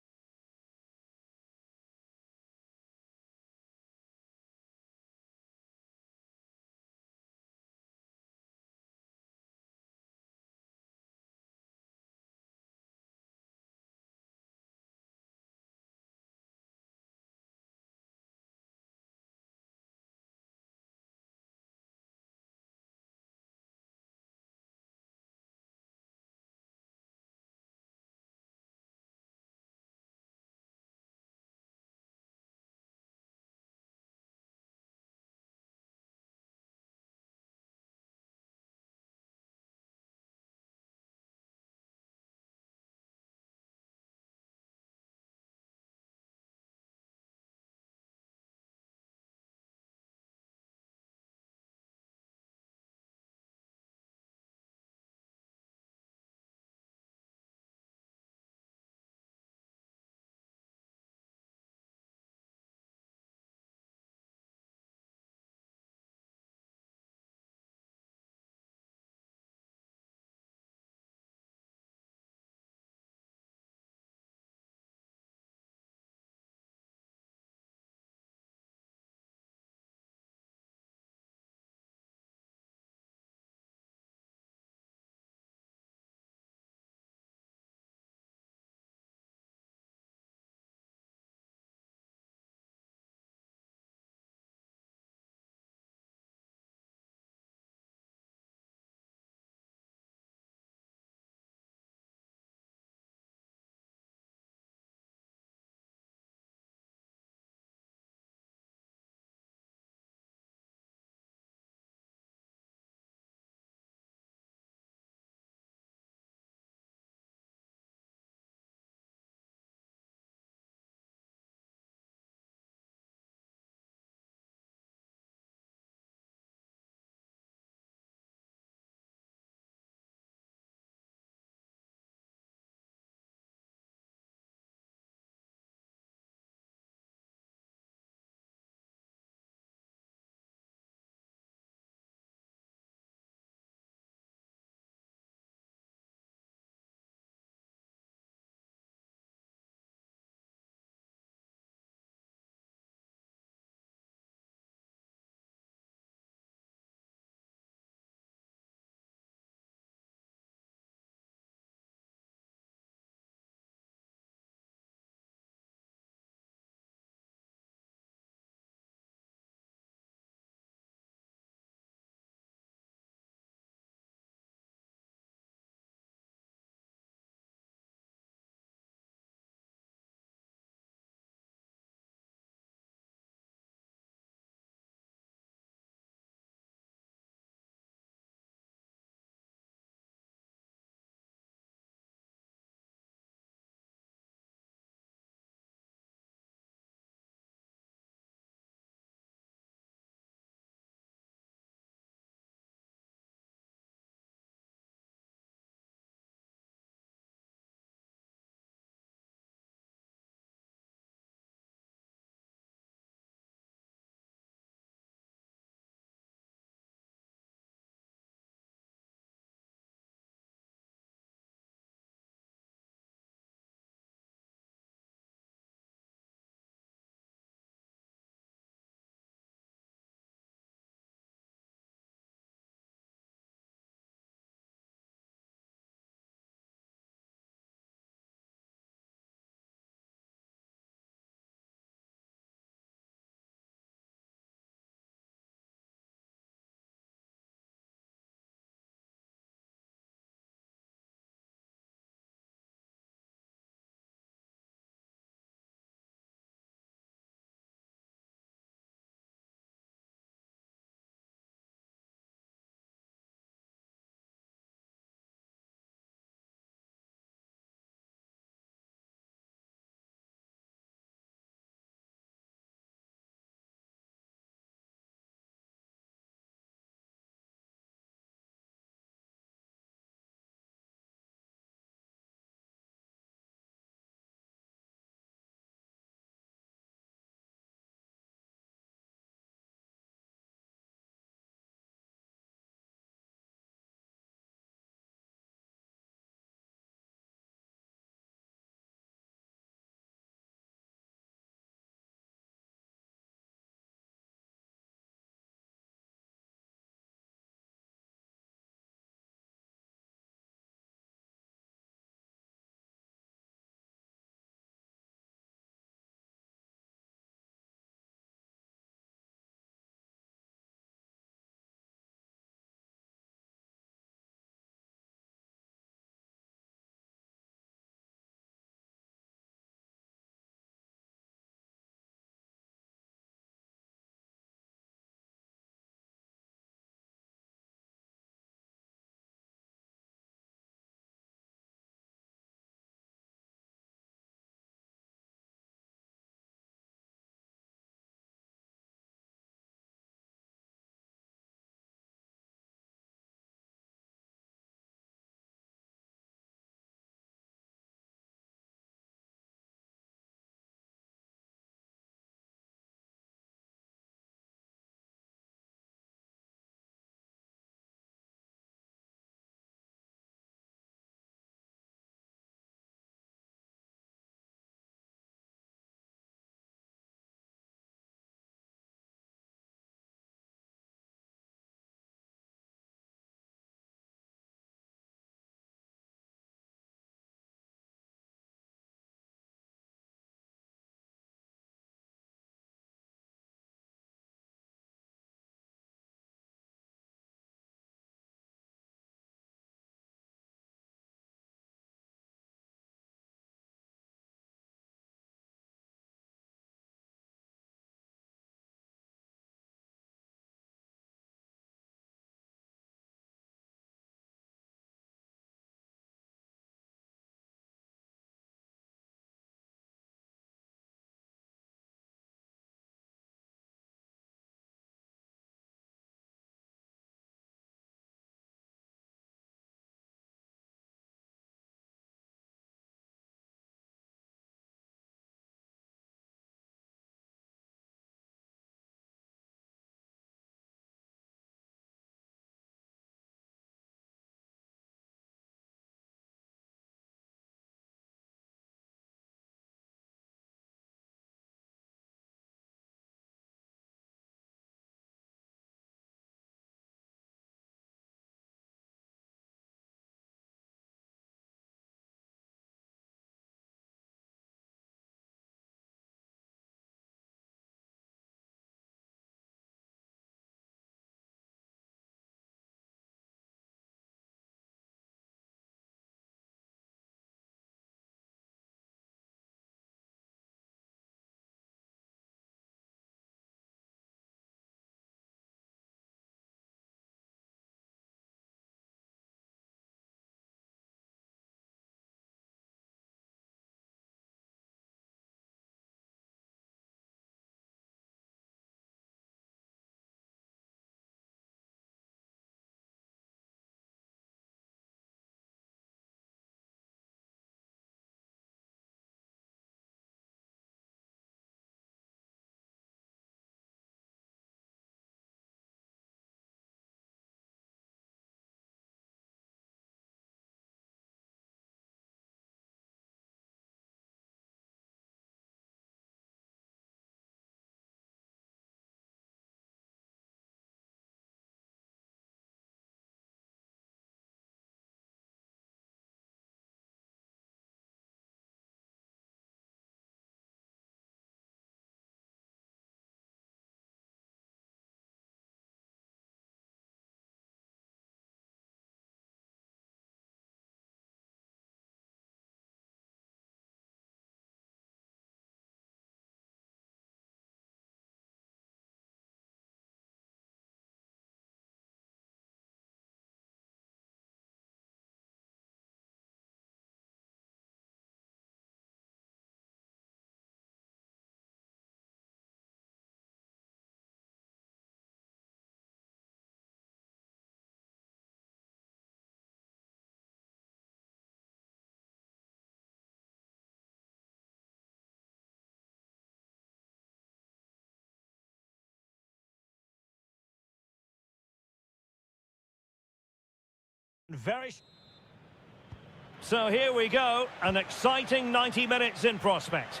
So here we go, an exciting 90 minutes in prospect.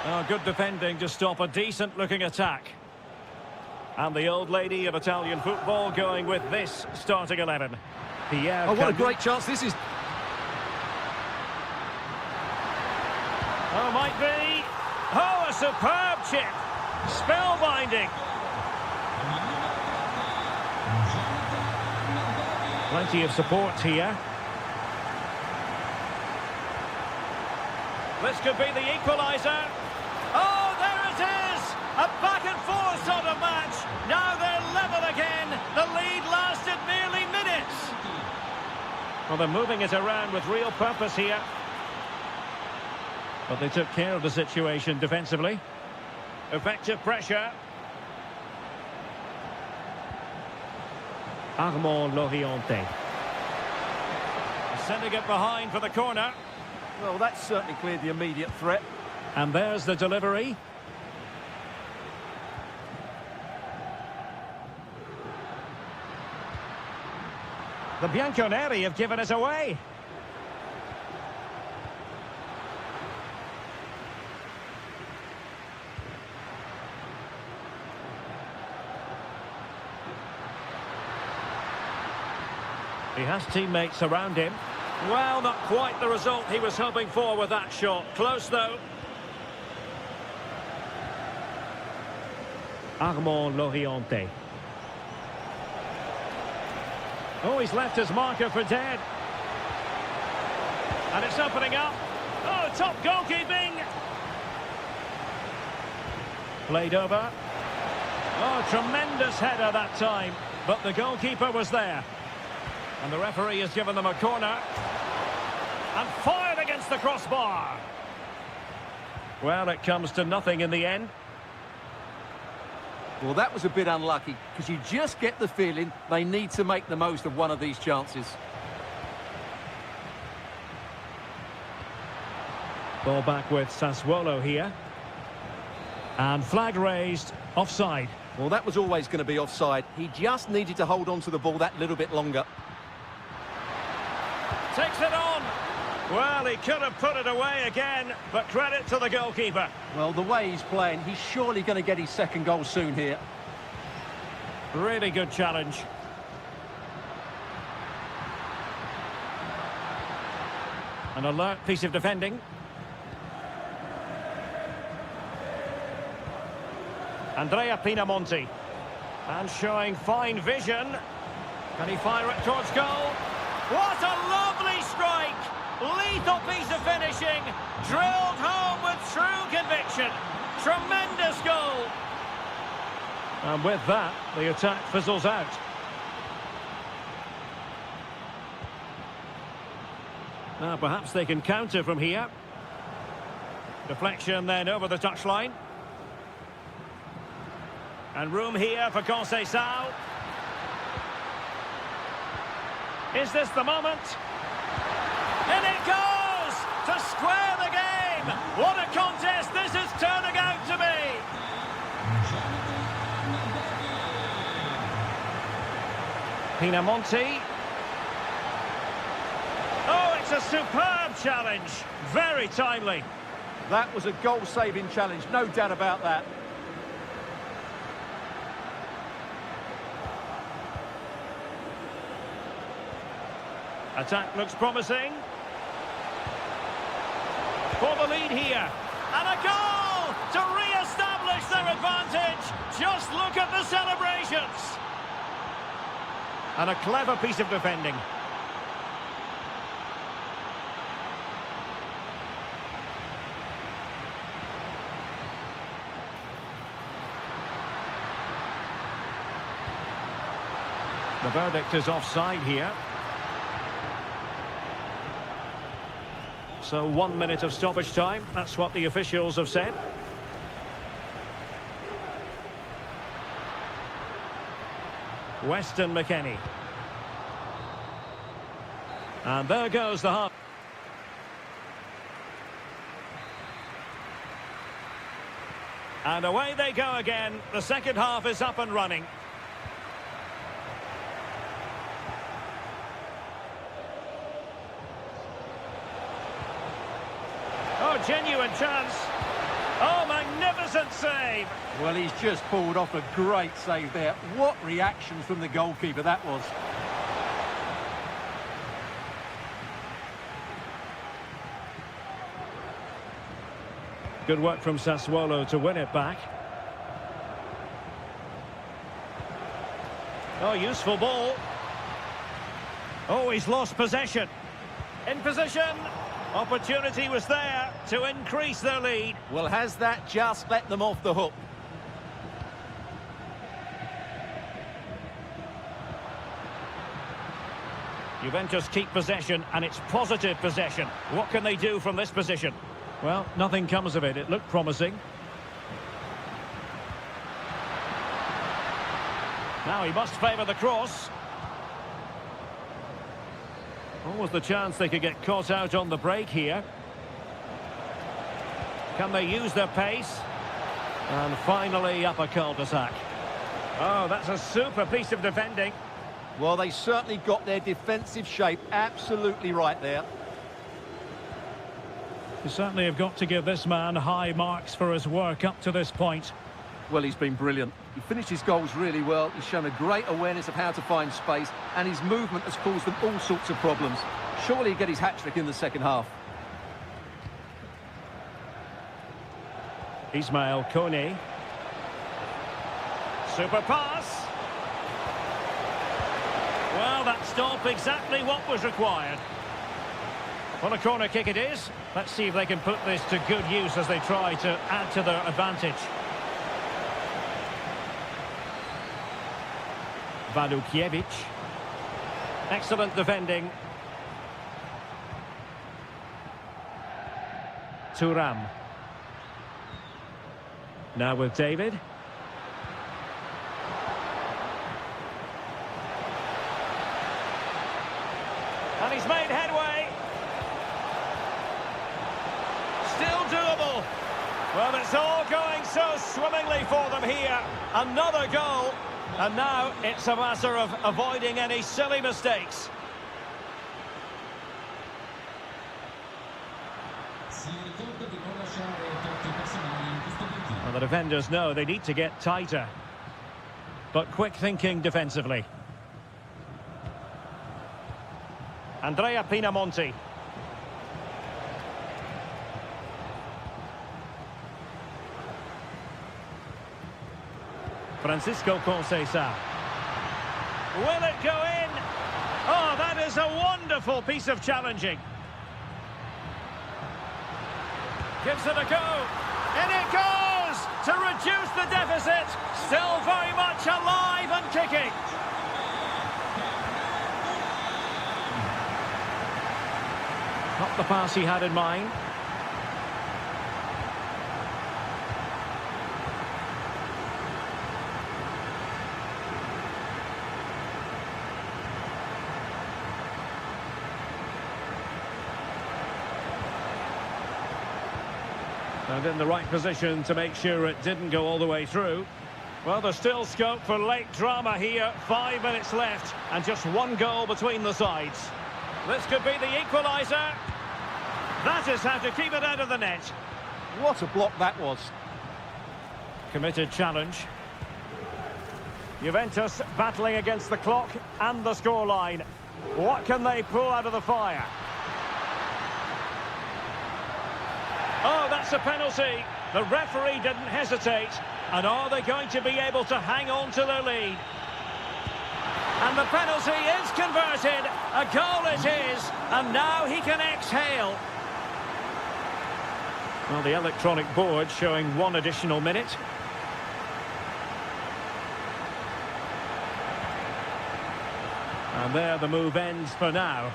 Oh, good defending to stop a decent-looking attack. And the old lady of Italian football going with this starting 11. Pierre. Oh, what a great chance this is. Oh, might be. Oh, a superb chip. Spellbinding. Plenty of support here. This could be the equaliser. Oh, there it is! A back and forth sort of match. Now they're level again. The lead lasted merely minutes. Well, they're moving it around with real purpose here. But they took care of the situation defensively. Effective pressure. Armand Loriente. Sending it behind for the corner. Well, that's certainly cleared the immediate threat. And there's the delivery. The Bianconeri have given us away. He has teammates around him. Well, not quite the result he was hoping for with that shot. Close, though. Armand Loriente. Oh, he's left his marker for dead. And it's opening up. Oh, top goalkeeping. Played over. Oh, tremendous header that time. But the goalkeeper was there. And the referee has given them a corner. And fired against the crossbar. Well, it comes to nothing in the end. Well, that was a bit unlucky, because you just get the feeling they need to make the most of one of these chances. Ball back with Sassuolo here. And flag raised, offside. Well, that was always going to be offside. He just needed to hold on to the ball that little bit longer. Takes it on. Well, he could have put it away again, but credit to the goalkeeper. Well, the way he's playing, he's surely going to get his second goal soon here. Really good challenge. An alert piece of defending. Andrea Pinamonti. And showing fine vision. Can he fire it towards goal? What a lovely strike! Lethal piece of finishing, drilled home with true conviction. Tremendous goal. And with that, the attack fizzles out. Now perhaps they can counter from here. Deflection then over the touchline. And room here for Conceição. Is this the moment? In it goes! To square the game! What a contest this is turning out to be! Pinamonti. Oh, it's a superb challenge. Very timely. That was a goal-saving challenge, no doubt about that. Attack looks promising. For the lead here. And a goal to re-establish their advantage. Just look at the celebrations. And a clever piece of defending. The verdict is offside here. So 1 minute of stoppage time. That's what the officials have said. Weston McKennie. And there goes the half. And away they go again. The second half is up and running. Oh, genuine chance. Oh, magnificent save. Well, he's just pulled off a great save there. What reaction from the goalkeeper that was. Good work from Sassuolo to win it back. Oh, useful ball. Oh, he's lost possession. In position. Opportunity was there to increase their lead. Well, has that just let them off the hook? Juventus keep possession, and it's positive possession. What can they do from this position? Well, nothing comes of it. It looked promising. Now he must favour the cross. Always the chance they could get caught out on the break here. Can they use their pace? And finally up a cul-de-sac. Oh, that's a super piece of defending. Well, they certainly got their defensive shape absolutely right there. You certainly have got to give this man high marks for his work up to this point. Well, he's been brilliant. He finished his goals really well. He's shown a great awareness of how to find space, and his movement has caused them all sorts of problems. Surely he'll get his hat-trick in the second half. Ismail Kone. Super pass. Well, that stopped exactly what was required. Well, a corner kick it is. Let's see if they can put this to good use as they try to add to their advantage. Walukiewicz. Excellent defending. Thuram. Now with David. And he's made headway. Still doable. Well, it's all going so swimmingly for them here. Another goal. And now it's a matter of avoiding any silly mistakes. Well, the defenders know they need to get tighter. But quick thinking defensively. Andrea Pinamonti. Francisco Conceição. Will it go in? Oh, that is a wonderful piece of challenging. Gives it a go. In it goes to reduce the deficit. Still very much alive and kicking. Not the pass he had in mind. And in the right position to make sure it didn't go all the way through. Well, there's still scope for late drama here. 5 minutes left and just one goal between the sides. This could be the equaliser. That is how to keep it out of the net. What a block that was. Committed challenge. Juventus battling against the clock and the scoreline. What can they pull out of the fire? Oh, that's a penalty. The referee didn't hesitate. And are they going to be able to hang on to their lead? And the penalty is converted. A goal it is. And now he can exhale. Well, the electronic board showing 1 additional minute. And there the move ends for now.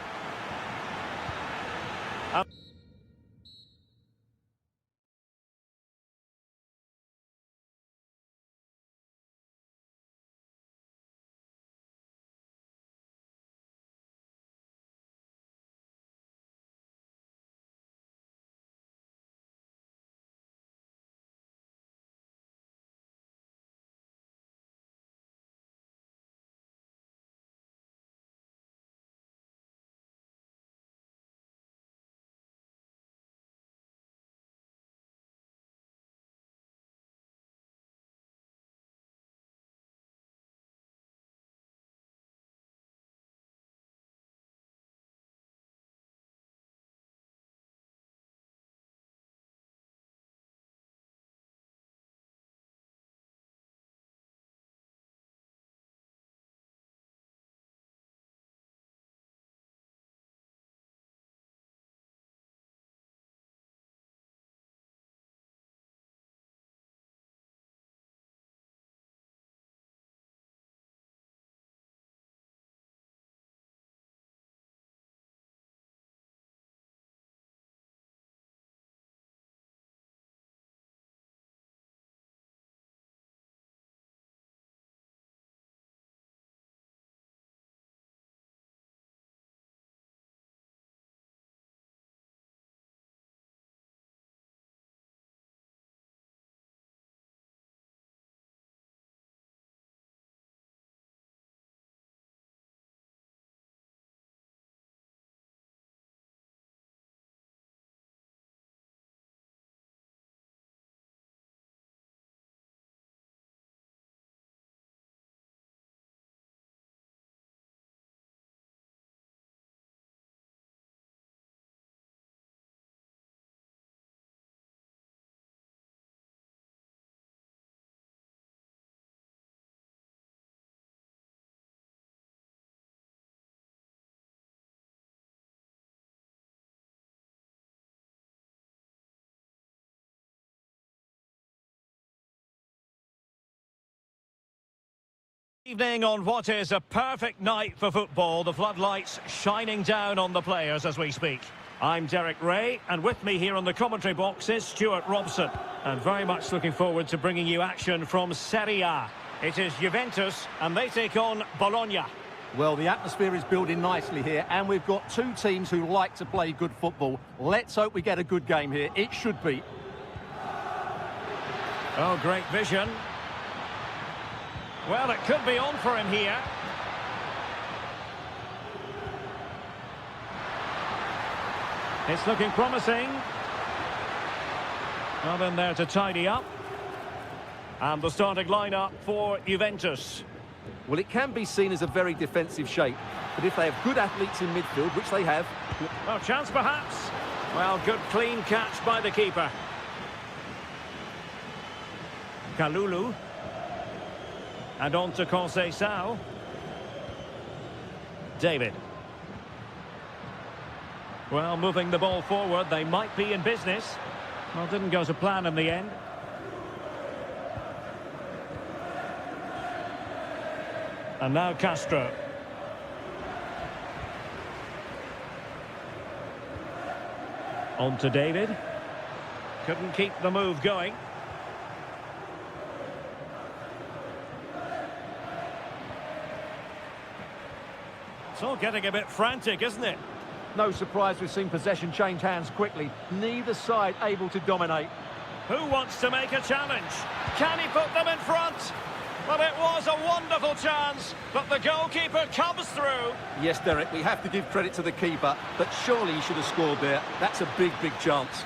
Evening on what is a perfect night for football, the floodlights shining down on the players as we speak. I'm Derek Ray, and with me here on the commentary box is Stuart Robson. And very much looking forward to bringing you action from Serie A. It is Juventus, and they take on Bologna. Well, the atmosphere is building nicely here, and we've got two teams who like to play good football. Let's hope we get a good game here. It should be. Oh, great vision. Well, it could be on for him here. It's looking promising. Well, in there to tidy up. And the starting lineup for Juventus. Well, it can be seen as a very defensive shape, but if they have good athletes in midfield, which they have... Well, chance perhaps. Well, good clean catch by the keeper. Kalulu. And on to Conceição. David. Well, moving the ball forward, they might be in business. Well, didn't go to plan in the end. And now Castro. On to David. Couldn't keep the move going. It's all getting a bit frantic, isn't it? No surprise we've seen possession change hands quickly. Neither side able to dominate. Who wants to make a challenge? Can he put them in front? Well, it was a wonderful chance, but the goalkeeper comes through. Yes, Derek, we have to give credit to the keeper, but surely he should have scored there. That's a big, big chance.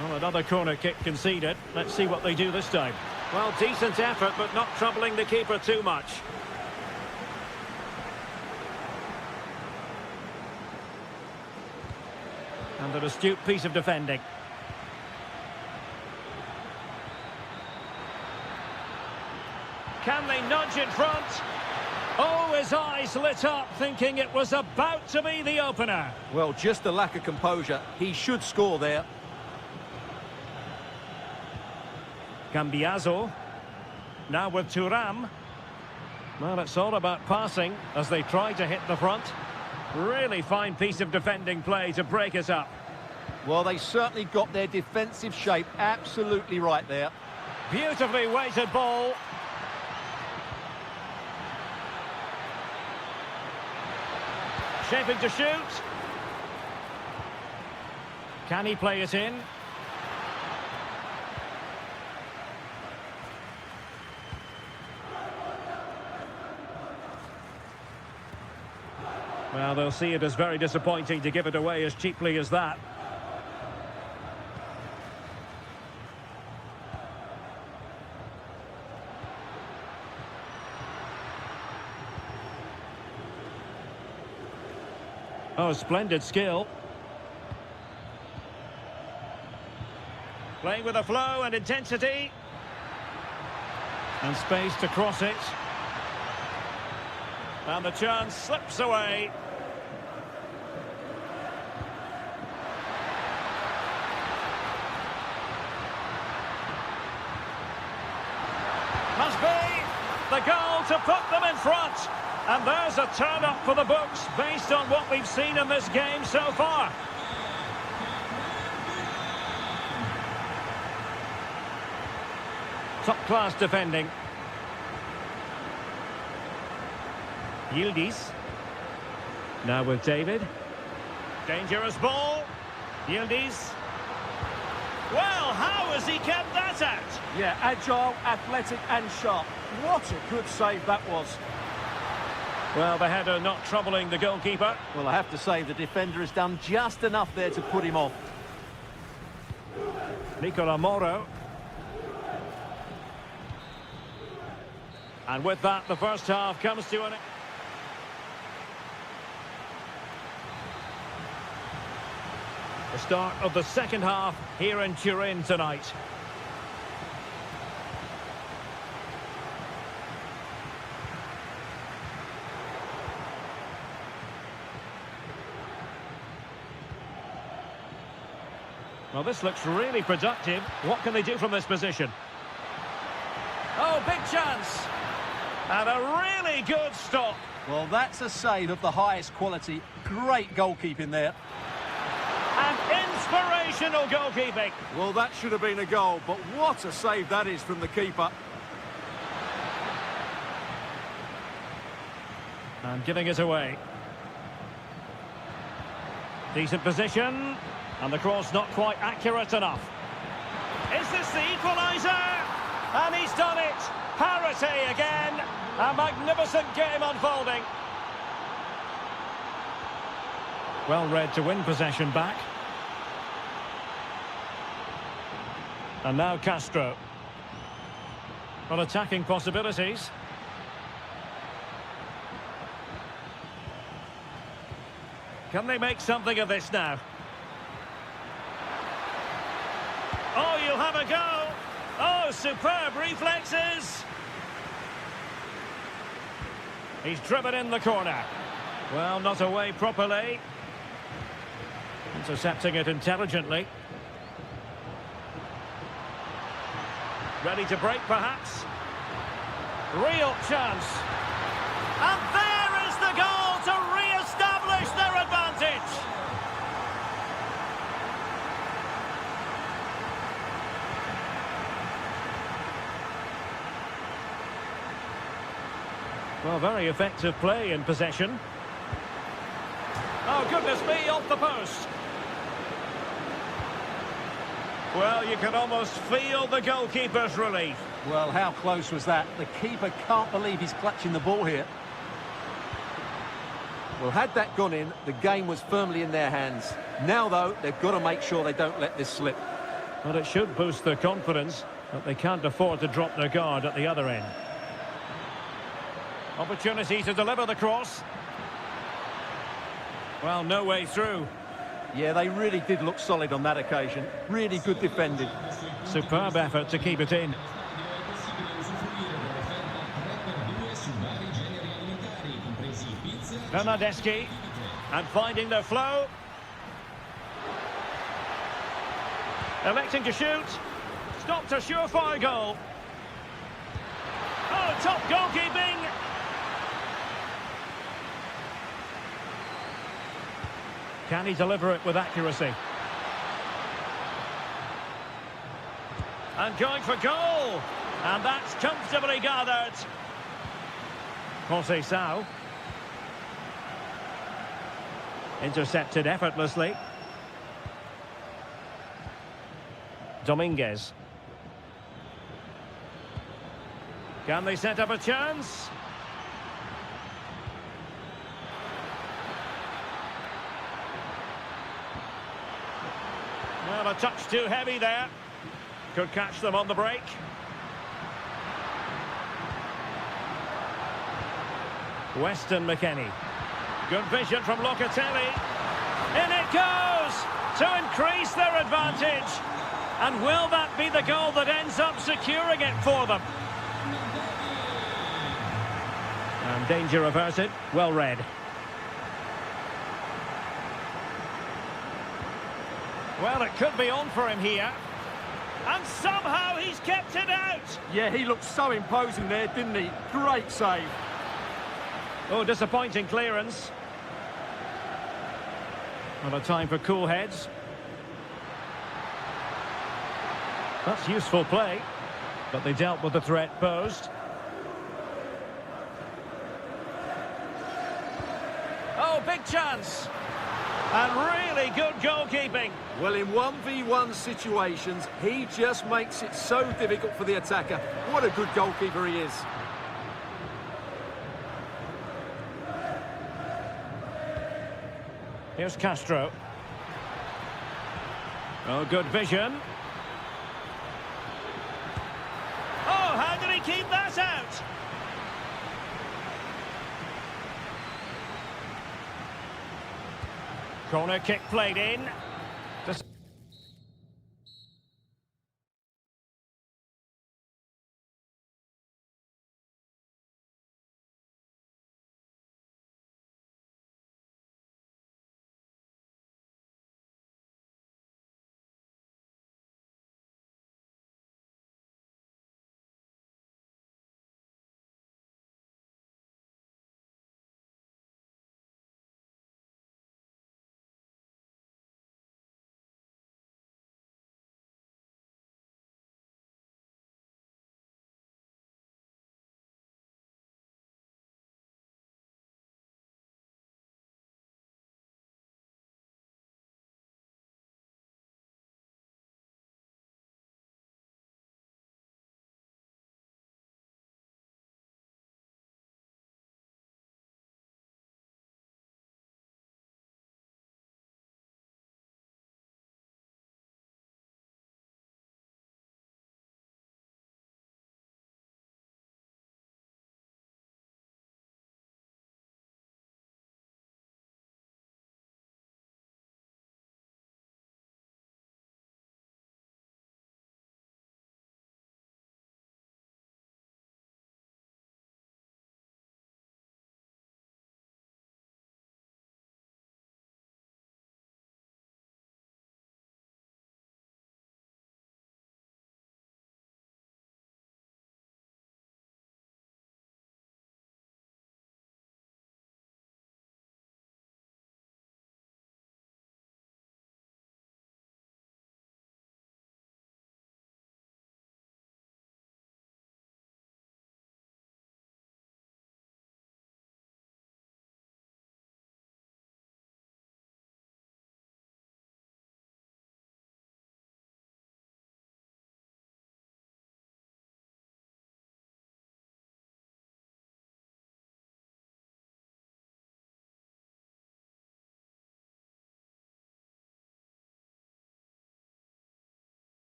Well, another corner kick conceded. Let's see what they do this time. Well, decent effort, but not troubling the keeper too much. And an astute piece of defending. Can they nudge in front? Oh, his eyes lit up, thinking it was about to be the opener. Well, just a lack of composure. He should score there. Cambiaso. Now with Thuram. Well, it's all about passing as they try to hit the front. Really fine piece of defending play to break us up. Well, they certainly got their defensive shape absolutely right there. Beautifully weighted ball. Shaping to shoot. Can he play it in? Well, they'll see it as very disappointing to give it away as cheaply as that. Oh, splendid skill. Playing with a flow and intensity. And space to cross it. And the chance slips away. Must be the goal to put them in front. And there's a turn-up for the books based on what we've seen in this game so far. Top-class defending. Yildiz. Now with David. Dangerous ball. Yildiz. Well, how has he kept that out? Yeah, agile, athletic and sharp. What a good save that was. Well, the header not troubling the goalkeeper. Well, I have to say the defender has done just enough there to put him off. Nicola Moro. And with that, the first half comes to an end. The start of the second half here in Turin tonight. Well, this looks really productive. What can they do from this position? Oh, big chance. And a really good stop. Well, that's a save of the highest quality. Great goalkeeping there. And inspirational goalkeeping. Well, that should have been a goal, but what a save that is from the keeper. And giving it away. Decent position. And the cross not quite accurate enough. Is this the equaliser? And he's done it. Parity again. A magnificent game unfolding. Well read to win possession back. And now Castro. Well, attacking possibilities. Can they make something of this now? Oh, you'll have a go. Oh, superb reflexes. He's driven in the corner. Well, not away properly. Intercepting it intelligently. Ready to break, perhaps. Real chance. And there is the goal to re-establish their advantage. Well, very effective play in possession. Oh, goodness me, off the post. Well, you can almost feel the goalkeeper's relief. Well, how close was that? The keeper can't believe he's clutching the ball here. Well, had that gone in, the game was firmly in their hands. Now, though, they've got to make sure they don't let this slip. Well, it should boost their confidence, but they can't afford to drop their guard at the other end. Opportunity to deliver the cross. Well, no way through. Yeah, they really did look solid on that occasion. Really good defending. Superb effort to keep it in. Bernardeschi, and finding their flow. Electing to shoot. Stopped a surefire goal. Oh, top goalkeeping. Can he deliver it with accuracy? And going for goal. And that's comfortably gathered. Jose Sao. Intercepted effortlessly. Dominguez. Can they set up a chance? Well, a touch too heavy there. Could catch them on the break. Weston McKennie. Good vision from Locatelli. In it goes to increase their advantage. And will that be the goal that ends up securing it for them? And danger averted. Well read. Well, it could be on for him here. And somehow he's kept it out. Yeah, he looked so imposing there, didn't he? Great save. Oh, disappointing clearance. Well, a time for cool heads. That's useful play, but they dealt with the threat posed. Oh, big chance. And really good goalkeeping. Well, in 1v1 situations, he just makes it so difficult for the attacker. What a good goalkeeper he is. Here's Castro. Oh, good vision. Oh, how did he keep that out? Corner kick played in.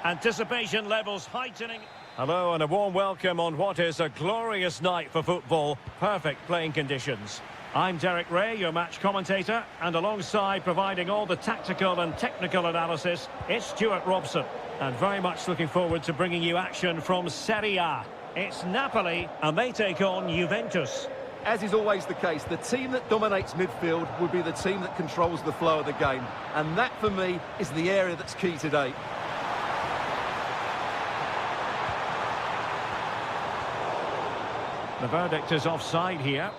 Anticipation levels heightening. Hello and a warm welcome on what is a glorious night for football. Perfect playing conditions. I'm Derek Ray, your match commentator, and alongside providing all the tactical and technical analysis, it's Stuart Robson. And very much looking forward to bringing you action from Serie A. It's Napoli, and they take on Juventus. As is always the case, the team that dominates midfield will be the team that controls the flow of the game. And that, for me, is the area that's key today. The verdict is offside here.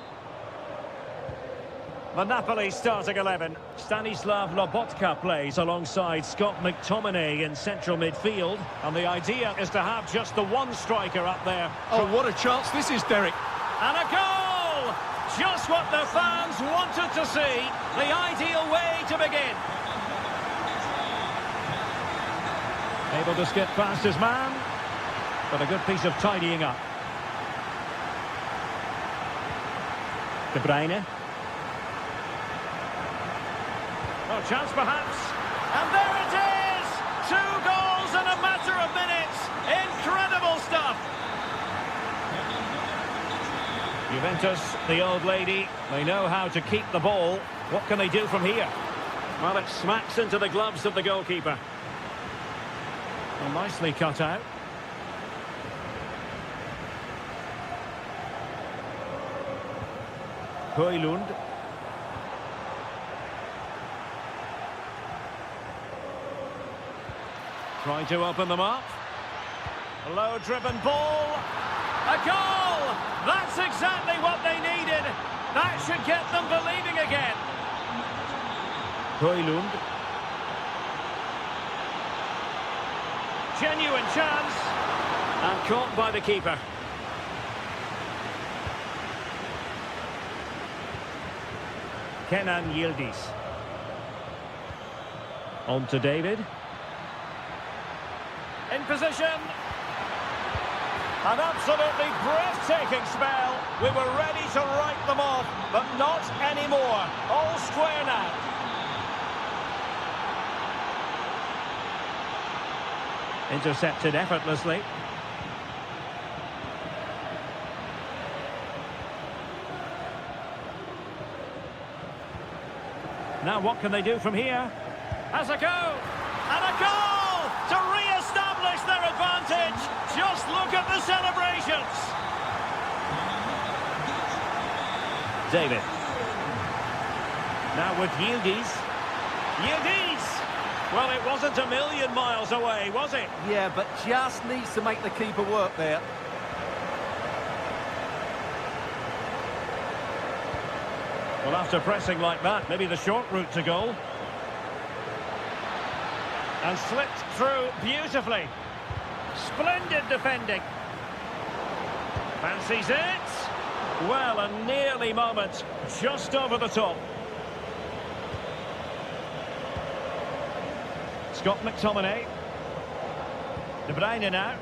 The Napoli starting 11. Stanislav Lobotka plays alongside Scott McTominay in central midfield. And the idea is to have just the one striker up there. Oh, what a chance this is, Derek. And a goal! Just what the fans wanted to see. The ideal way to begin. Able to skip past his man. But a good piece of tidying up. De Bruyne. Oh, chance perhaps. And there it is! 2 goals in a matter of minutes. Incredible stuff. Juventus, the old lady, they know how to keep the ball. What can they do from here? Well, it smacks into the gloves of the goalkeeper. Well, nicely cut out. Højlund. Trying to open them up. A low-driven ball. A goal! That's exactly what they needed. That should get them believing again. Højlund. Genuine chance. And caught by the keeper. Kenan Yildiz. On to David. In position. An absolutely breathtaking spell. We were ready to write them off, but not anymore. All square now. Intercepted effortlessly. Now what can they do from here? Has a go! And a goal! To re-establish their advantage! Just look at the celebrations! David. Now with Yildiz. Yildiz! Well, it wasn't a million miles away, was it? Yeah, but just needs to make the keeper work there. Well, after pressing like that, maybe the short route to goal. And slipped through beautifully. Splendid defending. Fancies it. Well, a nearly moment. Just over the top. Scott McTominay. De Bruyne now.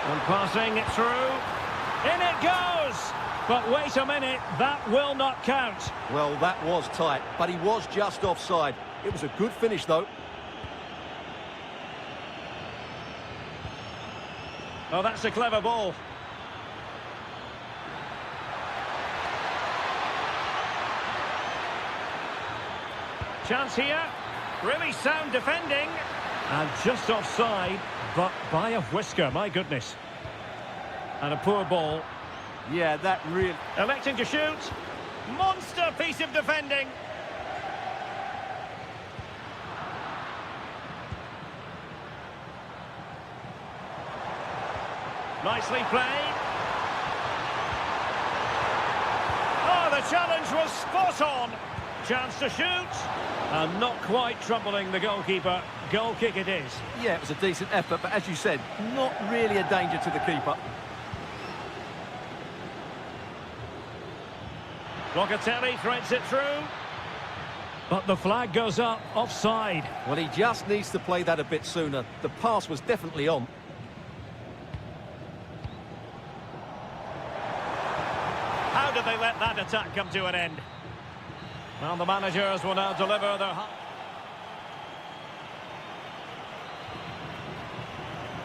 And passing it through. In it goes! But wait a minute, that will not count. Well, that was tight, but he was just offside. It was a good finish, though. Oh, that's a clever ball. Chance here. Really sound defending. And just offside, but by a whisker, my goodness. And a poor ball. Yeah, that really... Electing to shoot. Monster piece of defending. Nicely played. Oh, the challenge was spot on. Chance to shoot. And not quite troubling the goalkeeper. Goal kick it is. Yeah, it was a decent effort, but as you said, not really a danger to the keeper. Locatelli threads it through. But the flag goes up, offside. Well, he just needs to play that a bit sooner. The pass was definitely on. How did they let that attack come to an end? Well, the managers will now deliver their...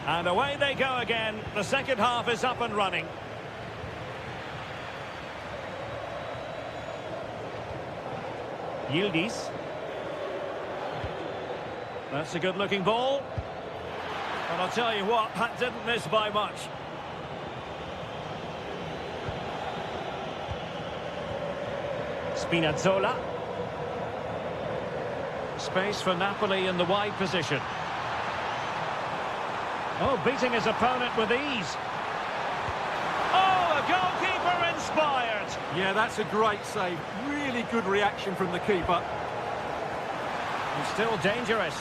And away they go again. The second half is up and running. Yildiz. That's a good-looking ball. And I'll tell you what, that didn't miss by much. Spinazzola. Space for Napoli in the wide position. Oh, beating his opponent with ease. Oh, a goalkeeper inspired. Yeah, that's a great save. Really good reaction from the keeper. And still dangerous.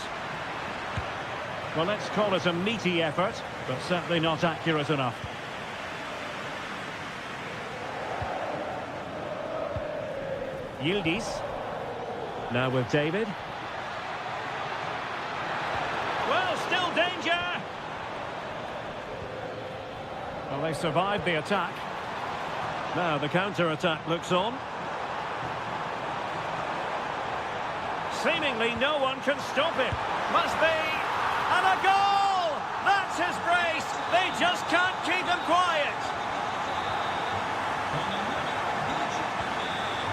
Well, let's call it a meaty effort, but certainly not accurate enough. Yildiz. Now with David. Well, still danger. Well, they survived the attack. Now the counter-attack looks on. Seemingly no one can stop him. Must be. And a goal! That's his brace. They just can't keep him quiet.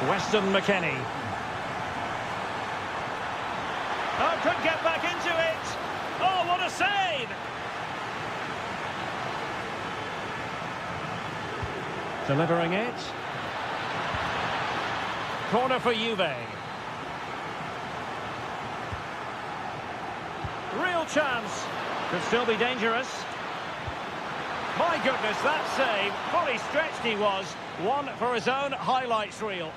Weston McKennie. Oh, could get back into it. Oh, what a save! Delivering it. Corner for Juve. Real chance. Could still be dangerous. My goodness, that save. Fully stretched he was. One for his own highlights reel.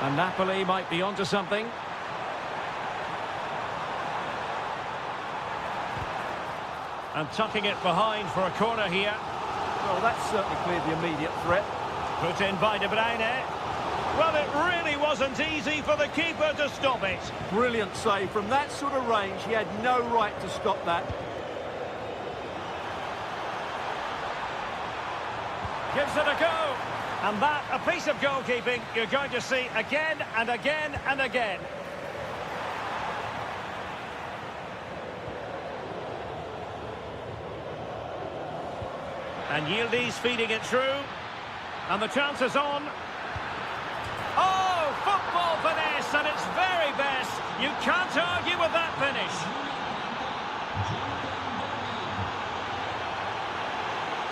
And Napoli might be onto something. And tucking it behind for a corner here. Well, that's certainly cleared the immediate threat. Put in by De Bruyne. Well, it really wasn't easy for the keeper to stop it. Brilliant save. From that sort of range, he had no right to stop that. Gives it a go. And that, a piece of goalkeeping you're going to see again and again and again. And Yildiz feeding it through. And the chance is on. Oh, football finesse at its very best. You can't argue with that finish.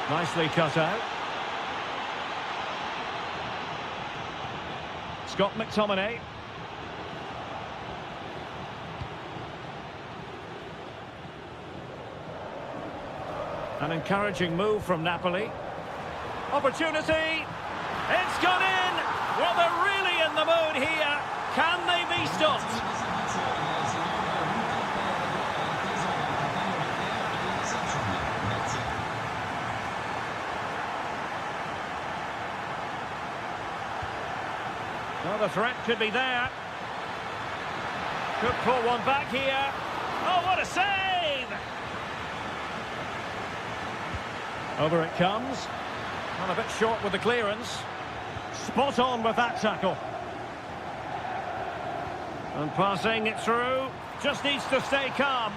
Nicely cut out. Scott McTominay. An encouraging move from Napoli. Opportunity. It's gone in. Well, they're really in the mood here. Can they be stopped? Well, the threat could be there. Could pull one back here. Oh, what a save! Over it comes. And a bit short with the clearance. Spot on with that tackle. And passing it through. Just needs to stay calm.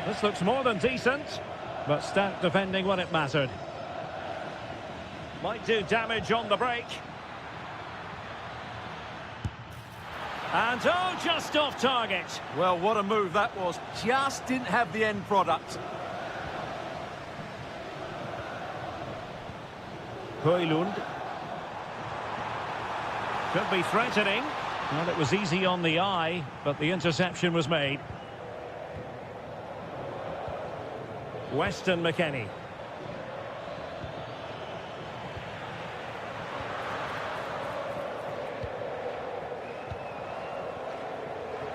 This looks more than decent. But stout defending when it mattered. Might do damage on the break. And oh, just off target. Well, what a move that was. Just didn't have the end product. Højlund. Could be threatening. Well, it was easy on the eye, but the interception was made. Weston McKennie.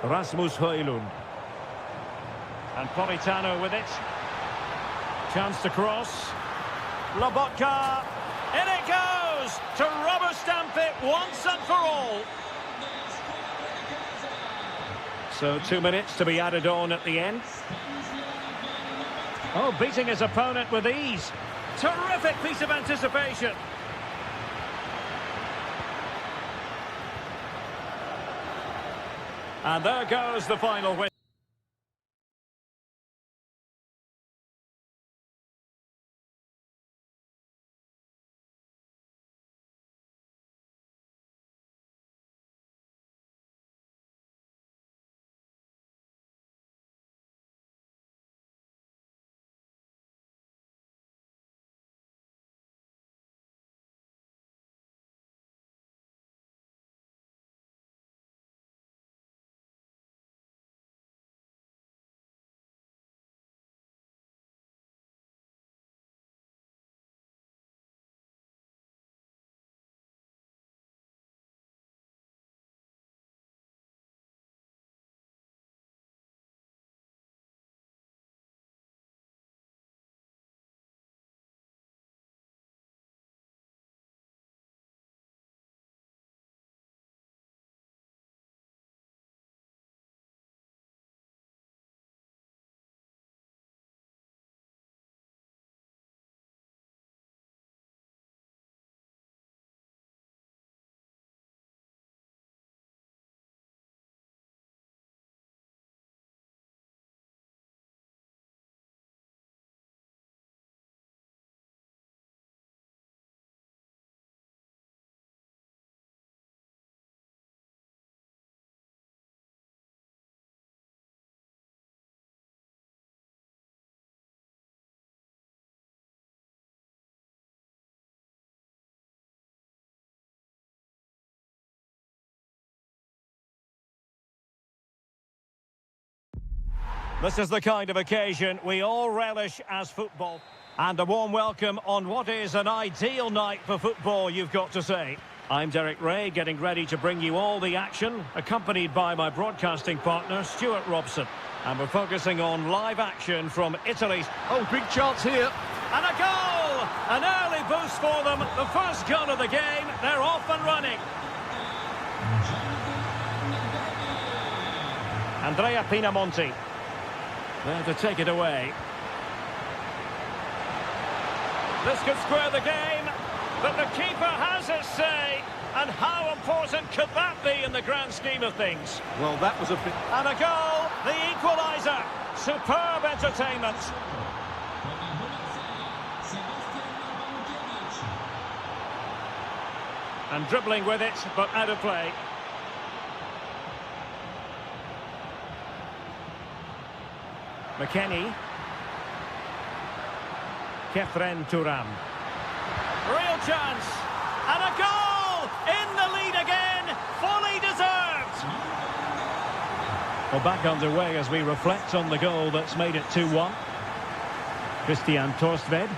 Rasmus Højlund. And Politano with it. Chance to cross. Lobotka. In it goes! To rubber stamp it once and for all. So 2 minutes to be added on at the end. Oh, beating his opponent with ease. Terrific piece of anticipation. And there goes the final whistle. This is the kind of occasion we all relish as football. And a warm welcome on what is an ideal night for football, you've got to say. I'm Derek Ray, getting ready to bring you all the action, accompanied by my broadcasting partner, Stuart Robson. And we're focusing on live action from Italy. Oh, big chance here. And a goal! An early boost for them. The first goal of the game. They're off and running. Andrea Pinamonti. There to take it away. This could square the game, but the keeper has his say. And how important could that be in the grand scheme of things? Well, that was a bit... And a goal, the equaliser. Superb entertainment. And dribbling with it, but out of play. McKennie. Kefren Turam. Real chance. And a goal! In the lead again. Fully deserved. Well, back underway as we reflect on the goal that's made it 2-1. Christian Torstved.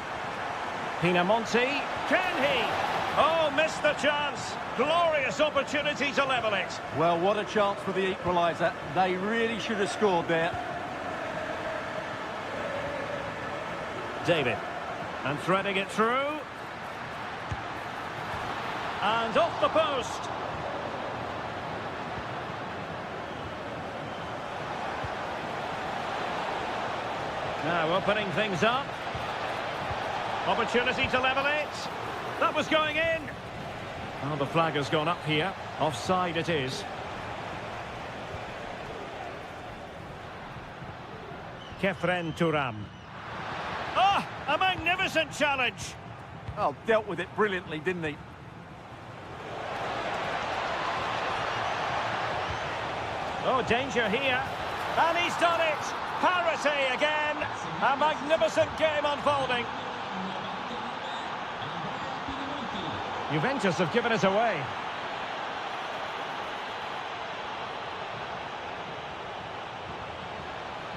Pinamonti. Can he? Oh, missed the chance. Glorious opportunity to level it. Well, what a chance for the equaliser. They really should have scored there. David. And threading it through. And off the post. Now opening things up. Opportunity to level it. That was going in. Oh, the flag has gone up here. Offside it is. Kefren Turam. Ah, a magnificent challenge. Oh, dealt with it brilliantly, didn't he? Oh, danger here. And he's done it. Parity again. A magnificent game unfolding. Juventus have given it away.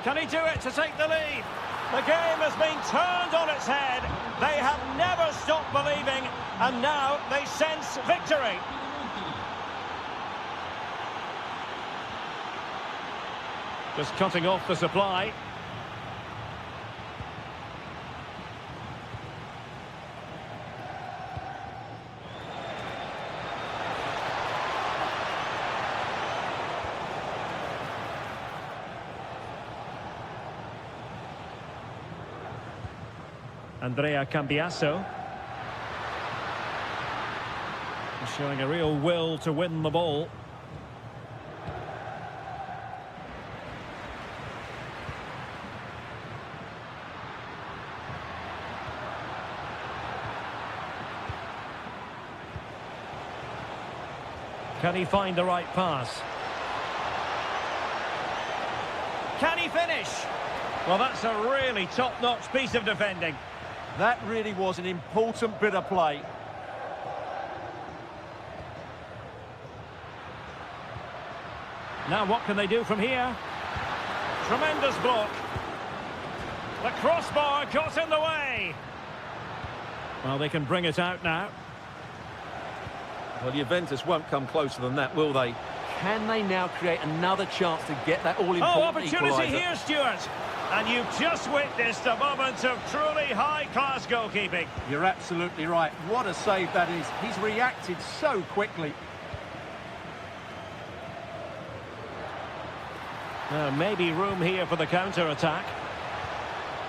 Can he do it to take the lead? The game has been turned on its head. They have never stopped believing, and now they sense victory. Just cutting off the supply. Andrea Cambiasso. Showing a real will to win the ball. Can he find the right pass? Can he finish? Well, that's a really top-notch piece of defending. That really was an important bit of play. Now what can they do from here? Tremendous block. The crossbar got in the way. Well, they can bring it out now. Well, Juventus won't come closer than that, will they? Can they now create another chance to get that all-important opportunity equaliser? here, Stuart. And you've just witnessed a moment of truly high-class goalkeeping. You're absolutely right. What a save that is. He's reacted so quickly. Maybe room here for the counter-attack.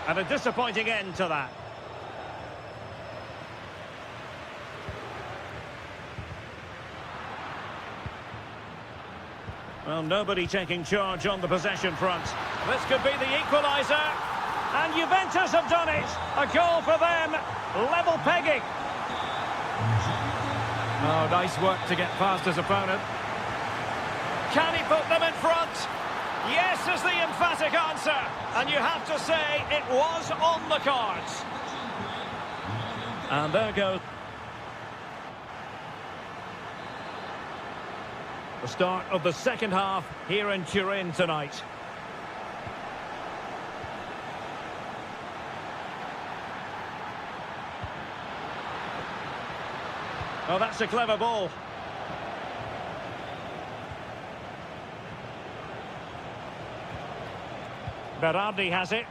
And a disappointing end to that. Well, nobody taking charge on the possession front. This could be the equaliser. And Juventus have done it. A goal for them. Level pegging. Oh, nice work to get past his opponent. Can he put them in front? Yes is the emphatic answer. And you have to say it was on the cards. And there goes the start of the second half here in Turin tonight. Oh, that's a clever ball. Berardi has it.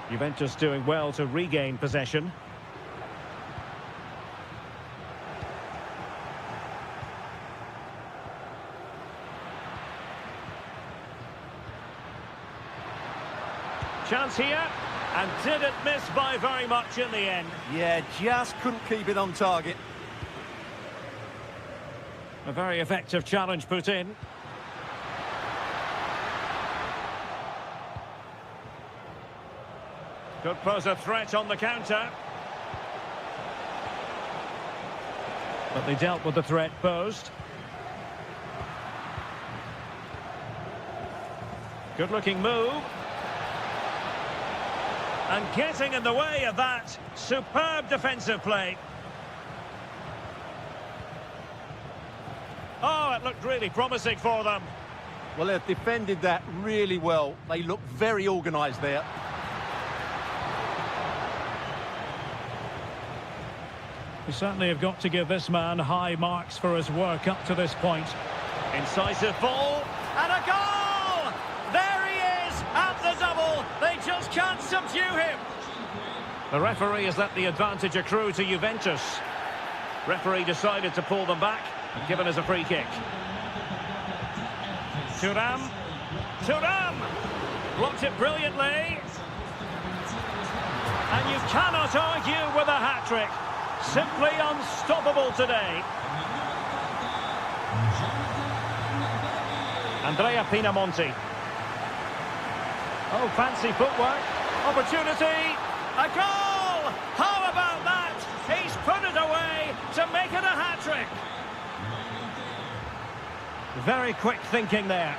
Juventus doing well to regain possession. Chance here, and didn't miss by very much in the end. Yeah, just couldn't keep it on target. A very effective challenge put in. Could pose a threat on the counter. But they dealt with the threat posed. Good looking move. And getting in the way of that. Superb defensive play. Oh, it looked really promising for them. Well, they've defended that really well. They look very organised there. We certainly have got to give this man high marks for his work up to this point. Incisive ball, and a goal! There he is, at the double. They just can't subdue him. The referee has let the advantage accrue to Juventus. Referee decided to pull them back and given us a free kick. Thuram. Blocked it brilliantly. And you cannot argue with a hat-trick. Simply unstoppable today. Andrea Pinamonti. Oh, fancy footwork. Opportunity. A goal! How about that? He's put it away to make it a hat-trick. Very quick thinking there.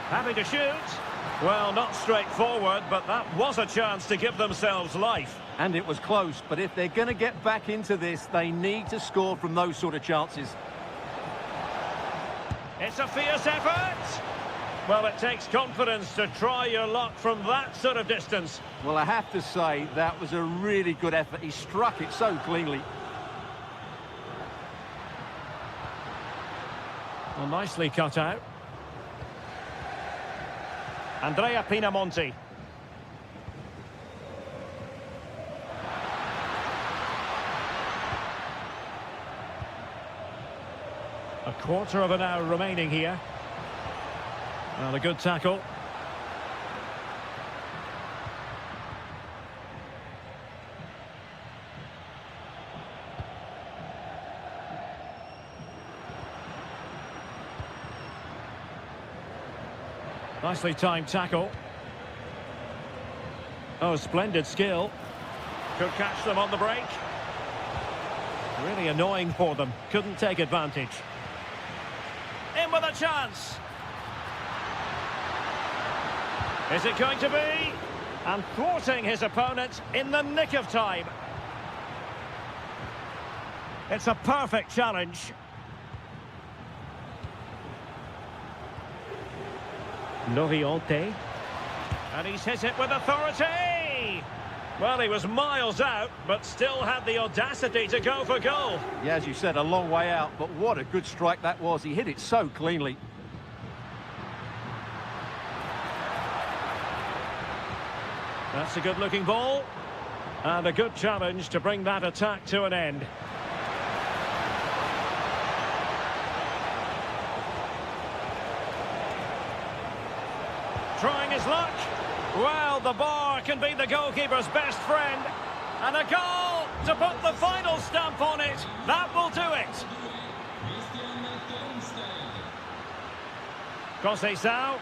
Happy to shoot. Well, not straightforward, but that was a chance to give themselves life. And it was close, but if they're going to get back into this, they need to score from those sort of chances. It's a fierce effort. Well, it takes confidence to try your luck from that sort of distance. Well, I have to say, that was a really good effort. He struck it so cleanly. Well, nicely cut out. Andrea Pinamonti. A quarter of an hour remaining here. Well, a good tackle. Nicely timed tackle. Oh, splendid skill. Could catch them on the break. Really annoying for them. Couldn't take advantage. In with a chance. Is it going to be? And thwarting his opponent in the nick of time. It's a perfect challenge. Noriante. And he's hit it with authority. Well, he was miles out, but still had the audacity to go for goal. Yeah, as you said, a long way out, but what a good strike that was. He hit it so cleanly. That's a good-looking ball. And a good challenge to bring that attack to an end. Trying his luck. Well, the bar can be the goalkeeper's best friend. And a goal to put the final stamp on it. That will do it. Conceição.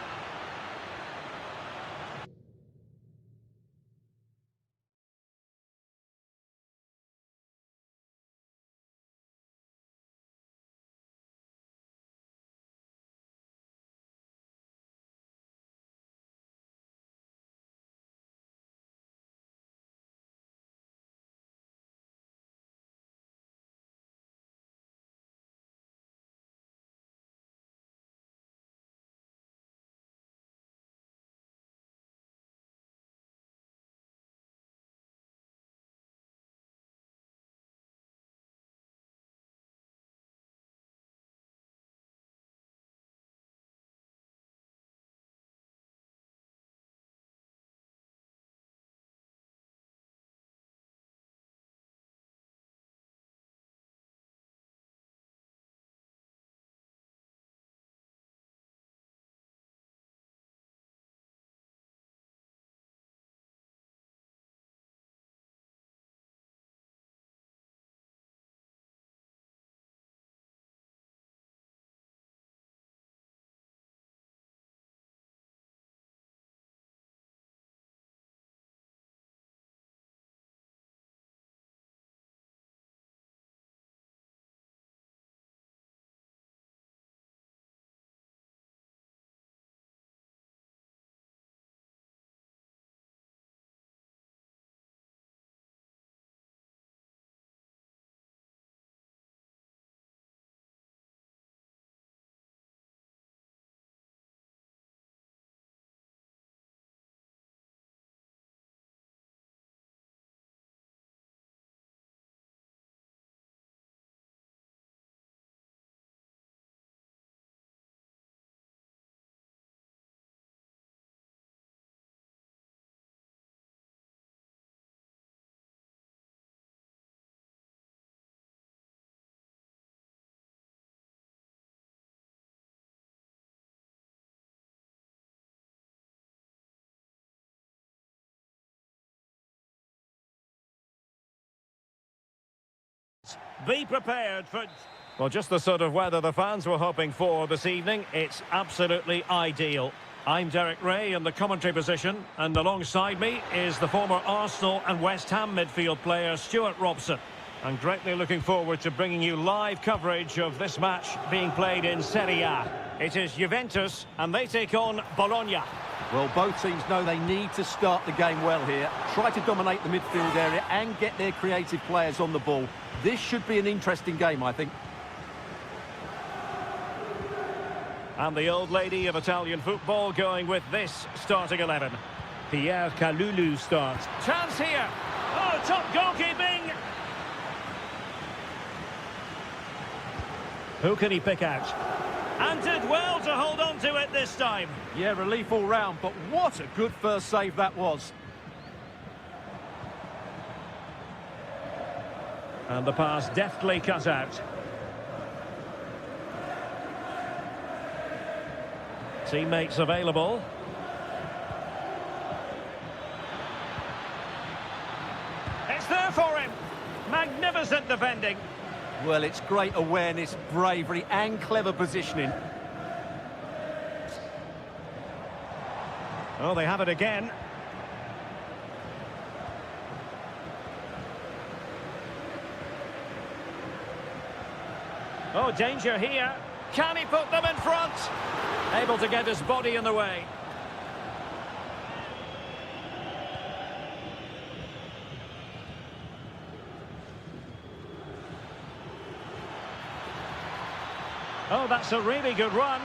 Be prepared for... Well, just the sort of weather the fans were hoping for this evening. It's absolutely ideal. I'm Derek Ray in the commentary position, and alongside me is the former Arsenal and West Ham midfield player Stuart Robson. I'm greatly looking forward to bringing you live coverage of this match being played in Serie A. It is Juventus, and they take on Bologna. Well, both teams know they need to start the game well here. Try to dominate the midfield area and get their creative players on the ball. This should be an interesting game, I think. And the old lady of Italian football going with this starting 11. Pierre Kalulu starts. Chance here. Oh, top goalkeeping. Who can he pick out? And did well to hold on to it this time. Yeah, relief all round, but what a good first save that was. And the pass deftly cut out. Teammates available. It's there for him. Magnificent defending. Well, it's great awareness, bravery and clever positioning. Oh, they have it again. Oh, danger here. Can he put them in front? Able to get his body in the way. Oh, that's a really good run.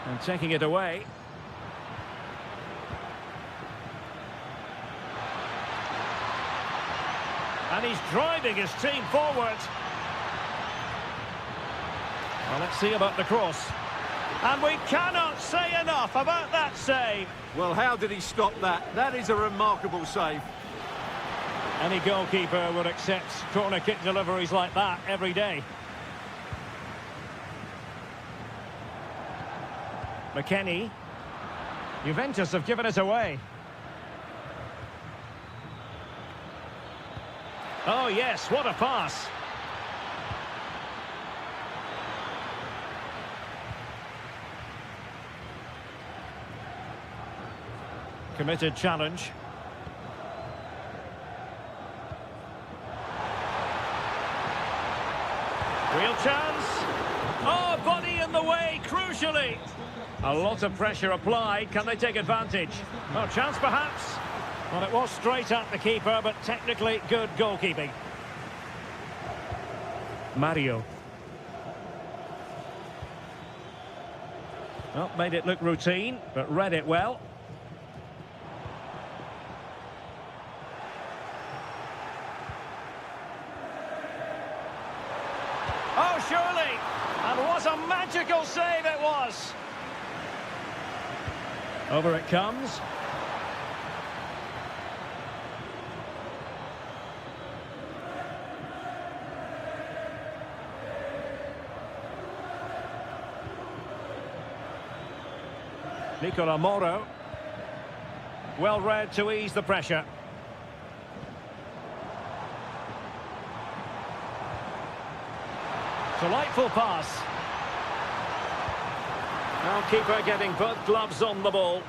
And taking it away. And he's driving his team forward. Well, let's see about the cross. And we cannot say enough about that save. Well, how did he stop that? That is a remarkable save. Any goalkeeper would accept corner kick deliveries like that every day. McKennie. Juventus have given it away. Oh, yes, what a pass. Committed challenge. Real chance. Oh, body in the way, crucially. A lot of pressure applied. Can they take advantage? Oh, chance perhaps. Well, it was straight at the keeper, but technically good goalkeeping. Mario. Well, made it look routine, but read it well. Oh, surely! And what a magical save it was! Over it comes. Nicola Moro. Well read to ease the pressure. Delightful pass. Now keeper getting both gloves on the ball.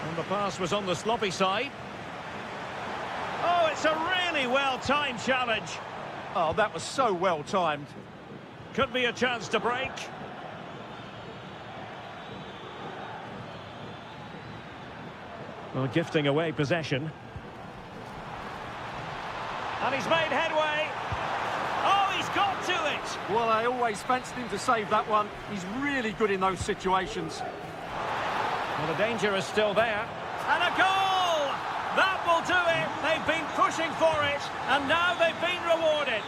And the pass was on the sloppy side. Oh, it's a really well-timed challenge. Oh, that was so well-timed. Could be a chance to break. Well, gifting away possession. And he's made headway. Oh, he's got to it. Well, I always fancied him to save that one. He's really good in those situations. Well, the danger is still there. And a goal! That will do it. They've been pushing for it, and now they've been rewarded.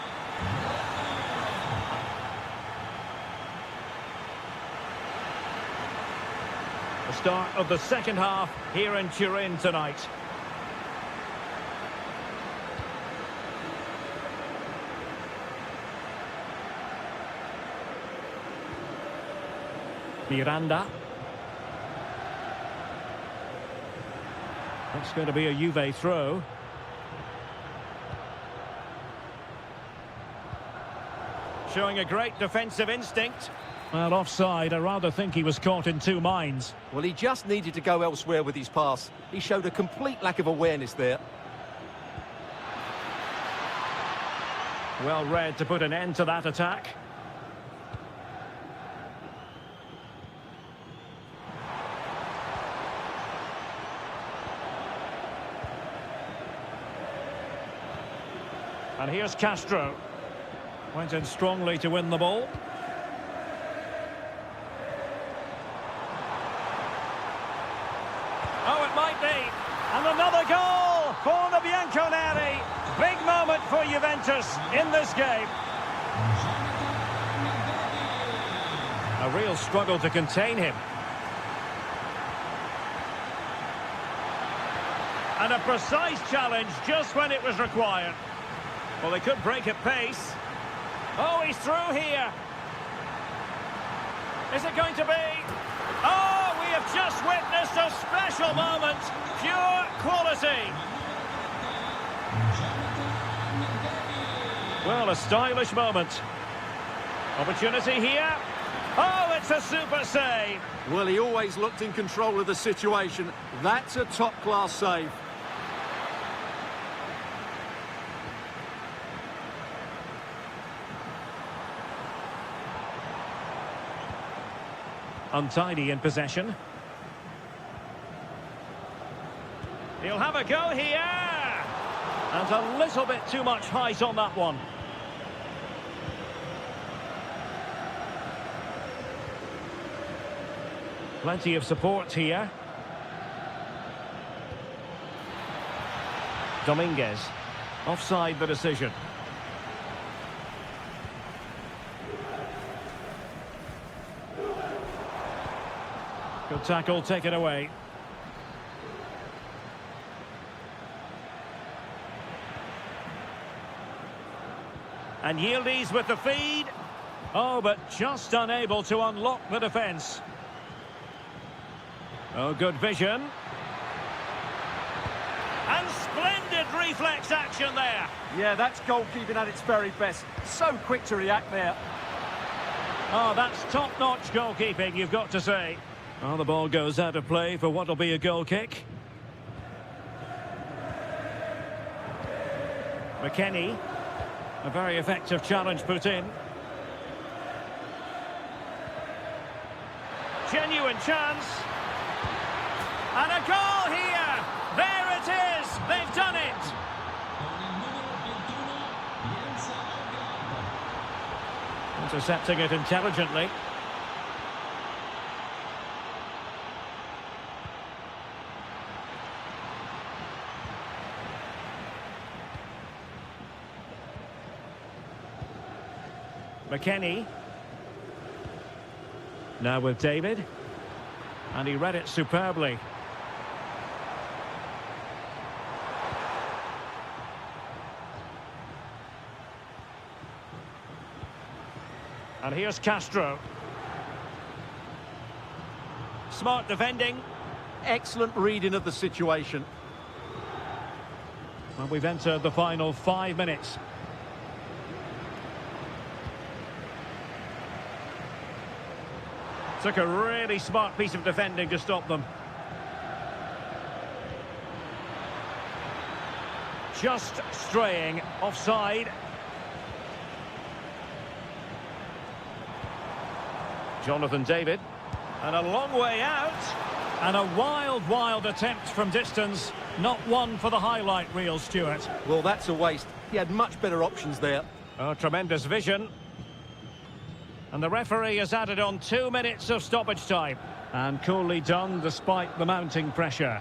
The start of the second half here in Turin tonight. Miranda. That's going to be a Juve throw. Showing a great defensive instinct. Well, offside. I rather think he was caught in two minds. Well, he just needed to go elsewhere with his pass. He showed a complete lack of awareness there. Well read to put an end to that attack. And here's Castro. Went in strongly to win the ball. Oh, it might be. And another goal for the Bianconeri. Big moment for Juventus in this game. A real struggle to contain him. And a precise challenge just when it was required. Well, they could break at pace. Oh, he's through here. Is it going to be? Oh, we have just witnessed a special moment. Pure quality. Well, a stylish moment. Opportunity here. Oh, it's a super save. Well, he always looked in control of the situation. That's a top-class save. Untidy in possession. He'll have a go here. And a little bit too much height on that one. Plenty of support here. Dominguez. Offside the decision. Good tackle, take it away. And Yildiz with the feed. Oh, but just unable to unlock the defence. Oh, good vision. And splendid reflex action there. Yeah, that's goalkeeping at its very best. So quick to react there. Oh, that's top-notch goalkeeping, you've got to say. Oh, the ball goes out of play for what will be a goal kick. McKennie. A very effective challenge put in. Genuine chance. And a goal here! There it is! They've done it! Intercepting it intelligently. McKennie. Now with David. And he read it superbly. And here's Castro. Smart defending. Excellent reading of the situation. Well, we've entered the final 5 minutes. Took a really smart piece of defending to stop them. Just straying offside. Jonathan David. And a long way out. And a wild, wild attempt from distance. Not one for the highlight reel, Stuart. Well, that's a waste. He had much better options there. Oh, tremendous vision. And the referee has added on 2 minutes of stoppage time. And coolly done despite the mounting pressure.